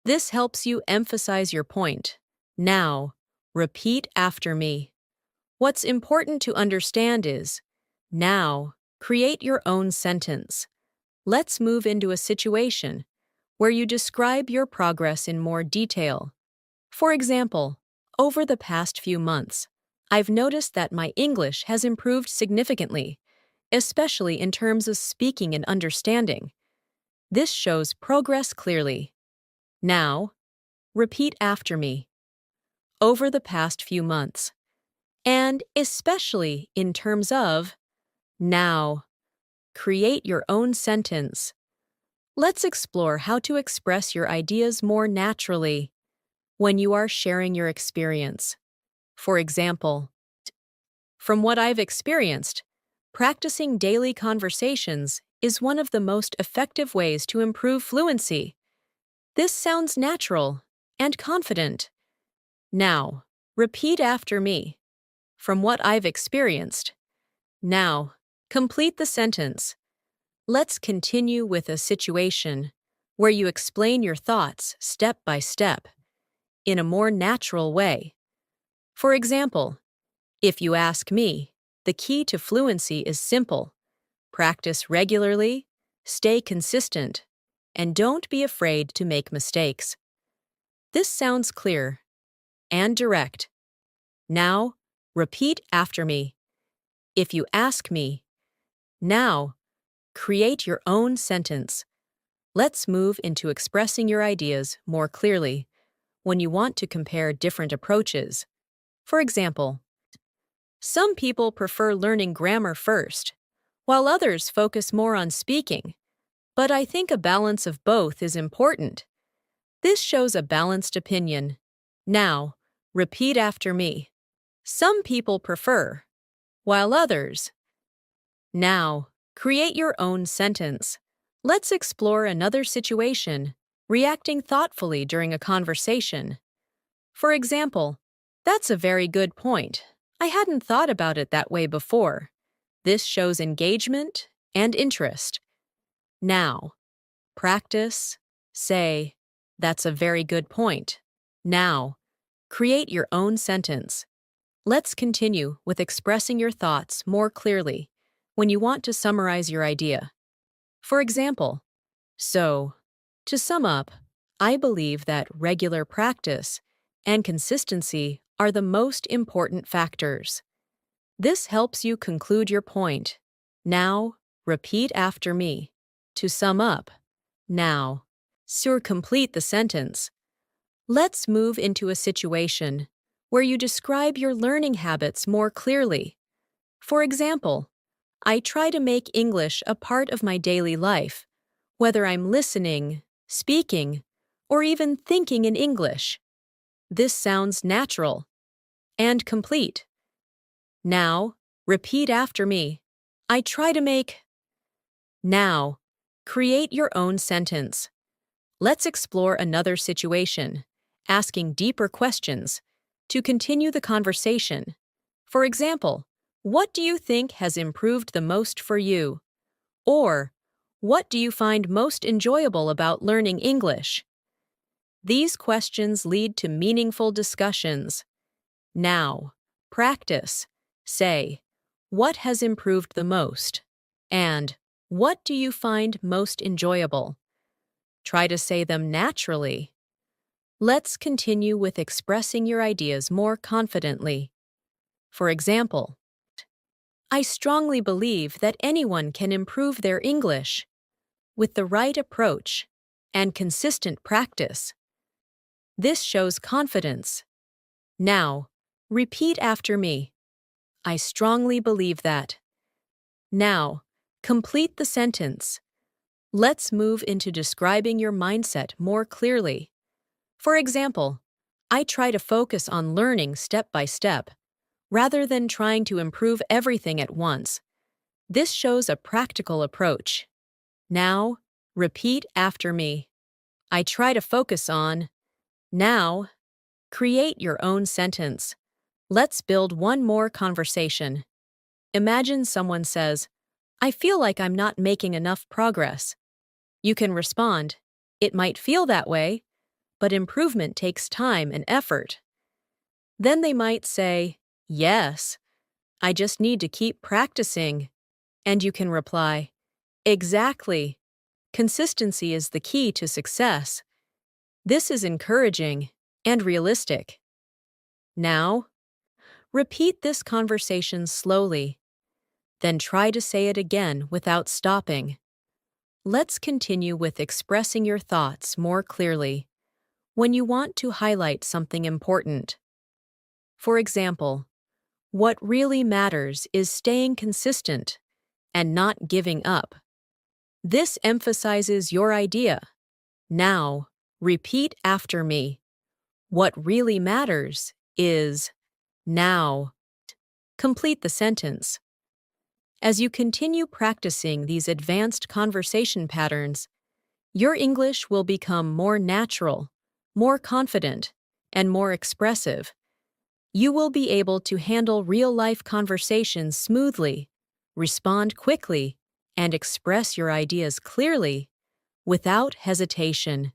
This helps you emphasize your point. Now, repeat after me. What's important to understand is, now, create your own sentence. Let's move into a situation where you describe your progress in more detail. For example, over the past few months, I've noticed that my English has improved significantly, especially in terms of speaking and understanding. This shows progress clearly. Now, repeat after me. Over the past few months, and especially in terms of. Now, create your own sentence. Let's explore how to express your ideas more naturally when you are sharing your experience. For example, from what I've experienced, practicing daily conversations is one of the most effective ways to improve fluency. This sounds natural and confident. Now, repeat after me. From what I've experienced. Now, complete the sentence. Let's continue with a situation where you explain your thoughts step by step in a more natural way. For example, if you ask me, the key to fluency is simple. Practice regularly, stay consistent, and don't be afraid to make mistakes. This sounds clear and direct. Now, repeat after me. If you ask me, now, create your own sentence. Let's move into expressing your ideas more clearly when you want to compare different approaches. For example, some people prefer learning grammar first, while others focus more on speaking. But I think a balance of both is important. This shows a balanced opinion. Now, repeat after me. Some people prefer, while others. Now, create your own sentence. Let's explore another situation, reacting thoughtfully during a conversation. For example, that's a very good point. I hadn't thought about it that way before. This shows engagement and interest. Now, practice, say, that's a very good point. Now, create your own sentence. Let's continue with expressing your thoughts more clearly when you want to summarize your idea. For example, so, to sum up, I believe that regular practice and consistency are the most important factors. This helps you conclude your point. Now, repeat after me. To sum up, now, complete the sentence. Let's move into a situation where you describe your learning habits more clearly. For example, I try to make English a part of my daily life, whether I'm listening, speaking, or even thinking in English. This sounds natural and complete. Now, repeat after me. I try to make. Now, create your own sentence. Let's explore another situation, asking deeper questions to continue the conversation. For example, what do you think has improved the most for you? Or, What do you find most enjoyable about learning English? These questions lead to meaningful discussions. Now, practice. Say, what has improved the most? And, what do you find most enjoyable? Try to say them naturally. Let's continue with expressing your ideas more confidently. For example, I strongly believe that anyone can improve their English with the right approach and consistent practice. This shows confidence. Now, repeat after me. I strongly believe that. Now, complete the sentence. Let's move into describing your mindset more clearly. For example, I try to focus on learning step by step, rather than trying to improve everything at once. This shows a practical approach. Now, repeat after me. I try to focus on. Now, create your own sentence. Let's build one more conversation. Imagine someone says, I feel like I'm not making enough progress. You can respond, it might feel that way, but improvement takes time and effort. Then they might say, yes, I just need to keep practicing. And you can reply, exactly. Consistency is the key to success. This is encouraging and realistic. Now, repeat this conversation slowly. Then try to say it again without stopping. Let's continue with expressing your thoughts more clearly when you want to highlight something important. For example, what really matters is staying consistent and not giving up. This emphasizes your idea. Now, repeat after me. What really matters is. Now, complete the sentence. As you continue practicing these advanced conversation patterns, your English will become more natural, more confident, and more expressive. You will be able to handle real-life conversations smoothly, respond quickly, and express your ideas clearly, without hesitation.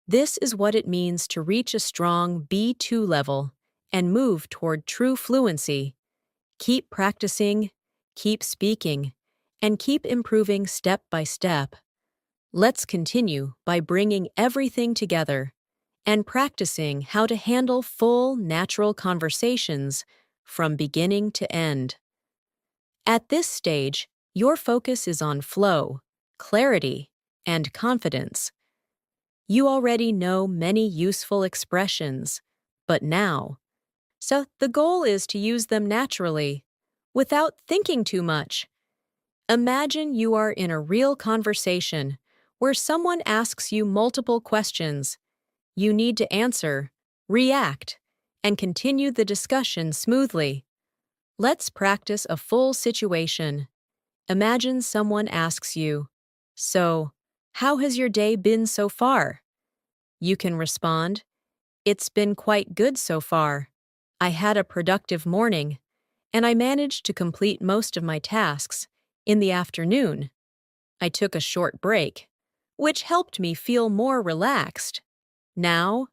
This is what it means to reach a strong B2 level and move toward true fluency. Keep practicing, keep speaking, and keep improving step by step. Let's continue by bringing everything together and practicing how to handle full, natural conversations from beginning to end. At this stage, your focus is on flow, clarity, and confidence. You already know many useful expressions, but now, so the goal is to use them naturally, without thinking too much. Imagine you are in a real conversation where someone asks you multiple questions. You need to answer, react, and continue the discussion smoothly. Let's practice a full situation. Imagine someone asks you, so, how has your day been so far? You can respond, it's been quite good so far. I had a productive morning, and I managed to complete most of my tasks. In the afternoon, I took a short break, which helped me feel more relaxed. Now,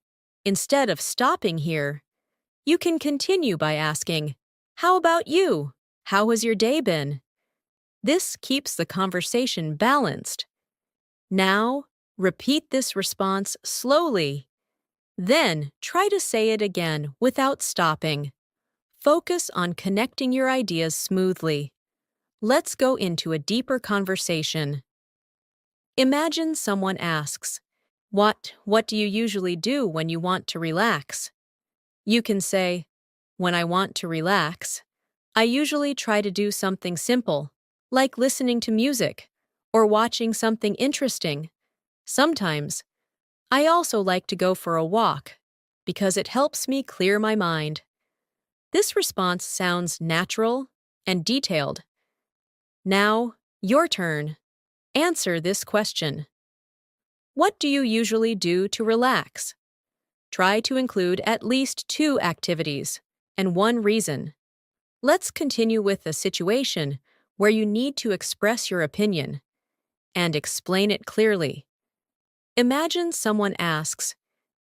instead of stopping here, you can continue by asking, how about you? How has your day been? This keeps the conversation balanced. Now, repeat this response slowly. Then, try to say it again without stopping. Focus on connecting your ideas smoothly. Let's go into a deeper conversation. Imagine someone asks, What do you usually do when you want to relax? You can say, when I want to relax, I usually try to do something simple, like listening to music or watching something interesting. Sometimes, I also like to go for a walk because it helps me clear my mind. This response sounds natural and detailed. Now, your turn. Answer this question. What do you usually do to relax? Try to include at least 2 activities and 1 reason. Let's continue with a situation where you need to express your opinion. and explain it clearly. Imagine someone asks,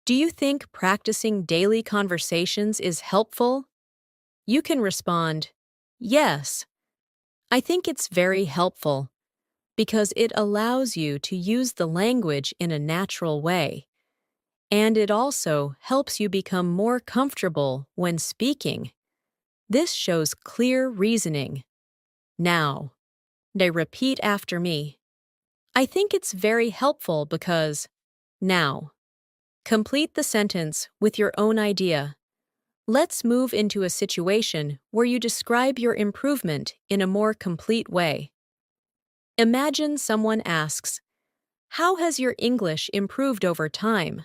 "Do you think practicing daily conversations is helpful?" You can respond, "Yes, I think it's very helpful because it allows you to use the language in a natural way, and it also helps you become more comfortable when speaking." This shows clear reasoning. Now, they repeat after me. I think it's very helpful because. Now, complete the sentence with your own idea. Let's move into a situation where you describe your improvement in a more complete way. Imagine someone asks, "How has your English improved over time?"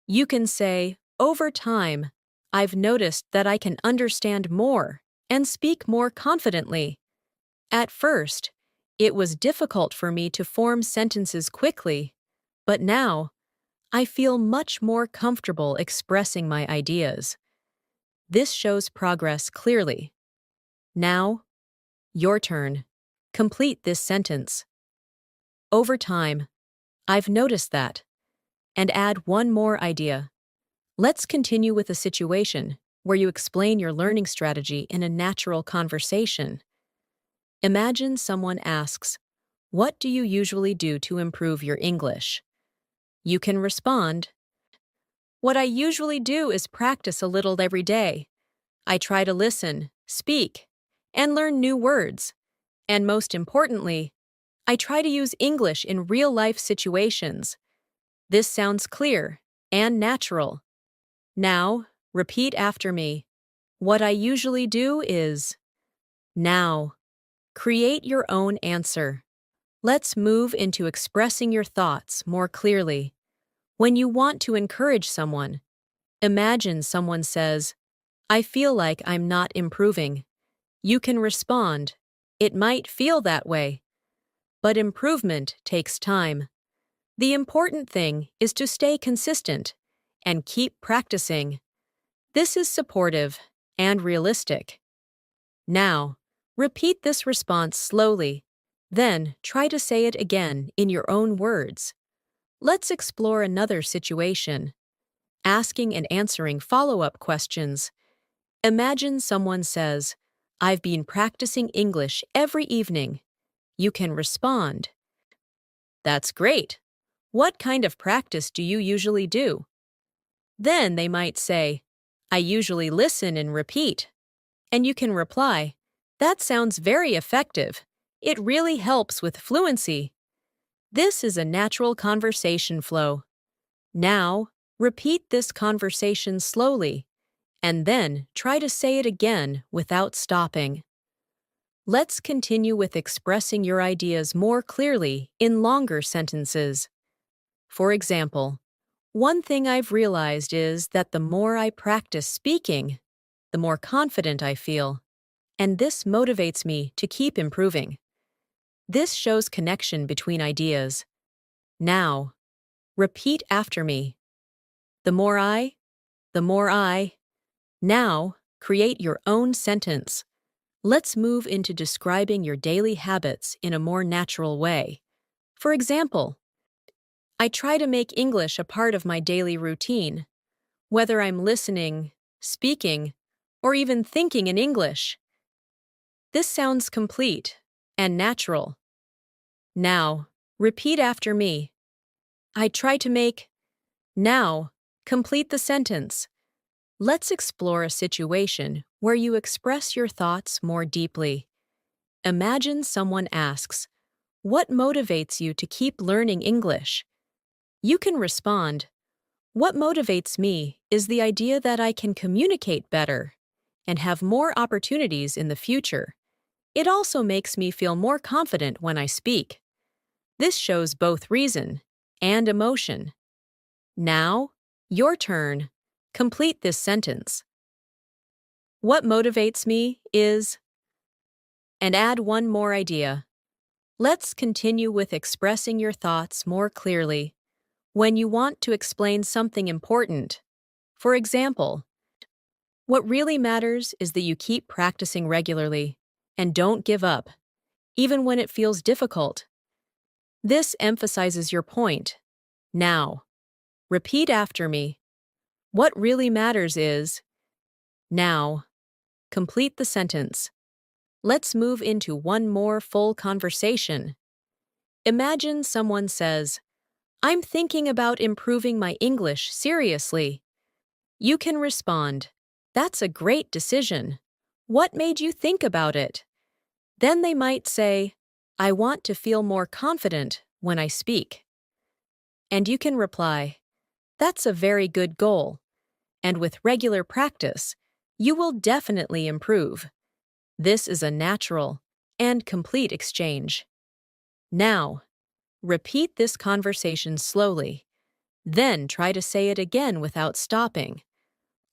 You can say, "Over time, I've noticed that I can understand more and speak more confidently. At first, it was difficult for me to form sentences quickly, but now, I feel much more comfortable expressing my ideas." This shows progress clearly. Now, your turn. Complete this sentence. Over time, I've noticed that. And add one more idea. Let's continue with a situation where you explain your learning strategy in a natural conversation. Imagine someone asks, "What do you usually do to improve your English?" You can respond, "What I usually do is practice a little every day. I try to listen, speak, and learn new words. And most importantly, I try to use English in real-life situations." This sounds clear and natural. Now, repeat after me. What I usually do is. Now, create your own answer. Let's move into expressing your thoughts more clearly. When you want to encourage someone, imagine someone says, "I feel like I'm not improving." You can respond, "It might feel that way, but improvement takes time. The important thing is to stay consistent and keep practicing." This is supportive and realistic. Now, repeat this response slowly, then try to say it again in your own words. Let's explore another situation. Asking and answering follow-up questions. Imagine someone says, "I've been practicing English every evening." You can respond, "That's great. What kind of practice do you usually do?" Then they might say, "I usually listen and repeat." And you can reply, "That sounds very effective. It really helps with fluency." This is a natural conversation flow. Now, repeat this conversation slowly, and then try to say it again without stopping. Let's continue with expressing your ideas more clearly in longer sentences. For example, one thing I've realized is that the more I practice speaking, the more confident I feel, and this motivates me to keep improving. This shows connection between ideas. Now, repeat after me. The more I, the more I. Now, create your own sentence. Let's move into describing your daily habits in a more natural way. For example, I try to make English a part of my daily routine, whether I'm listening, speaking, or even thinking in English. This sounds complete and natural. Now, repeat after me. I try to make. Now, complete the sentence. Let's explore a situation where you express your thoughts more deeply. Imagine someone asks, "What motivates you to keep learning English?" You can respond, "What motivates me is the idea that I can communicate better and have more opportunities in the future. It also makes me feel more confident when I speak." This shows both reason and emotion. Now, your turn. Complete this sentence. What motivates me is. And add one more idea. Let's continue with expressing your thoughts more clearly. When you want to explain something important, for example, what really matters is that you keep practicing regularly and don't give up, even when it feels difficult. This emphasizes your point. Now, repeat after me. What really matters is, now, complete the sentence. Let's move into one more full conversation. Imagine someone says, I'm thinking about improving my English seriously. You can respond, That's a great decision. What made you think about it? Then they might say, I want to feel more confident when I speak. And you can reply, That's a very good goal. And with regular practice, you will definitely improve. This is a natural and complete exchange. Now, repeat this conversation slowly. Then try to say it again without stopping.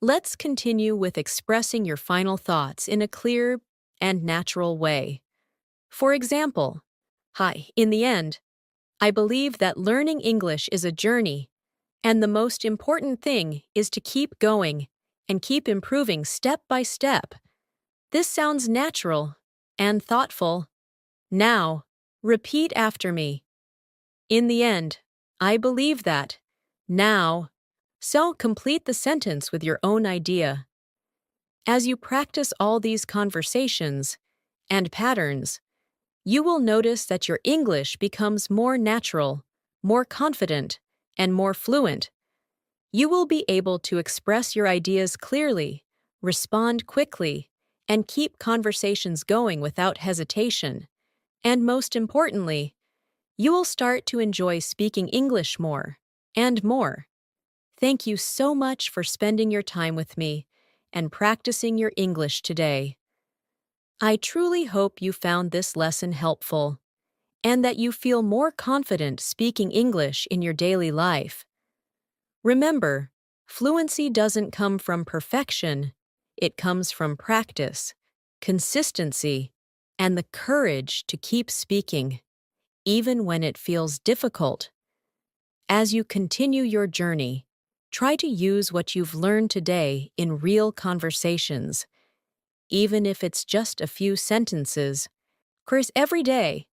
Let's continue with expressing your final thoughts in a clear and natural way. For example, Hi, in the end, I believe that learning English is a journey, and the most important thing is to keep going and keep improving step by step. This sounds natural and thoughtful. Now, repeat after me. In the end, I believe that. Now, so complete the sentence with your own idea. As you practice all these conversations and patterns, you will notice that your English becomes more natural, more confident, and more fluent. You will be able to express your ideas clearly, respond quickly, and keep conversations going without hesitation. And most importantly, you will start to enjoy speaking English more and more. Thank you so much for spending your time with me and practicing your English today. I truly hope you found this lesson helpful and that you feel more confident speaking English in your daily life. Remember, fluency doesn't come from perfection, it comes from practice, consistency, and the courage to keep speaking, even when it feels difficult. As you continue your journey, try to use what you've learned today in real conversations, even if it's just a few sentences. Course every day.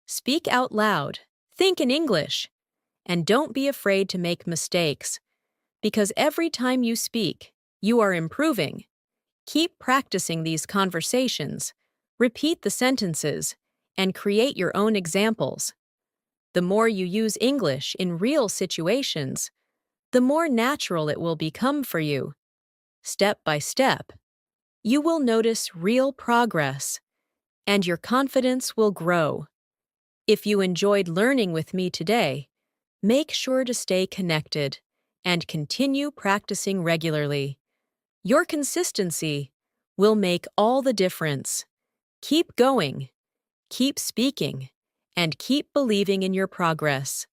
Speak out loud, think in English, and don't be afraid to make mistakes, because every time you speak, you are improving. Keep practicing these conversations, repeat the sentences, and create your own examples. The more you use English in real situations, the more natural it will become for you. Step by step, you will notice real progress, and your confidence will grow. If you enjoyed learning with me today, make sure to stay connected and continue practicing regularly. Your consistency will make all the difference. Keep going, keep speaking, and keep believing in your progress.